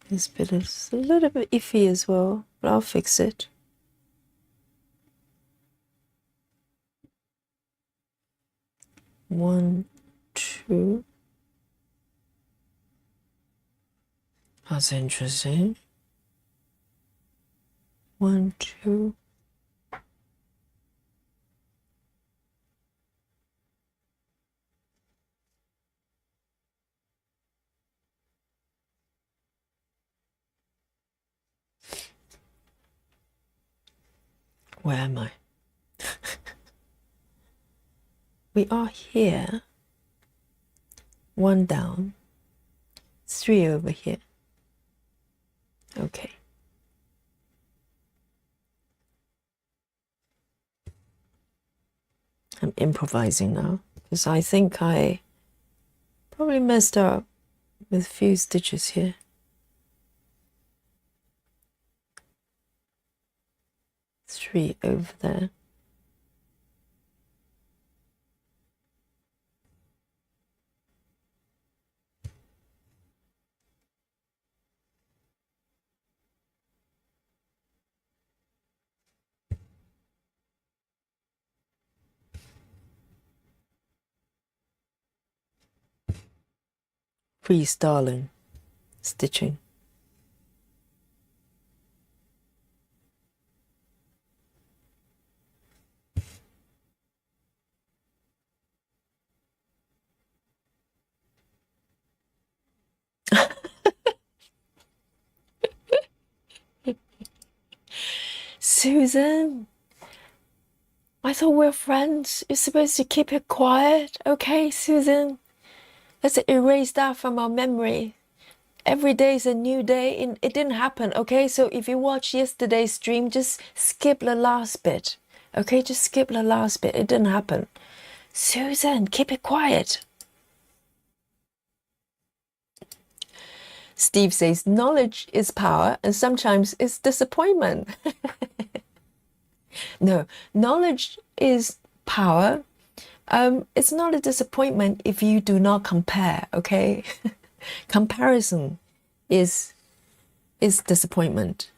This bit is a little bit iffy as well, but I'll fix it. One, two. That's interesting. 1, 2. Where am I? We are here. 1 down. 3 over here. Okay. I'm improvising now because I think I probably messed up with a few stitches here. Three over there. Freestyling stitching. Susan, I thought we're friends. You're supposed to keep it quiet, okay, Susan? Let's erase that from our memory. Every day is a new day. It didn't happen, okay? So if you watch yesterday's stream, just skip the last bit, okay? Just skip the last bit. It didn't happen. Susan, keep it quiet. Steve says, knowledge is power and sometimes it's disappointment. No, knowledge is power. It's not a disappointment if you do not compare, okay? Comparison is disappointment.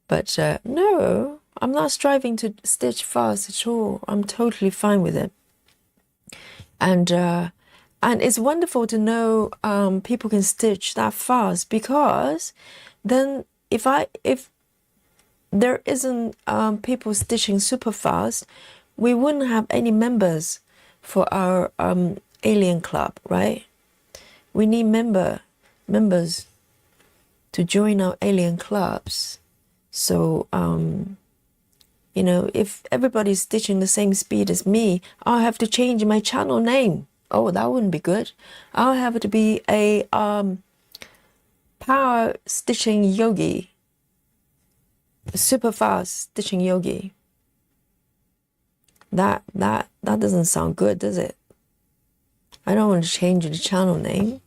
But no, I'm not striving to stitch fast at all. I'm totally fine with it. And it's wonderful to know people can stitch that fast, because then if there isn't people stitching super fast, we wouldn't have any members for our alien club, right? We need members to join our alien clubs. So you know, if everybody's stitching the same speed as me, I'll have to change my channel name. Oh, that wouldn't be good. I'll have to be a power stitching yogi. Super fast stitching yogi. That doesn't sound good, does it? I don't want to change the channel name,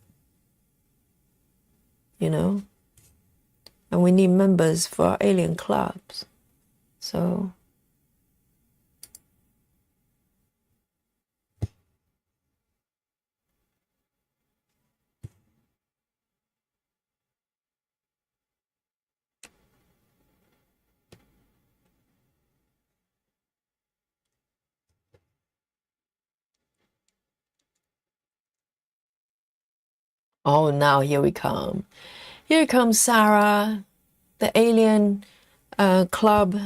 you know. And we need members for our alien clubs. So oh, now here we come. Here comes Sarah, the alien club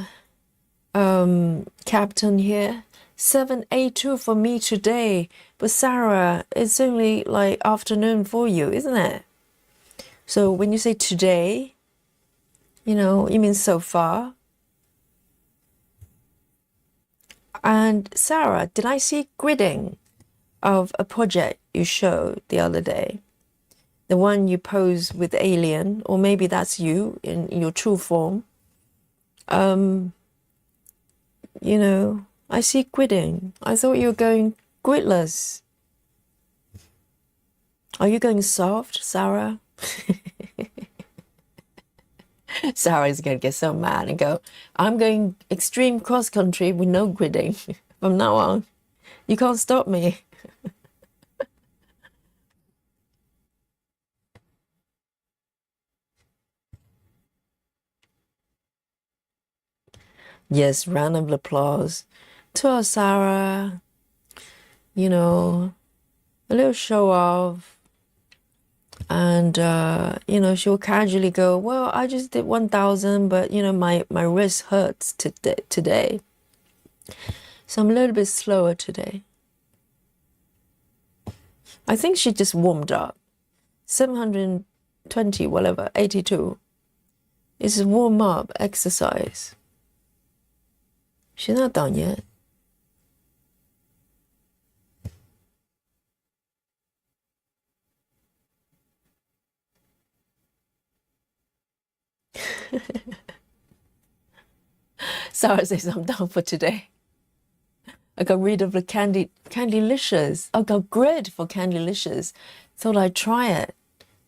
captain here. 7:02 for me today. But Sarah, it's only like afternoon for you, isn't it? So when you say today, you know, you mean so far. And Sarah, did I see gridding of a project you showed the other day? The one you pose with alien, or maybe that's you in your true form. You know, I see gridding. I thought you were going gridless. Are you going soft, Sarah? Sarah's going to get so mad and go, I'm going extreme cross country with no gridding from now on. You can't stop me. Yes, round of applause to our Sarah. You know, a little show off. And, you know, she'll casually go, well, I just did 1,000, but, you know, my wrist hurts today. So I'm a little bit slower today. I think she just warmed up. 720, whatever, 82. It's a warm-up exercise. She's not done yet. Sarah says, I'm done for today. I got rid of the Candylicious. I got grid for Candylicious. Thought I'd try it.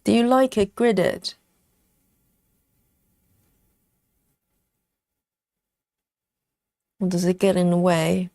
Do you like it gridded? Or does it get in the way?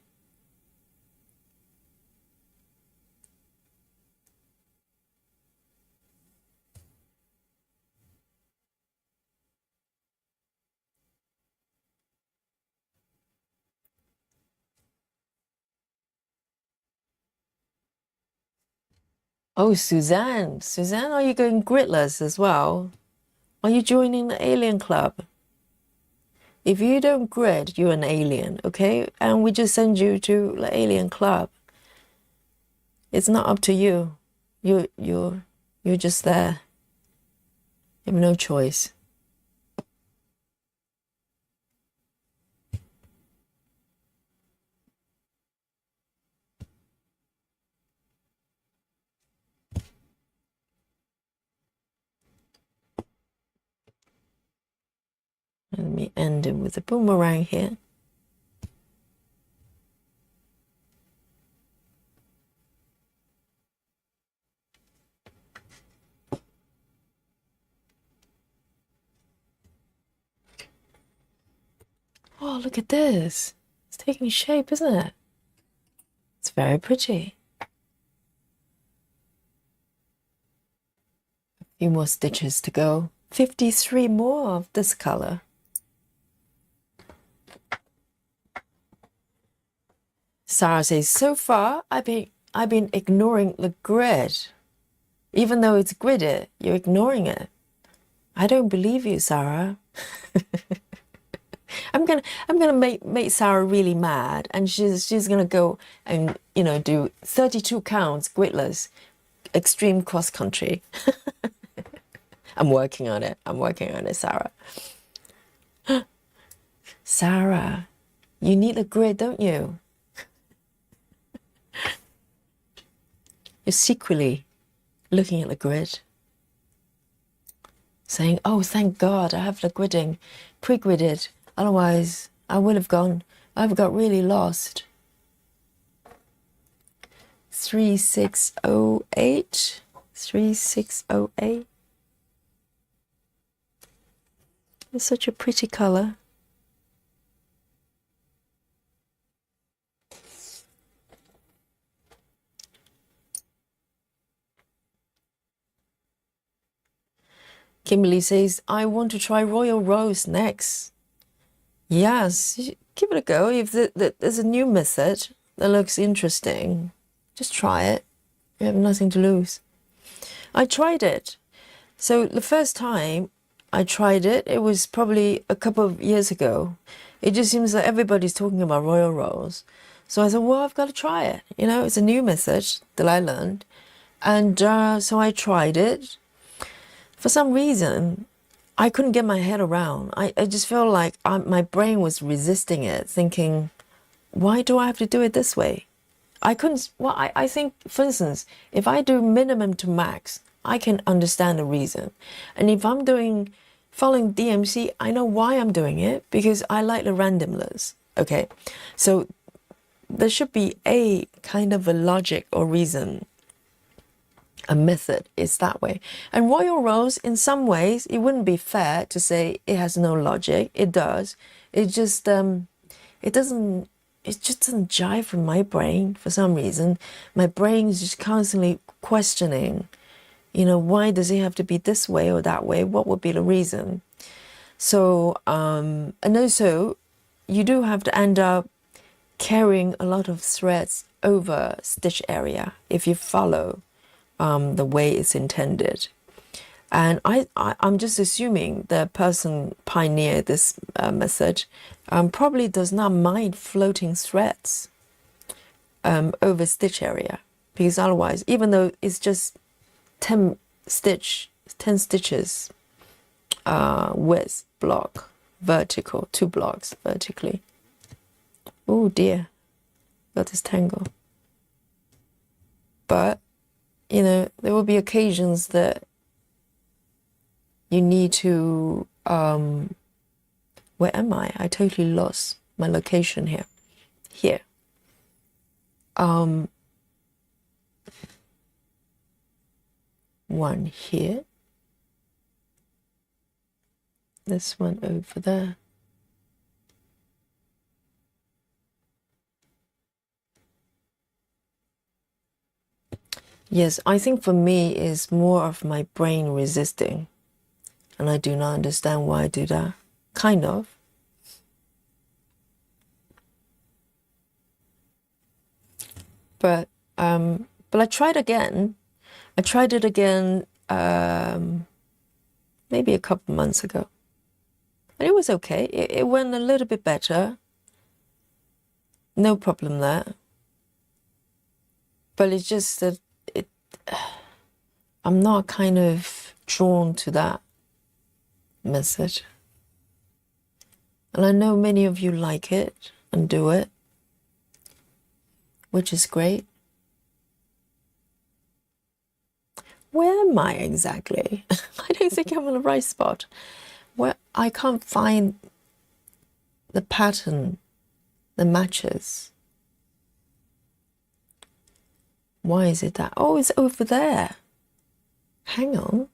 Oh, Suzanne. Suzanne, are you going gritless as well? Are you joining the alien club? If you don't grid, you're an alien, okay? And we just send you to the alien club. It's not up to you. You're just there. You have no choice. Let me end it with a boomerang here. Oh, look at this. It's taking shape, isn't it? It's very pretty. A few more stitches to go. 53 more of this color. Sarah says, so far, I've been ignoring the grid. Even though it's gridded, you're ignoring it. I don't believe you, Sarah. I'm gonna make Sarah really mad, and she's gonna go and, you know, do 32 counts gridless, extreme cross country. I'm working on it. I'm working on it, Sarah. Sarah, you need a grid, don't you? You're secretly looking at the grid, saying, oh, thank God I have the gridding pre-gridded. Otherwise, I've got really lost. 3608. 3608. It's such a pretty color. Kimberly says, I want to try Royal Rose next. Yes, give it a go. If there's a new method that looks interesting, just try it. You have nothing to lose. I tried it. So the first time I tried it, it was probably a couple of years ago. It just seems like everybody's talking about Royal Rose. So I said, well, I've got to try it. You know, it's a new method that I learned. And so I tried it. For some reason, I couldn't get my head around. I just felt like my brain was resisting it, thinking, why do I have to do it this way? I couldn't, well, I think, for instance, if I do minimum to max, I can understand the reason. And if I'm following DMC, I know why I'm doing it, because I like the randomness. Okay, so there should be a kind of a logic or reason. A method is that way. And royal rows, in some ways, it wouldn't be fair to say it has no logic. It does. It just it just doesn't jive with my brain for some reason. My brain is just constantly questioning, you know, why does it have to be this way or that way? What would be the reason? So and also you do have to end up carrying a lot of threads over stitch area if you follow the way it's intended. And I'm just assuming the person pioneered this method probably does not mind floating threads over stitch area, because otherwise, even though it's just 10 stitches width block vertical, 2 blocks vertically. Oh dear, got this tangle. But you know, there will be occasions that you need to, where am I? I totally lost my location here. Here. One here. This one over there. Yes, I think for me it's more of my brain resisting. And I do not understand why I do that. Kind of. But I tried again. I tried it again maybe a couple months ago. And it was okay. It went a little bit better. No problem there. But it's just that I'm not kind of drawn to that method. And I know many of you like it and do it, which is great. Where am I exactly? I don't think I'm on the right spot. Where I can't find the pattern that matches. Why is it that? Oh, it's over there. Hang on.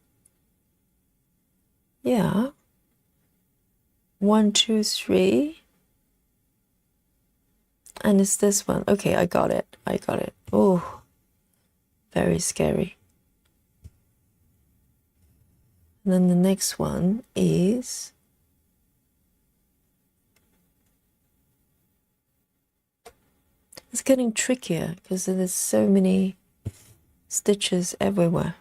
Yeah. 1, 2, 3. And it's this one. Okay, I got it. I got it. Oh, very scary. And then the next one is it's getting trickier because there's so many stitches everywhere.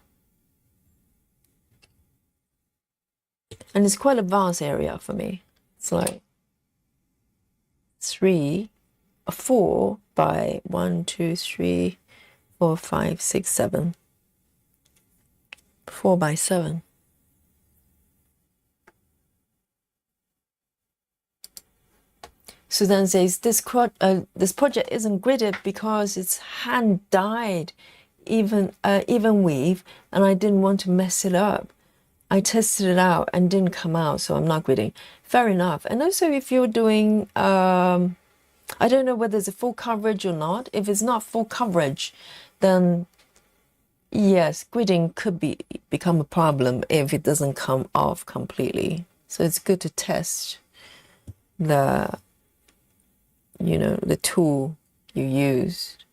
And it's quite a vast area for me. It's like 4 by 1, 2, 3, 4, 5, 6, 7. 4 by 7. So then says this project isn't gridded because it's hand dyed even weave, and I didn't want to mess it up. I tested it out and didn't come out, so I'm not gridding. Fair enough. And also if you're doing I don't know whether it's a full coverage or not. If it's not full coverage, then yes, gridding could become a problem if it doesn't come off completely. So it's good to test the tool you used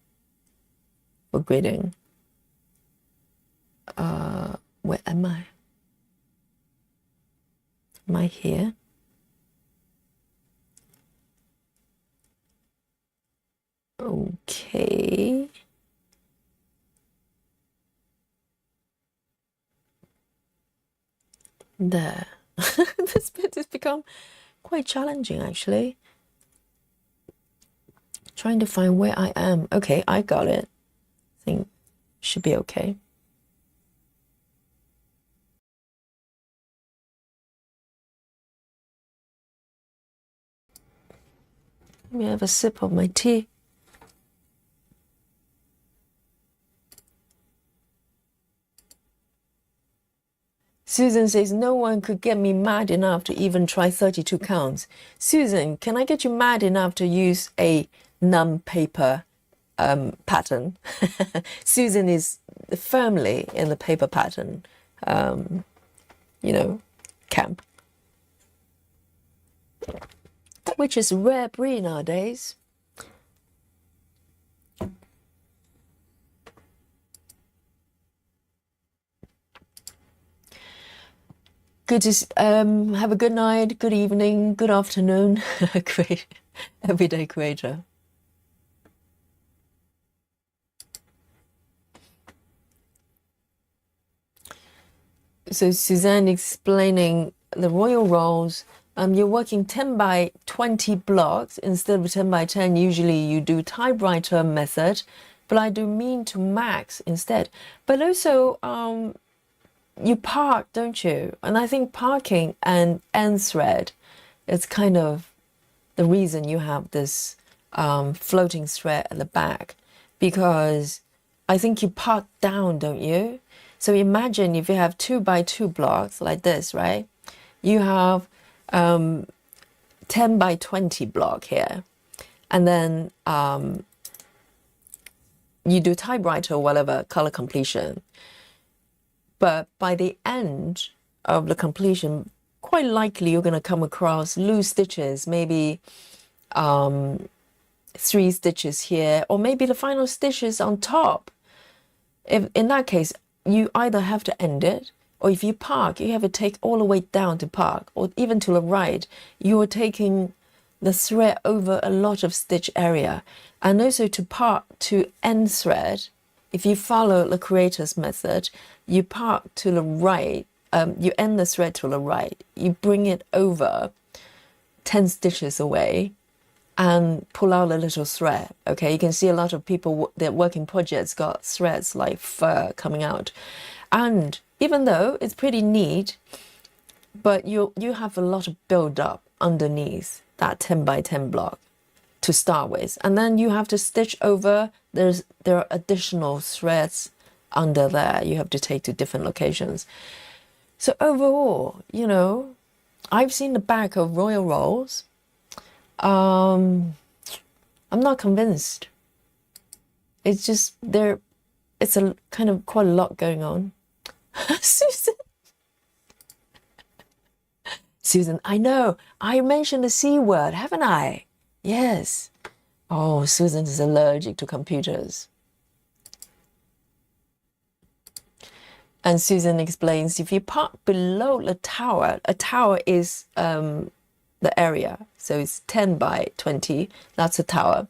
for gridding. Where am I? Am I here? Okay. There. This bit has become quite challenging, actually. Trying to find where I am. Okay, I got it. I think should be okay. Let me have a sip of my tea. Susan says, no one could get me mad enough to even try 32 counts. Susan, can I get you mad enough to use a non-paper pattern? Susan is firmly in the paper pattern, camp, which is rare breed nowadays. Good to have a good night, good evening, good afternoon, great everyday creator. So Suzanne explaining the royal rolls. You're working 10 by 20 blocks instead of 10 by 10. Usually you do typewriter method, but I do mean to max instead. But also you park, don't you? And I think parking and end thread is kind of the reason you have this floating thread at the back, because I think you park down, don't you? So imagine if you have 2 by 2 blocks like this, right? You have 10 by 20 block here, and then you do typewriter or whatever color completion. But by the end of the completion, quite likely you're going to come across loose stitches, maybe 3 stitches here, or maybe the final stitches on top. If in that case, you either have to end it, or if you park, you have to take all the way down to park, or even to the right, you are taking the thread over a lot of stitch area. And also to park to end thread, if you follow the creator's method, you park to the right, you end the thread to the right, you bring it over 10 stitches away and pull out a little thread. Okay, you can see a lot of people that work in projects got threads like fur coming out. And even though it's pretty neat, but you have a lot of build up underneath that 10 by 10 block to start with, and then you have to stitch over. There are additional threads under there you have to take to different locations. So overall, I've seen the back of royal rolls. I'm not convinced. It's just it's a kind of quite a lot going on. Susan, I know, I mentioned the C word, haven't I? Yes. Oh, Susan is allergic to computers. And Susan explains, if you park below the tower, a tower is the area, so it's 10 by 20, that's a tower.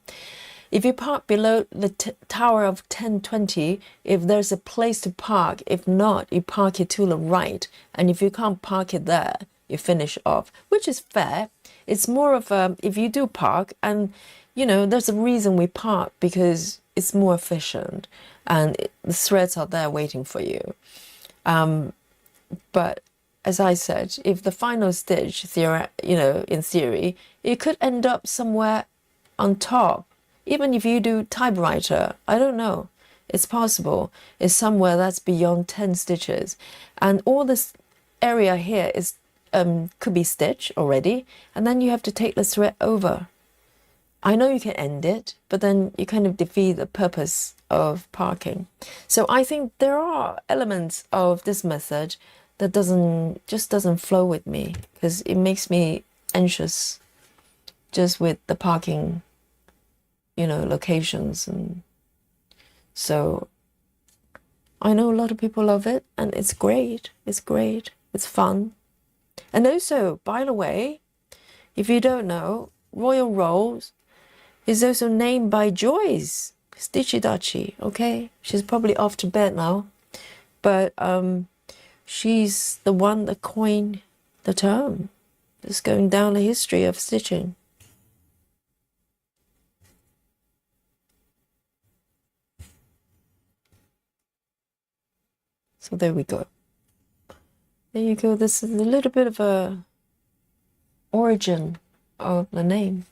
If you park below the tower of 1020, if there's a place to park, if not, you park it to the right. And if you can't park it there, you finish off, which is fair. It's more of if you do park, and there's a reason we park, because it's more efficient and the threads are there waiting for you. But as I said, if the final stitch, in theory, it could end up somewhere on top. Even if you do typewriter, I don't know, it's possible. It's somewhere that's beyond 10 stitches. And all this area here is could be stitched already, and then you have to take the thread over. I know you can end it, but then you kind of defeat the purpose of parking. So I think there are elements of this method that just doesn't flow with me, because it makes me anxious just with the parking, locations. And so I know a lot of people love it, and it's great. It's great. It's fun. And also, by the way, if you don't know, Royal Rolls is also named by Joyce Stitchidachi, okay? She's probably off to bed now. But she's the one that coined the term. It's going down the history of stitching. So there we go. There you go. This is a little bit of a origin of the name.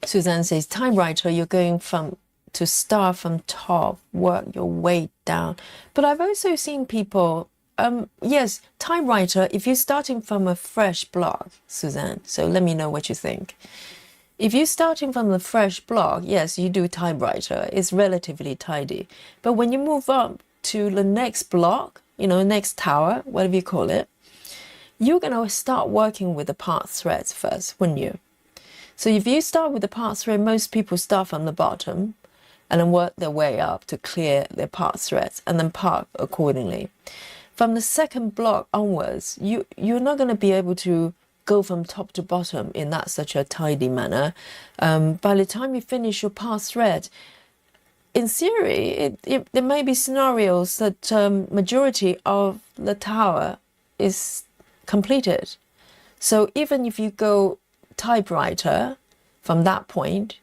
Suzanne says, typewriter, you're going to start from top, work your way down. But I've also seen people, yes, typewriter, if you're starting from a fresh block, Suzanne, so let me know what you think. If you're starting from the fresh block, yes, you do typewriter. It's relatively tidy. But when you move up to the next block, you know, next tower, whatever you call it, you're going to start working with the part threads first, wouldn't you? So if you start with the part thread, most people start from the bottom and then work their way up to clear their part threads and then part accordingly. From the second block onwards, you're not going to be able to go from top to bottom in that such a tidy manner. By the time you finish your part thread, in theory, there may be scenarios that majority of the tower is completed. So even if you go typewriter from that point,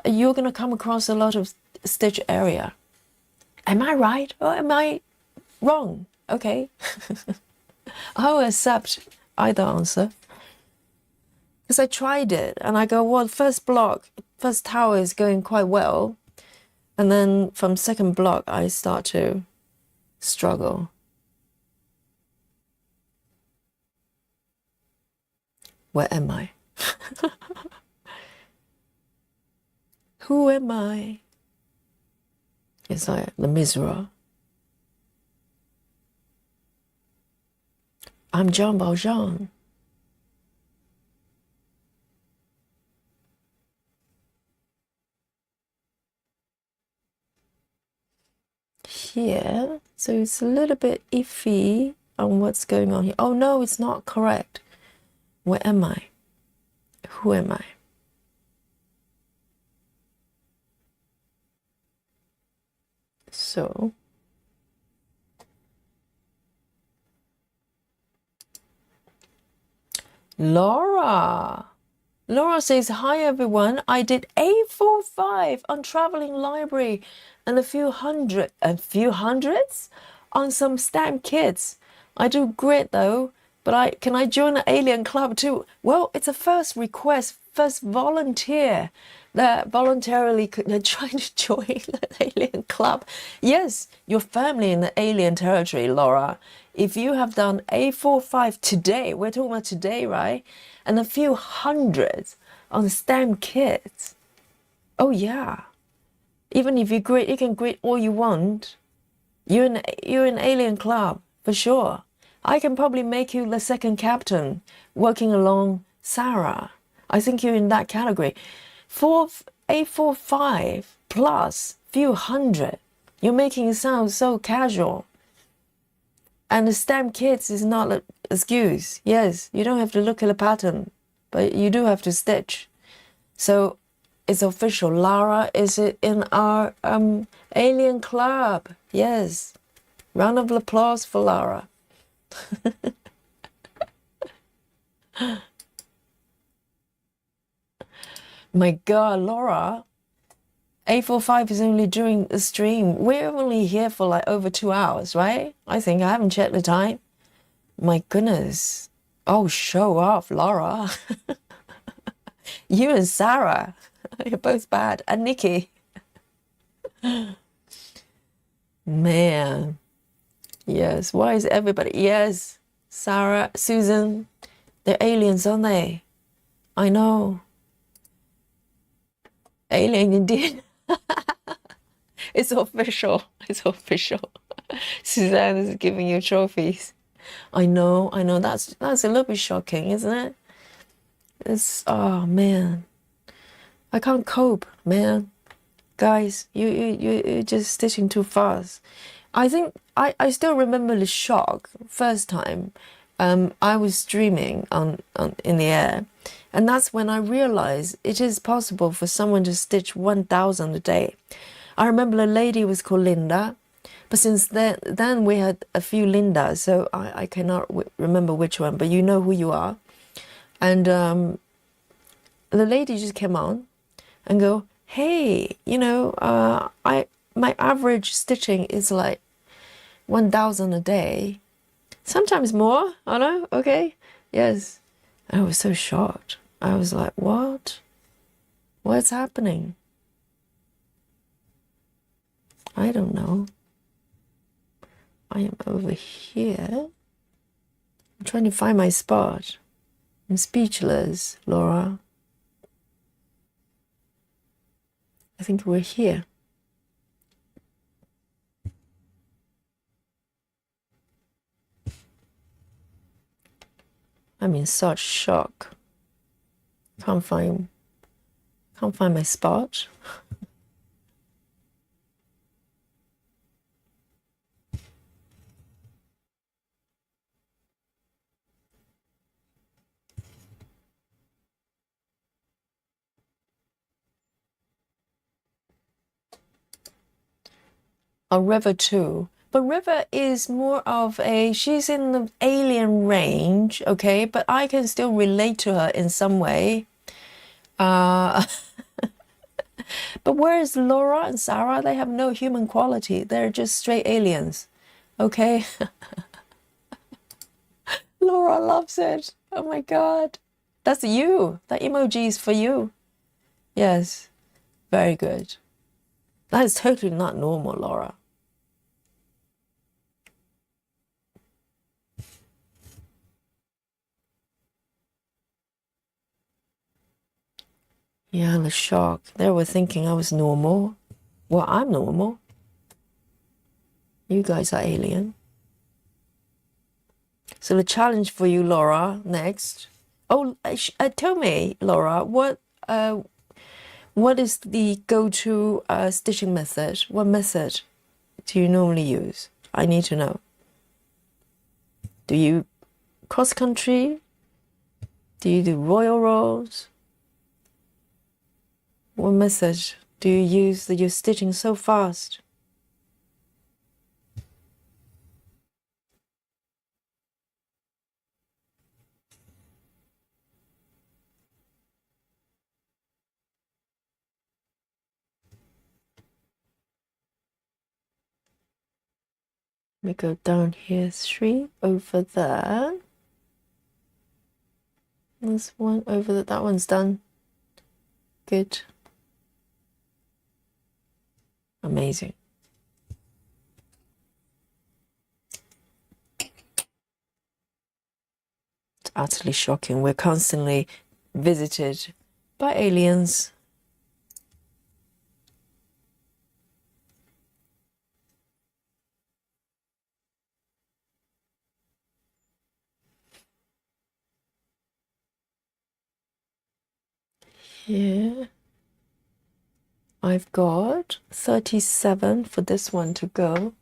you're going to come across a lot of stitch area. Am I right or am I wrong? Okay. I'll accept either answer. Because I tried it and I go, well, first tower is going quite well. And then from second block, I start to struggle. Where am I? Who am I? It's like the miserable. I'm Jean Valjean. Here, so it's a little bit iffy on what's going on here. Oh no, it's not correct. Where am I? Who am I? So, Laura says, hi everyone, I did A45 on traveling library and a few hundreds on some stamp kits. I do grit though, but can I join the alien club too? Well, it's a first request, first volunteer that voluntarily trying to join the alien club. Yes, you're firmly in the alien territory, Laura. If you have done A45 today, we're talking about today, right? And a few hundreds on stamp kits. Oh yeah. Even if you grit, you can grit all you want. You're in alien club for sure. I can probably make you the second captain working along Sarah. I think you're in that category. For A45 plus few hundred, you're making it sound so casual. And the stamp kits is not an excuse. Yes, you don't have to look at the pattern, but you do have to stitch. So it's official. Lara is in our alien club. Yes. Round of applause for Lara. My God, Laura, A45 is only during the stream. We're only here for like over 2 hours, right? I think I haven't checked the time. My goodness. Oh, show off, Laura. You and Sarah, you're both bad. And Nikki. Man. Yes, why is everybody? Yes, Sarah, Susan, they're aliens, aren't they? I know. Alien indeed. It's official. It's official. Suzanne is giving you trophies. I know. That's a little bit shocking, isn't it? It's, oh man. I can't cope, man. Guys, you're just stitching too fast. I think I still remember the shock first time I was streaming in the air, and that's when I realized it is possible for someone to stitch 1,000 a day. I remember a lady was called Linda, but since then we had a few Lindas, so I cannot remember which one, but you know who you are. And the lady just came on and go, hey, you know, my average stitching is like 1,000 a day. Sometimes more, I know, okay, yes. I was so shocked. I was like, what? What's happening? I don't know. I am over here. I'm trying to find my spot. I'm speechless, Laura. I think we're here. I'm in such shock. Can't find my spot. A River too. But River is more of she's in the alien range, okay? But I can still relate to her in some way. But whereas Laura and Sarah, they have no human quality. They're just straight aliens, okay? Laura loves it. Oh my God. That's you. That emoji is for you. Yes. Very good. That is totally not normal, Laura. Yeah, the shock. They were thinking I was normal. Well, I'm normal. You guys are alien. So the challenge for you, Laura, next. Oh, tell me, Laura, what is the go-to stitching method? What method do you normally use? I need to know. Do you cross-country? Do you do royal rolls? What method do you use that you're stitching so fast? Let me go down here, 3 over there. There's 1 over there. That one's done. Good. Amazing. It's utterly shocking. We're constantly visited by aliens. Here I've got 37 for this one to go.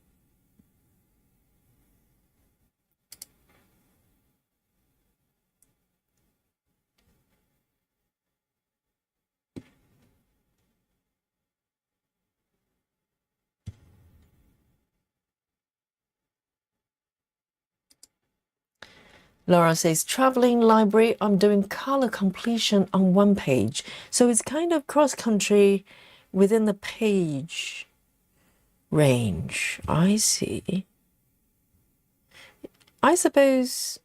Laura says, traveling library, I'm doing color completion on 1 page. So it's kind of cross-country within the page range. I see. I suppose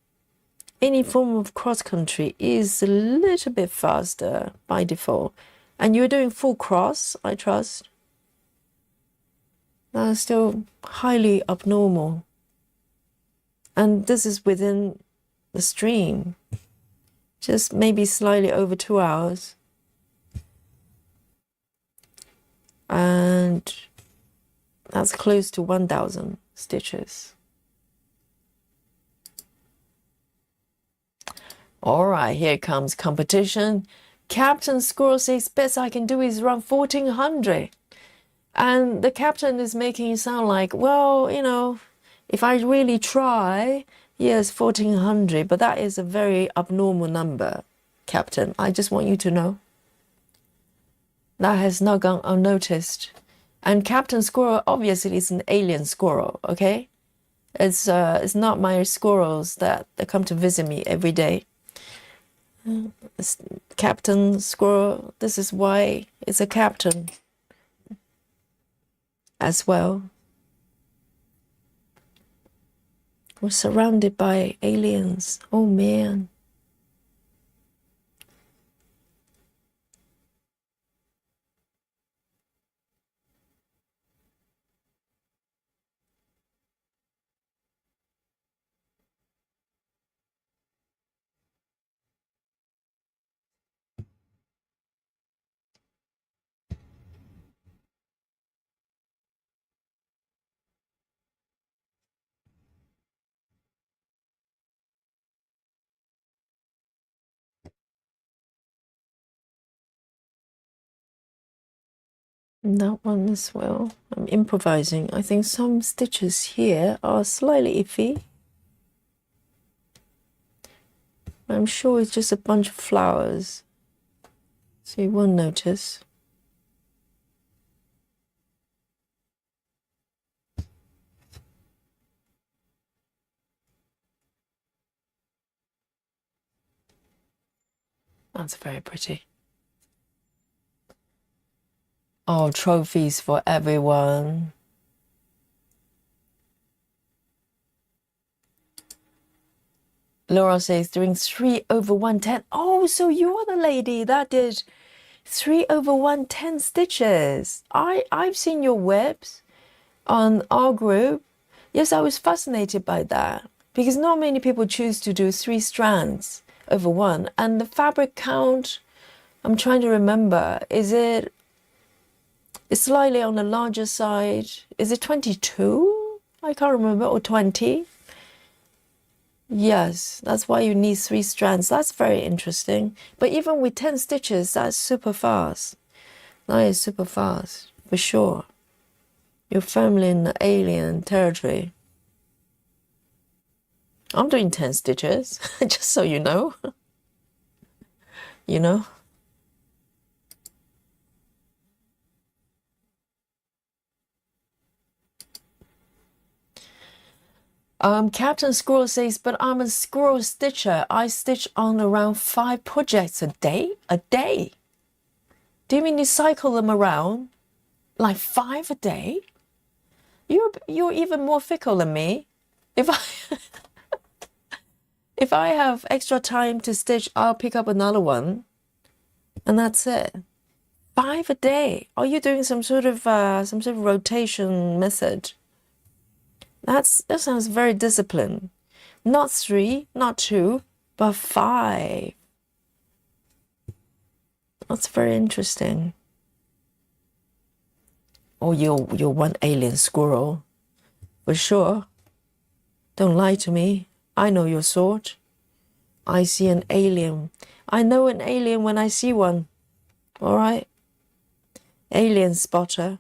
any form of cross-country is a little bit faster by default. And you're doing full cross, I trust. That's still highly abnormal. And this is within the stream, just maybe slightly over 2 hours. And that's close to 1,000 stitches. All right, here comes competition. Captain Squirrel says, best I can do is around 1,400. And the captain is making it sound like, well, you know, if I really try, yes, 1,400, but that is a very abnormal number, Captain. I just want you to know. That has not gone unnoticed. And Captain Squirrel obviously is an alien squirrel, okay? It's not my squirrels that come to visit me every day. Captain Squirrel, this is why it's a captain as well. We're surrounded by aliens. Oh man. That one as well. I'm improvising. I think some stitches here are slightly iffy. I'm sure it's just a bunch of flowers, so you won't notice. That's very pretty. Oh, trophies for everyone. Laura says doing 3 over 110. Oh, so you're the lady that did 3 over 110 stitches. I've seen your webs on our group. Yes, I was fascinated by that because not many people choose to do 3 strands over 1. And the fabric count, I'm trying to remember, it's slightly on the larger side. Is it 22? I can't remember, or 20? Yes, that's why you need 3 strands. That's very interesting. But even with 10 stitches, that's super fast. That is super fast, for sure. You're firmly in the alien territory. I'm doing 10 stitches, just so you know. You know? Captain Squirrel says, but I'm a squirrel stitcher. I stitch on around 5 projects a day? A day? Do you mean you cycle them around? Like 5 a day? You're even more fickle than me. If I have extra time to stitch, I'll pick up another one. And that's it. 5 a day. Are you doing some sort of rotation method? That sounds very disciplined. Not 3, not 2, but 5. That's very interesting. Oh, you're one alien squirrel. For sure. Don't lie to me. I know your sort. I see an alien. I know an alien when I see one. All right? Alien spotter.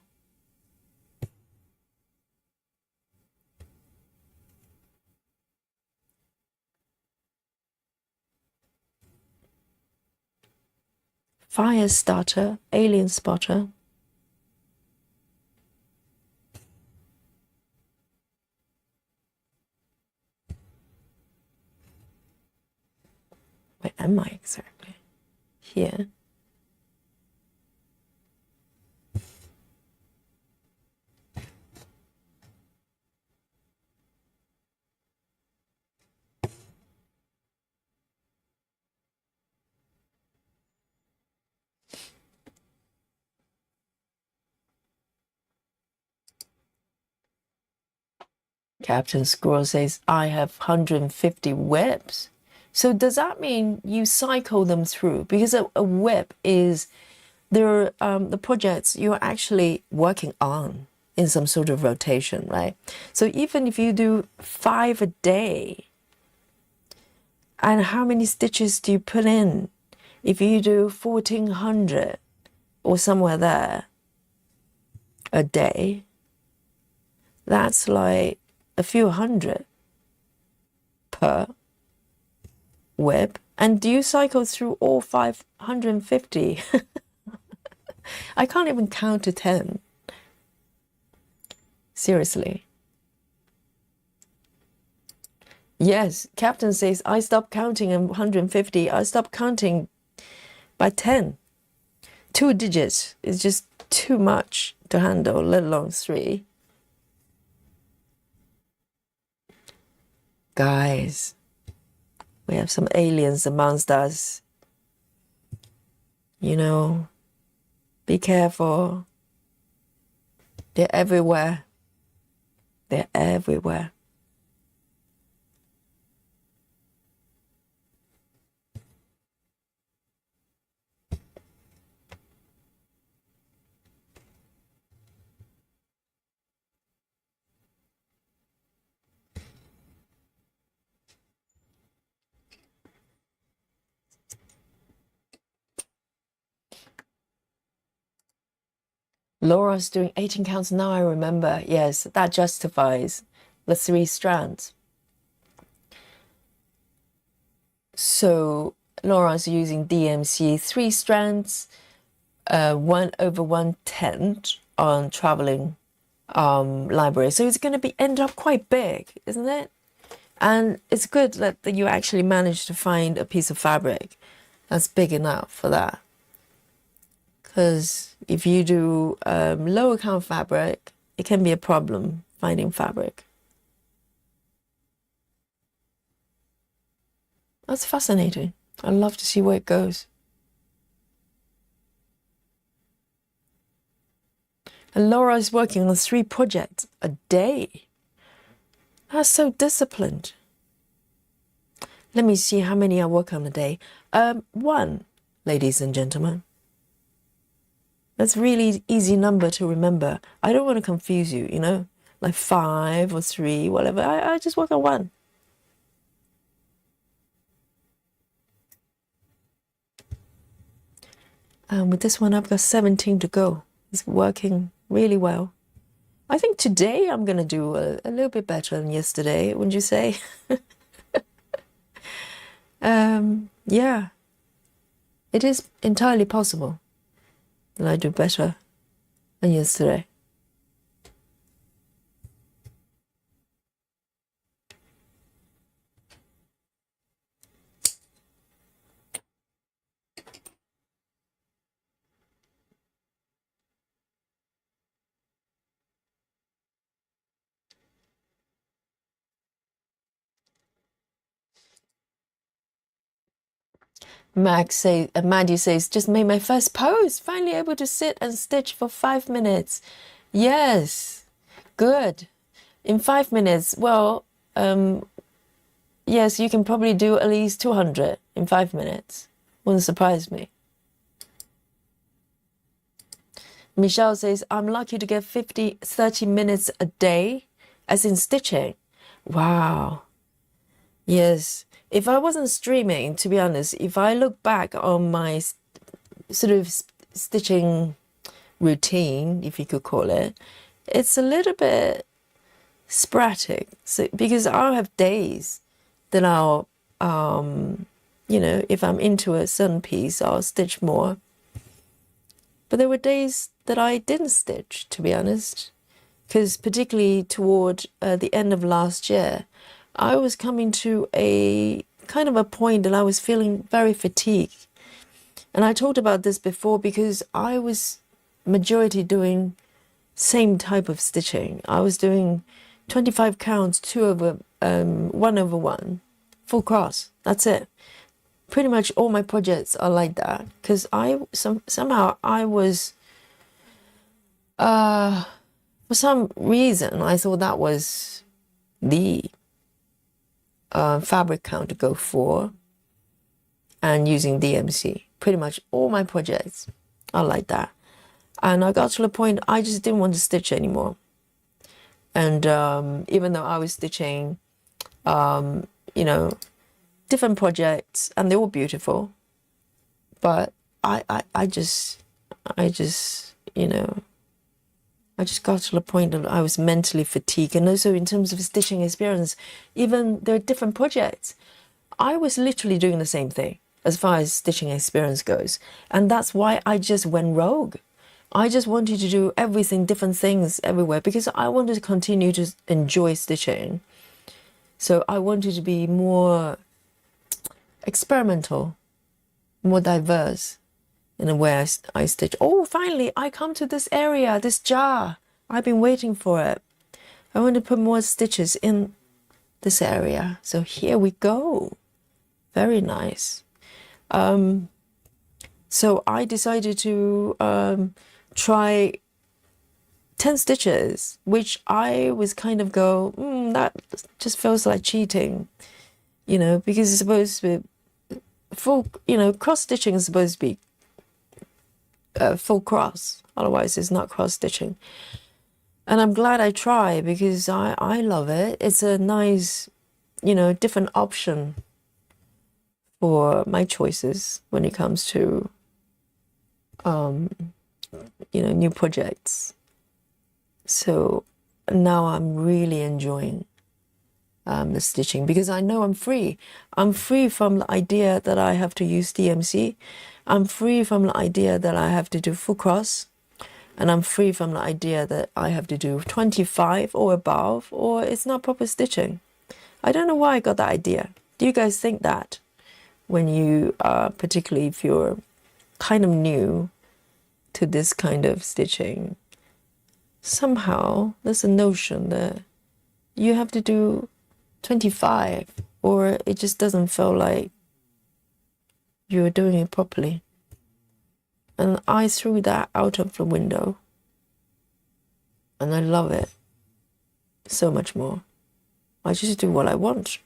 Fire starter, alien spotter. Where am I exactly? Here. Captain Squirrel says, I have 150 webs. So does that mean you cycle them through? Because a web is the projects you're actually working on in some sort of rotation, right? So even if you do 5 a day, and how many stitches do you put in? If you do 1,400 or somewhere there a day, that's like a few hundred per web. And do you cycle through all 550? I can't even count to 10. Seriously. Yes, Captain says, I stopped counting at 150. I stopped counting by 10. 2 digits is just too much to handle, let alone 3. Guys, we have some aliens amongst us. You know, be careful. They're everywhere. They're everywhere. Laura's doing 18 counts now, I remember. Yes, that justifies the 3 strands. So Laura's using DMC 3 strands, 1/110 on traveling library. So it's going to end up quite big, isn't it? And it's good that you actually managed to find a piece of fabric that's big enough for that. Because if you do lower count fabric, it can be a problem finding fabric. That's fascinating. I'd love to see where it goes. And Laura is working on 3 projects a day. That's so disciplined. Let me see how many I work on a day. 1, ladies and gentlemen. That's really easy number to remember. I don't want to confuse you, you know, like 5 or 3, whatever. I just work on 1. And with this one, I've got 17 to go. It's working really well. I think today I'm going to do a little bit better than yesterday, wouldn't you say? Yeah, it is entirely possible that I do better than yesterday. Maddie says, just made my first post. Finally able to sit and stitch for 5 minutes. Yes, good. In 5 minutes, well, yes, you can probably do at least 200 in 5 minutes. Wouldn't surprise me. Michelle says, I'm lucky to get 30 minutes a day, as in stitching. Wow. Yes. If I wasn't streaming, to be honest, if I look back on my sort of stitching routine, if you could call it, it's a little bit sporadic. So, because I'll have days that I'll, you know, if I'm into a certain piece, I'll stitch more. But there were days that I didn't stitch, to be honest, because particularly toward the end of last year, I was coming to a kind of a point that I was feeling very fatigued. And I talked about this before because I was majority doing same type of stitching. I was doing 25 counts, 1/1, full cross. That's it. Pretty much all my projects are like that because somehow I was, for some reason, I thought that was the fabric count to go for, and using DMC. Pretty much all my projects are like that. And I got to the point I just didn't want to stitch anymore. And even though I was stitching, you know, different projects, and they're all beautiful, but I just, you know, I just got to the point that I was mentally fatigued. And also in terms of stitching experience, even there are different projects. I was literally doing the same thing as far as stitching experience goes. And that's why I just went rogue. I just wanted to do everything, different things everywhere, because I wanted to continue to enjoy stitching. So I wanted to be more experimental, more diverse in the way I stitch. Oh, finally, I come to this area, this jar. I've been waiting for it. I want to put more stitches in this area. So here we go. Very nice. So I decided to try 10 stitches, which I was kind of that just feels like cheating, because it's supposed to be full, cross stitching is supposed to be full cross. Otherwise, it's not cross stitching. And I'm glad I tried because I love it. It's a nice, different option for my choices when it comes to, new projects. So now I'm really enjoying the stitching because I know I'm free. I'm free from the idea that I have to use DMC. I'm free from the idea that I have to do full cross. And I'm free from the idea that I have to do 25 or above, or it's not proper stitching. I don't know why I got that idea. Do you guys think that when you, particularly if you're kind of new to this kind of stitching, somehow there's a notion that you have to do 25, or it just doesn't feel like you're doing it properly. And I threw that out of the window. And I love it so much more. I just do what I want.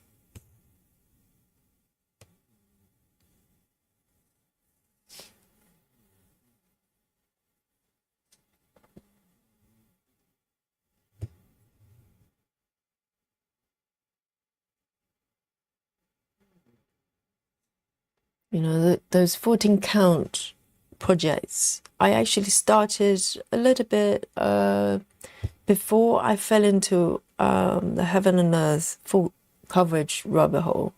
Those 14 count projects, I actually started a little bit before I fell into the heaven and earth full coverage rabbit hole.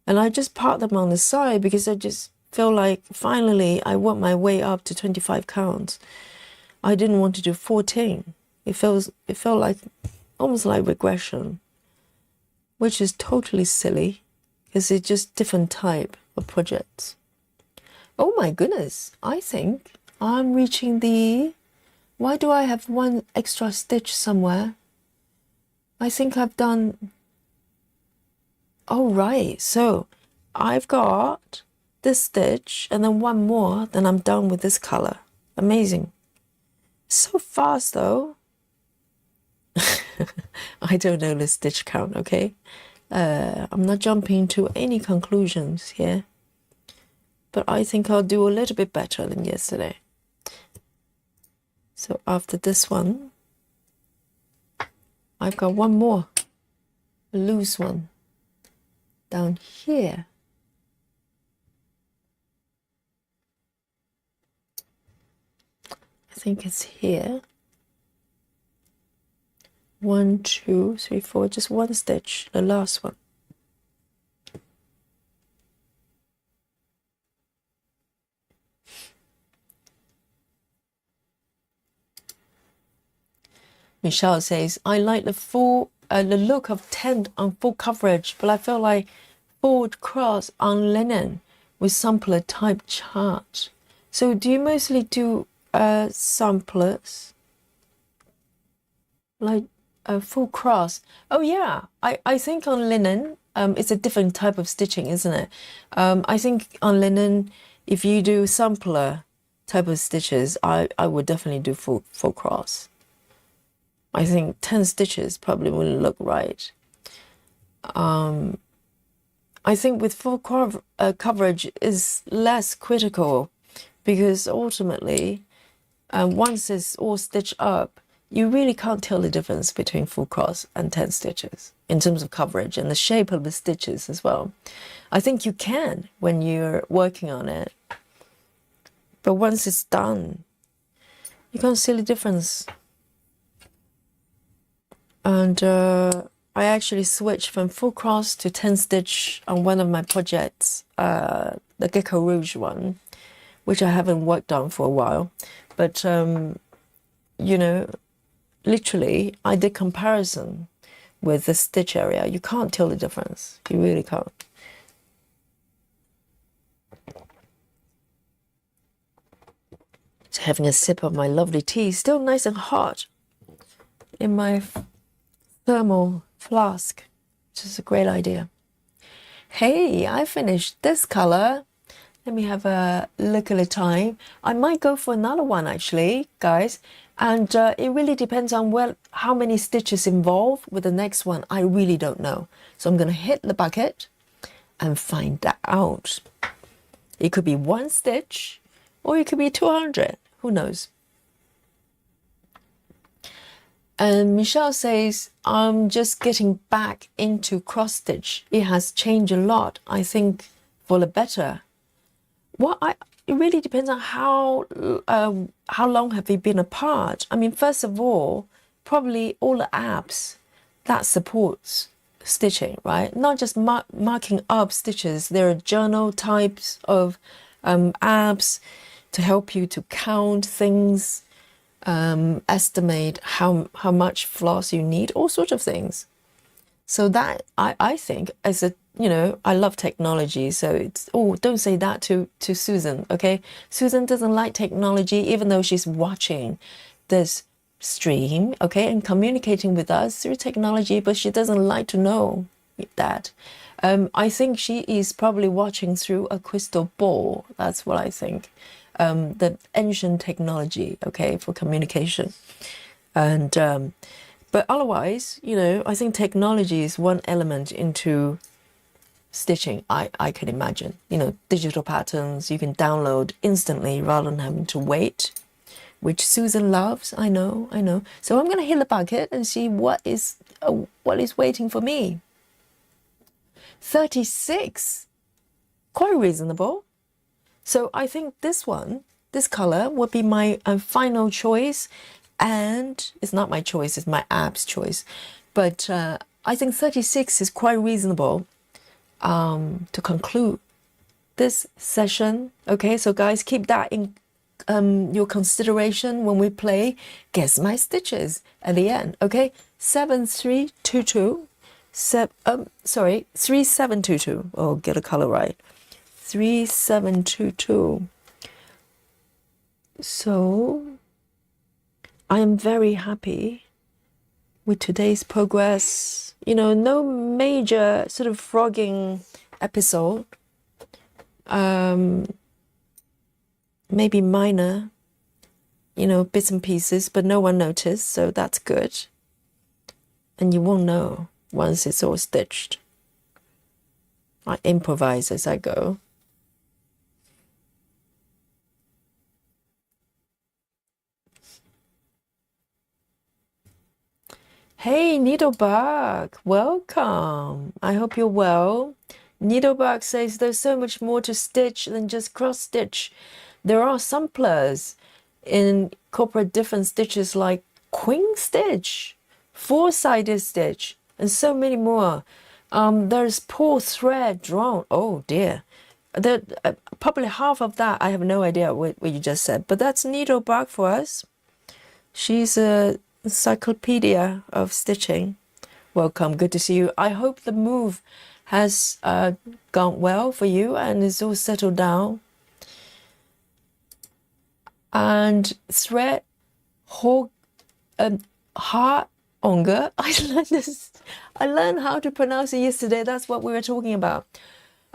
And I just parked them on the side because I just feel like finally I want my way up to 25 counts. I didn't want to do 14. It felt like almost like regression, which is totally silly because it's just different type of projects. Oh my goodness, I think I'm reaching why do I have one extra stitch somewhere? I think I've done, oh right, so I've got this stitch and then one more, then I'm done with this color. Amazing. So fast though. I don't know the stitch count, okay? I'm not jumping to any conclusions here. But I think I'll do a little bit better than yesterday. So after this one, I've got one more, a loose one, down here. I think it's here. 1, 2, 3, 4, just one stitch, the last one. Michelle says, I like the look of tent on full coverage, but I feel like full cross on linen with sampler type chart. So do you mostly do samplers? Like a full cross? Oh yeah, I think on linen, it's a different type of stitching, isn't it? I think on linen, if you do sampler type of stitches, I would definitely do full cross. I think 10 stitches probably wouldn't look right. I think with full coverage is less critical because ultimately, once it's all stitched up, you really can't tell the difference between full cross and 10 stitches in terms of coverage and the shape of the stitches as well. I think you can when you're working on it, but once it's done, you can't see the difference. And I actually switched from full cross to 10 stitch on one of my projects, the Gecko Rouge one, which I haven't worked on for a while. But, literally, I did comparison with the stitch area. You can't tell the difference. You really can't. Just having a sip of my lovely tea, still nice and hot in my thermal flask, which is a great idea. Hey, I finished this color. Let me have a look at the time. I might go for another one actually, guys. And it really depends on how many stitches involved with the next one. I really don't know. So I'm going to hit the bucket and find that out. It could be 1 stitch or it could be 200. Who knows? And Michelle says, I'm just getting back into cross stitch. It has changed a lot, I think, for the better. It really depends on how long have we been apart. I mean, first of all, probably all the apps that supports stitching, right? Not just marking up stitches. There are journal types of apps to help you to count things, estimate how much floss you need, all sorts of things. So that I think as a, you know, I love technology. So it's, oh, don't say that to Susan, okay? Susan doesn't like technology, even though she's watching this stream, okay, and communicating with us through technology, but she doesn't like to know that. I think she is probably watching through a crystal ball. That's what I think. The ancient technology, okay, for communication. And but otherwise, you know, I think technology is one element into stitching. I can imagine, you know, digital patterns you can download instantly rather than having to wait, which Susan loves. I know. So I'm going to hit the bucket and see what is waiting for me. 36, quite reasonable. So I think this color would be my final choice. And it's not my choice, it's my app's choice. But I think 36 is quite reasonable to conclude this session. Okay, so guys, keep that in your consideration when we play Guess My Stitches at the end. Okay, 7322. 3722. Oh, get a color right. 3722. So I am very happy with today's progress. You know, no major sort of frogging episode. Maybe minor, you know, bits and pieces, but no one noticed, so that's good. And you won't know once it's all stitched. I improvise as I go. Hey, Needlebug, welcome. I hope you're well. Needlebug says there's so much more to stitch than just cross stitch. There are samplers incorporate different stitches like queen stitch, 4-sided stitch, and so many more. There's pull thread drawn. Oh dear. Probably half of that, I have no idea what you just said, but that's Needlebug for us. She's a encyclopedia of stitching. Welcome, good to see you. I hope the move has gone well for you and is all settled down. And thread heart onger. I learned this. I learned how to pronounce it yesterday. That's what we were talking about.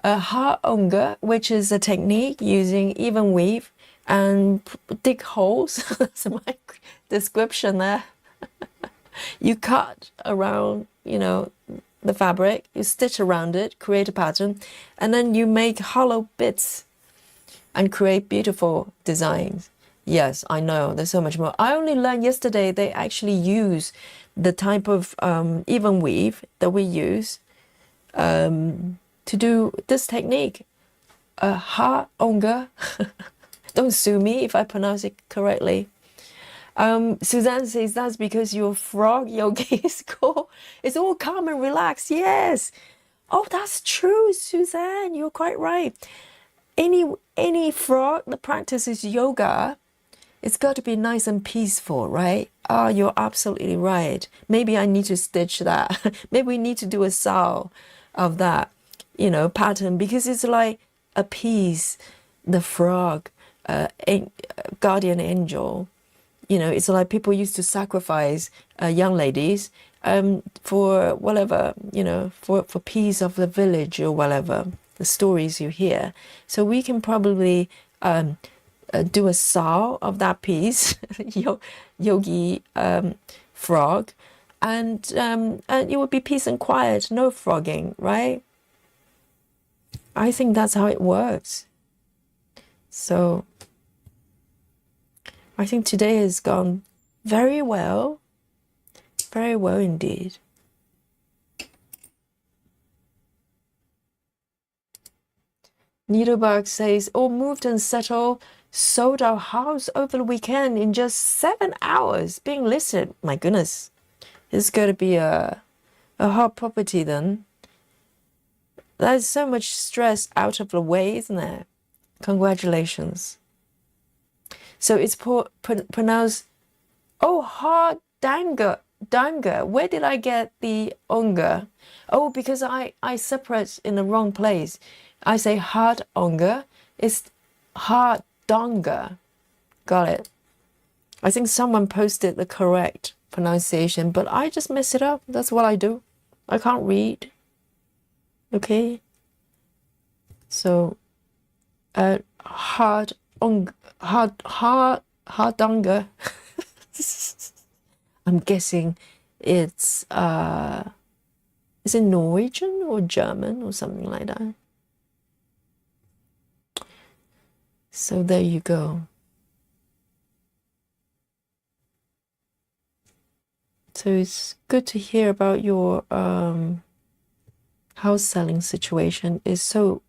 Heart onger, which is a technique using even weave and dig holes. That's my description there. You cut around, you know, the fabric, you stitch around it, create a pattern, and then you make hollow bits and create beautiful designs. Yes, I know, there's so much more. I only learned yesterday they actually use the type of even weave that we use to do this technique. Ha onga. Don't sue me if I pronounce it correctly. Suzanne says that's because your frog yogi is cool. It's all calm and relaxed. Yes. Oh, that's true, Suzanne. You're quite right. Any frog that practices yoga It's got to be nice and peaceful, right? Oh, you're absolutely right. Maybe I need to stitch that. Maybe we need to do a saw of that, pattern, because it's like appease the frog, guardian angel. It's like people used to sacrifice young ladies for whatever, for peace of the village or whatever, the stories you hear. So we can probably do a saw of that piece, Yogi Frog, and it would be peace and quiet, no frogging, right? I think that's how it works. So I think today has gone very well indeed. Needlebark says, all moved and settled, sold our house over the weekend in just 7 hours being listed. My goodness, it's going to be a hot property then. There's so much stress out of the way, isn't there? Congratulations. So it's pronounced, oh, hard danger. Where did I get the onga? Oh, because I separate in the wrong place. I say hard onga. It's hard donga. Got it. I think someone posted the correct pronunciation, but I just mess it up. That's what I do. I can't read. Okay. So, hard donga. I'm guessing it's is it Norwegian or German or something like that? So there you go. So it's good to hear about your house selling situation. It's so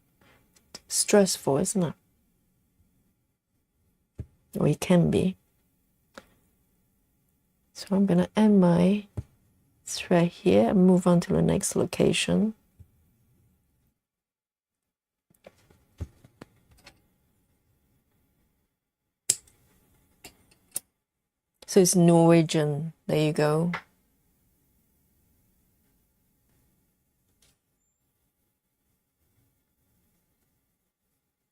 stressful, isn't it? Or it can be. So I'm going to end my thread here and move on to the next location. So it's Norwegian. There you go.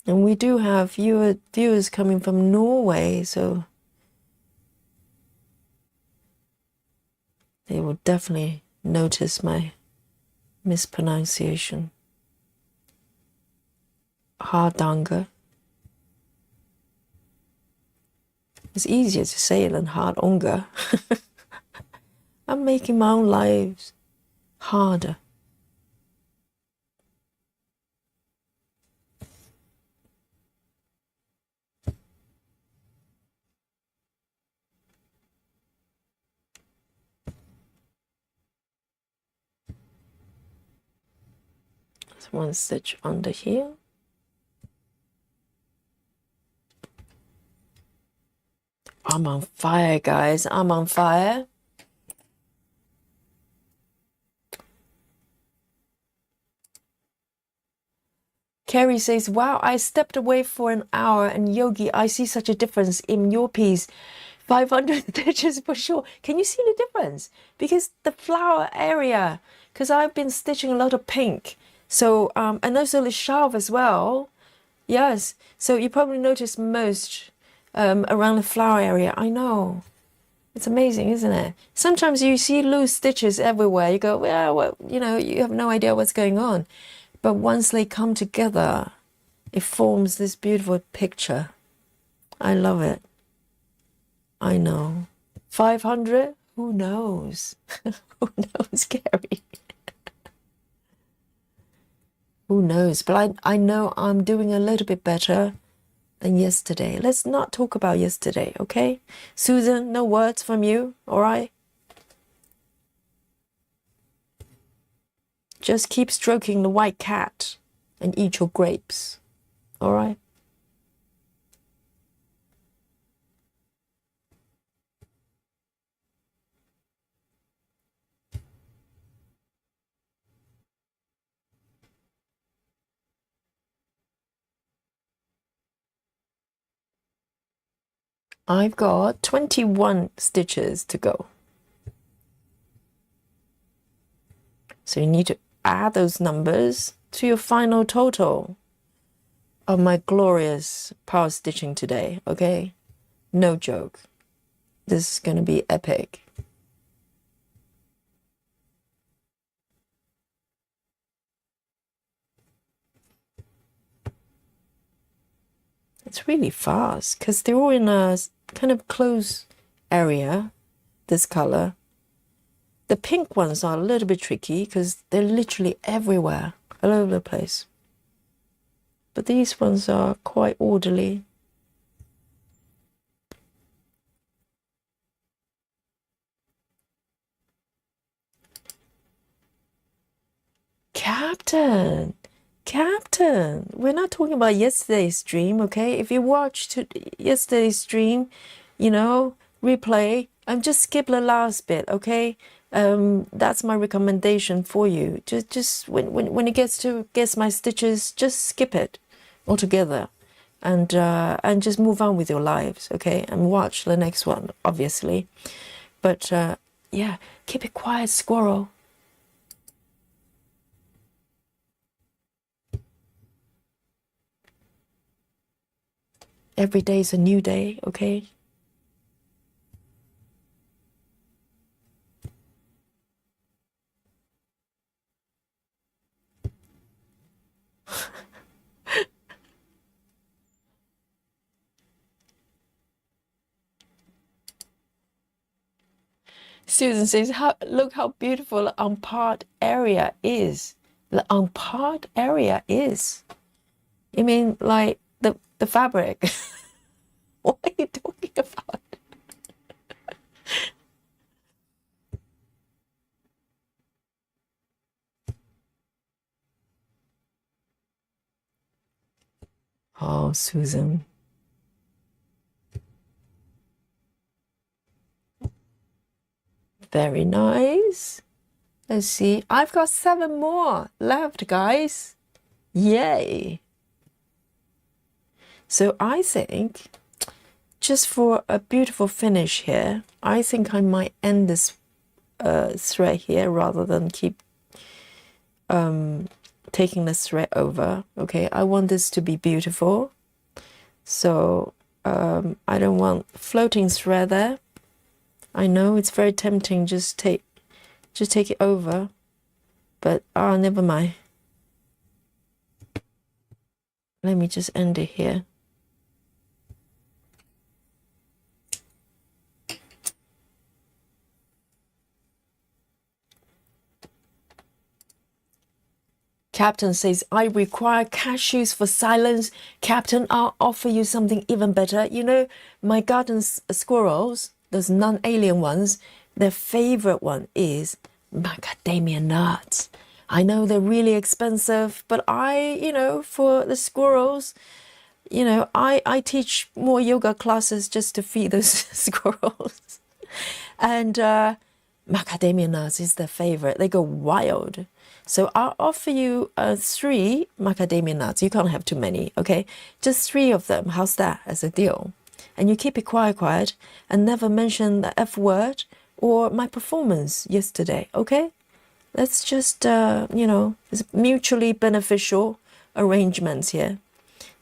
And we do have viewers coming from Norway, so they will definitely notice my mispronunciation. Hardanger. It's easier to say it than Hardanger. I'm making my own lives harder. There's one stitch under here. I'm on fire, guys. I'm on fire. Carrie says, wow, I stepped away for an hour and Yogi, I see such a difference in your piece. 500 stitches for sure. Can you see the difference? Because the flower area, because I've been stitching a lot of pink. So, and also the shelf as well. Yes. So you probably notice most around the flower area. I know. It's amazing, isn't it? Sometimes you see loose stitches everywhere. You go, well, you have no idea what's going on. But once they come together, it forms this beautiful picture. I love it. I know. 500? Who knows? Who knows, Gary? Who knows? But I know I'm doing a little bit better than yesterday. Let's not talk about yesterday, okay? Susan, no words from you, all right? Just keep stroking the white cat and eat your grapes, all right? I've got 21 stitches to go. So you need to add those numbers to your final total of my glorious power stitching today, okay? No joke. This is going to be epic. It's really fast because they're all in a kind of close area, this color. The pink ones are a little bit tricky because they're literally everywhere, all over the place. But these ones are quite orderly. Captain, we're not talking about yesterday's stream, okay? If you watched yesterday's stream, you know, replay, and just skip the last bit, okay? That's my recommendation for you. Just when it gets my stitches, just skip it altogether, and just move on with your lives, okay? And watch the next one, obviously. But yeah, keep it quiet, squirrel. Every day is a new day, okay? Susan says, look how beautiful the unparted area is. The unparted area is. You mean like the fabric? What are you talking about? Oh, Susan. Very nice. Let's see. I've got 7 more left, guys. Yay. So I think, just for a beautiful finish here, I think I might end this thread here rather than keep taking the thread over. Okay, I want this to be beautiful. So I don't want floating thread there. I know it's very tempting, just take it over, but never mind. Let me just end it here. Captain says, I require cashews for silence. Captain, I'll offer you something even better. You know, my garden squirrels, those non-alien ones, their favorite one is macadamia nuts. I know they're really expensive, but for the squirrels, I teach more yoga classes just to feed those squirrels. And macadamia nuts is their favorite. They go wild. So I'll offer you 3 macadamia nuts. You can't have too many, okay? Just 3 of them. How's that as a deal? And you keep it quiet and never mention the F word or my performance yesterday, okay? Let's just, it's mutually beneficial arrangements here.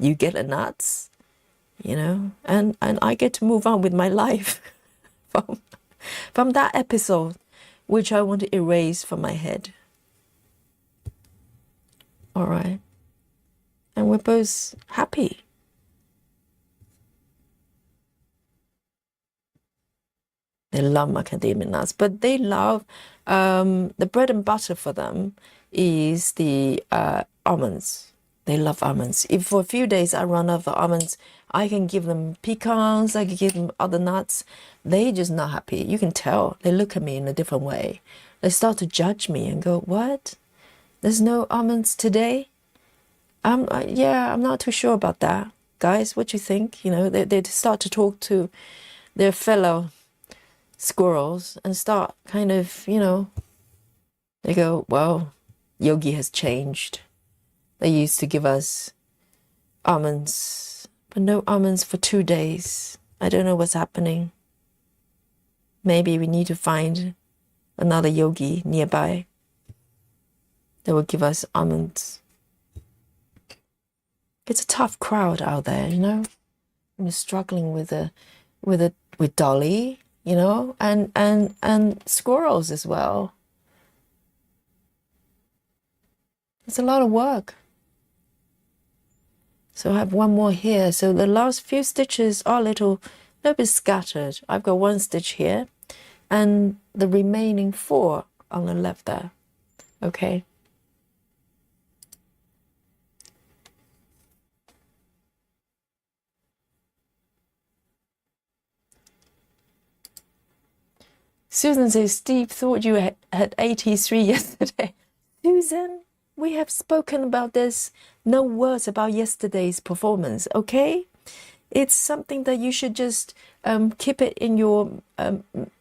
You get the nuts, and I get to move on with my life from that episode, which I want to erase from my head. All right. And we're both happy. They love macadamia nuts, but they love the bread and butter for them is the almonds. They love almonds. If for a few days I run out of almonds, I can give them pecans, I can give them other nuts. They're just not happy. You can tell. They look at me in a different way. They start to judge me and go, what? There's no almonds today? I'm not too sure about that. Guys, what do you think? They start to talk to their fellow squirrels and start kind of, they go, well, Yogi has changed. They used to give us almonds, but no almonds for 2 days. I don't know what's happening. Maybe we need to find another yogi nearby that will give us almonds. It's a tough crowd out there, you know. I'm struggling with Dolly, you know, and squirrels as well. It's a lot of work. So I have one more here. So the last few stitches are a little bit scattered. I've got one stitch here and the remaining 4 on the left there. Okay. Susan says, Steve thought you had 83 yesterday. Susan, we have spoken about this. No words about yesterday's performance, okay? It's something that you should just keep it in your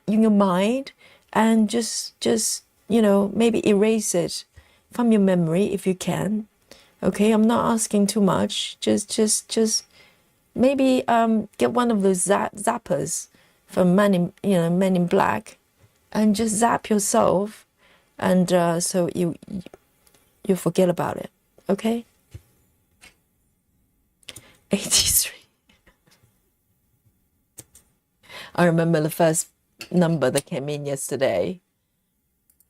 mind and just you know, maybe erase it from your memory if you can. Okay, I'm not asking too much. Just maybe get one of those zappers from Men in Black, and just zap yourself, and so you forget about it. Okay. 83. I remember the first number that came in yesterday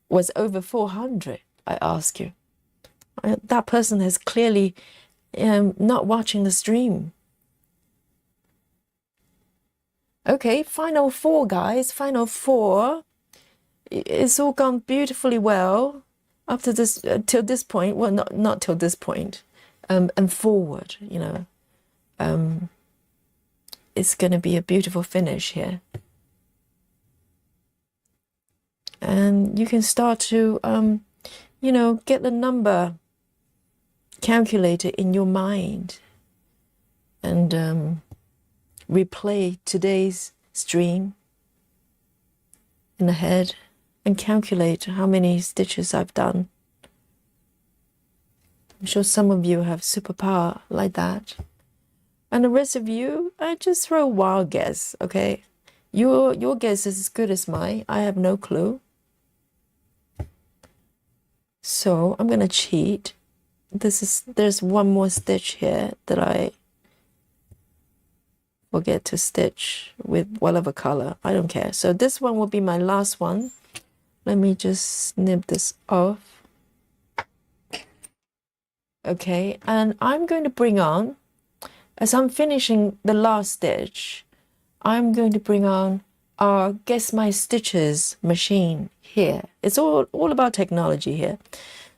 was over 400. I ask you, that person has clearly not watching the stream. Okay, final 4, guys. Final 4. It's all gone beautifully well up to this till this point. Well, not till this point, and forward. You know, it's going to be a beautiful finish here, and you can start to, you know, get the number calculator in your mind, and replay today's stream in the head and calculate how many stitches I've done. I'm sure some of you have superpower like that. And the rest of you, I just throw a wild guess, okay? Your guess is as good as mine. I have no clue. So I'm gonna cheat. There's one more stitch here that I forget to stitch with whatever color. I don't care. So this one will be my last one. Let me just snip this off. Okay, and I'm going to bring on, as I'm finishing the last stitch, I'm going to bring on our Guess My Stitches machine here. It's all about technology here.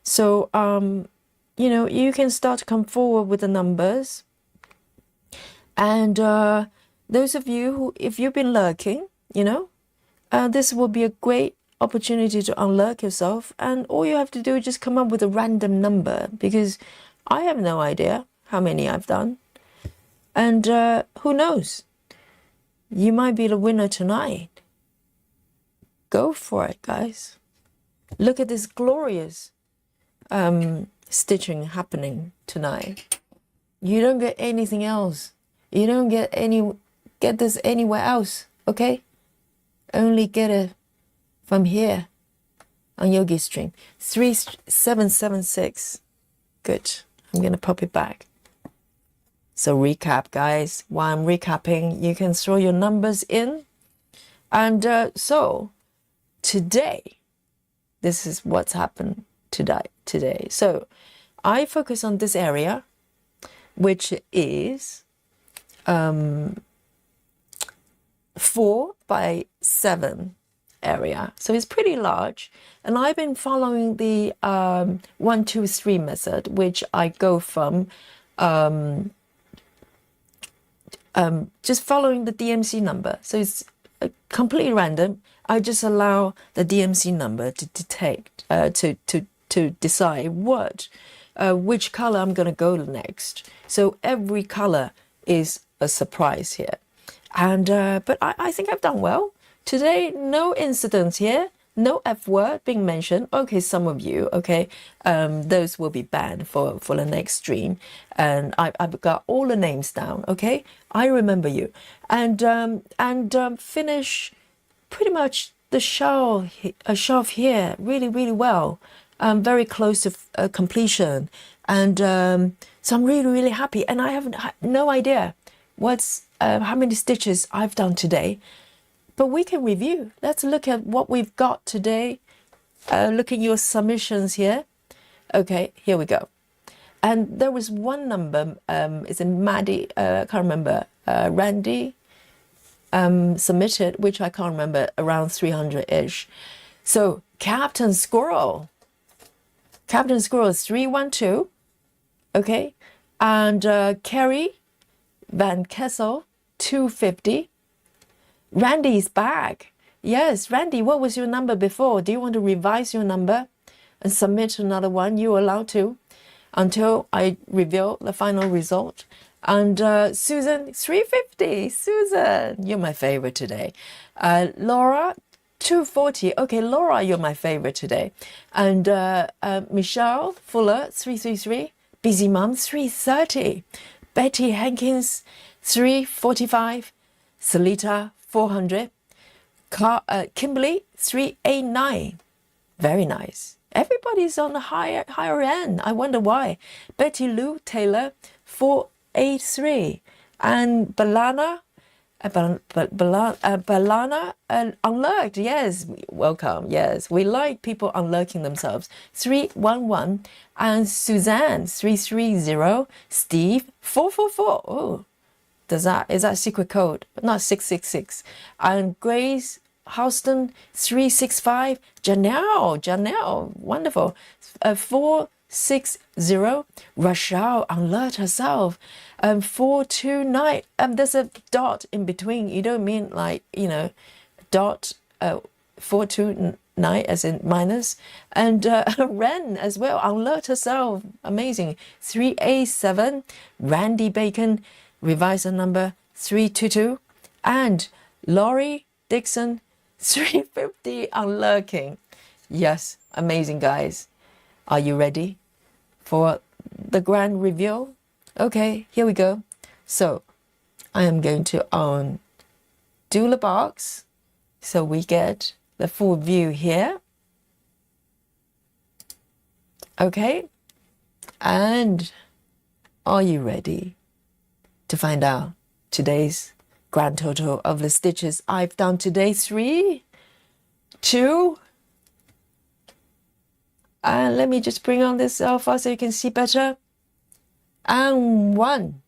So, you know, you can start to come forward with the numbers. And those of you who, if you've been lurking, you know, this will be a great opportunity to unlurk yourself, and all you have to do is just come up with a random number, because I have no idea how many I've done, and who knows, you might be the winner tonight. Go for it, guys. Look at this glorious stitching happening tonight. You don't get anything else. You don't get this anywhere else, okay? Only get it from here on Yogi Stream. 3776. Good. I'm gonna pop it back. So recap, guys. While I'm recapping, you can throw your numbers in. And so today, this is what's happened today. So I focus on this area, which is 4 by 7 area. So it's pretty large. And I've been following the 1, 2, 3 method, which I go from just following the DMC number. So it's completely random. I just allow the DMC number to detect, to decide which color I'm going to go to next. So every color is a surprise here. And but I think I've done well. Today, no incidents here. no F word being mentioned. Okay, some of you, okay, those will be banned for the next stream. And I've got all the names down, okay? I remember you. And finish pretty much the shelf here really, really well. Very close to completion. And so I'm really, really happy. And I have no idea how many stitches I've done today. But we can review. Let's look at what we've got today. Look at your submissions here. Okay, here we go. And there was one number, it's a Maddie, I can't remember, Randy submitted, which I can't remember, around 300-ish. So Captain Squirrel is 312, okay? And Carrie Van Kessel, 250. Randy is back. Yes, Randy, what was your number before? Do you want to revise your number and submit another one? You're allowed to until I reveal the final result. And Susan, 350. Susan, you're my favorite today. Laura, 240. Okay, Laura, you're my favorite today. And Michelle Fuller, 333. Busy Mom, 330. Betty Hankins, 345. Salita, 400. Kimberly, 389. Very nice. Everybody's on the higher end. I wonder why. Betty Lou Taylor, 483. And Balana, unlurked. Yes, welcome. Yes, we like people unlurking themselves. 311. And Suzanne, 330. Steve, 444. Oh. Is that secret code? Not 666. And Grace Houston, 365. Janelle, wonderful. 460. Rochelle alert herself. 429. There's a dot in between. You don't mean like, dot 429 as in minus. And Ren as well, alert herself. Amazing. 387. Randy Bacon, revisor number 322. And Laurie Dixon, 350 unlurking. Yes, amazing, guys. Are you ready for the grand reveal? Okay, here we go. So I am going to undo the box so we get the full view here. Okay, and are you ready to find out today's grand total of the stitches I've done today? 3, 2, and let me just bring on this alpha so you can see better. And 1.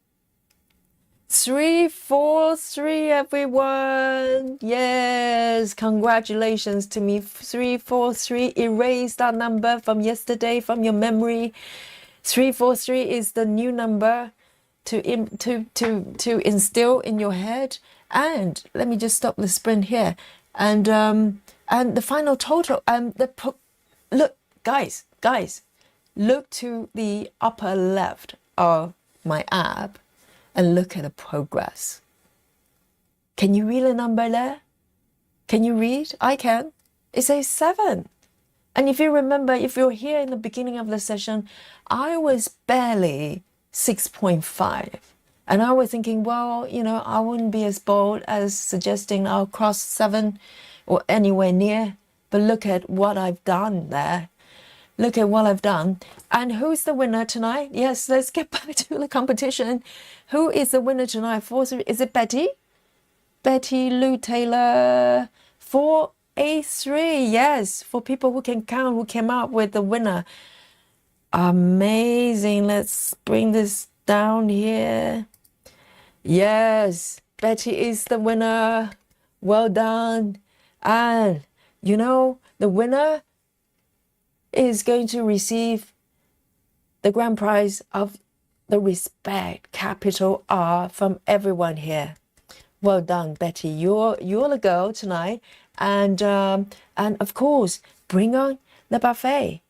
343, everyone. Yes, congratulations to me. 343. Erase that number from yesterday from your memory. 343 is the new number to instill in your head. And let me just stop the sprint here. And the final total. Look, guys, look to the upper left of my app and look at the progress. Can you read a number there? Can you read? I can. It says 7. And if you remember, if you're here in the beginning of the session, I was barely 6.5. And I was thinking, well, I wouldn't be as bold as suggesting I'll cross 7 or anywhere near. But look at what I've done there. Look at what I've done. And who's the winner tonight? Yes, let's get back to the competition. Who is the winner tonight? Is it Betty? Betty Lou Taylor, 483. Yes, for people who can count, who came up with the winner. Amazing. Let's bring this down here. Yes, Betty is the winner. Well done. And, the winner is going to receive the grand prize of the respect, capital R, from everyone here. Well done, Betty. You're the girl tonight, and of course, bring on the buffet.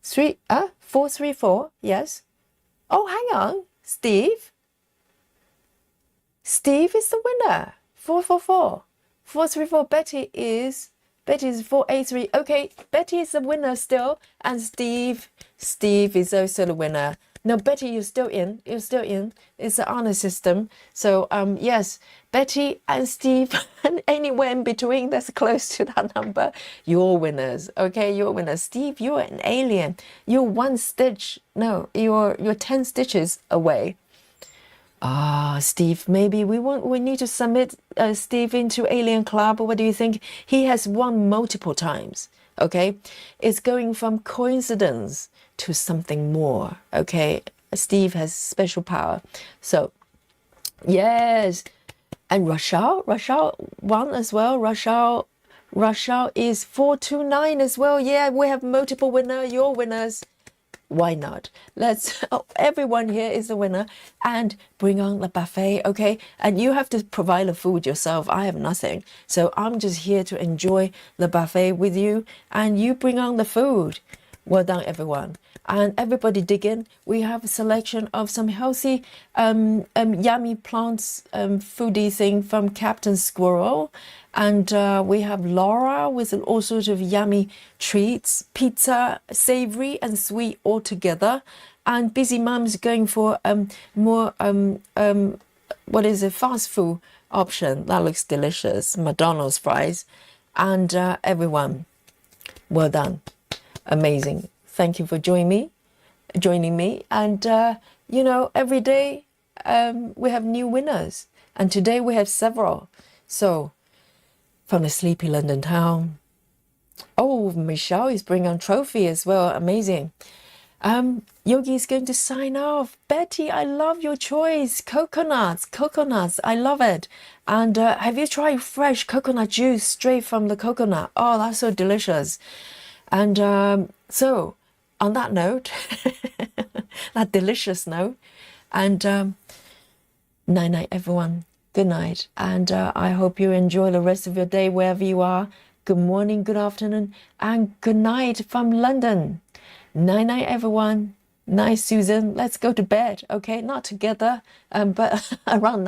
434. Yes. Oh, hang on, Steve. Steve is the winner. 444. 434. Betty is Betty is 483. Okay, Betty is the winner still. And Steve is also the winner. No, Betty, you're still in. You're still in. It's the honor system. So, yes, Betty and Steve and anywhere in between that's close to that number, you're winners. Okay, you're winners. Steve, you're an alien. You're 1 stitch. No, you're 10 stitches away. Steve, maybe we need to submit Steve into Alien Club. What do you think? He has won multiple times. Okay, it's going from coincidence to something more. Okay, Steve has special power. So yes, and Rashal won as well. Rashal is 429 as well. Yeah, we have multiple winner. Your winners. Why not? Let's, everyone here is a winner, and bring on the buffet, okay? And you have to provide the food yourself. I have nothing. So I'm just here to enjoy the buffet with you, and you bring on the food. Well done, everyone. And everybody dig in. We have a selection of some healthy, yummy plants, foodie thing from Captain Squirrel. And we have Laura with all sorts of yummy treats, pizza, savory and sweet all together. And Busy Mum's going for more, what is it, fast food option. That looks delicious. McDonald's fries. And everyone, well done. Amazing. Thank you for joining me. And, you know, every day we have new winners. And today we have several. So, from the sleepy London town. Oh, Michelle is bringing on trophy as well. Amazing. Yogi is going to sign off. Betty, I love your choice. Coconuts. I love it. And have you tried fresh coconut juice straight from the coconut? Oh, that's so delicious. And so, on that note, that delicious note, and night-night, everyone. Good night. And I hope you enjoy the rest of your day wherever you are. Good morning, good afternoon, and good night from London. Night-night, everyone. Night, Susan. Let's go to bed, okay? Not together, but around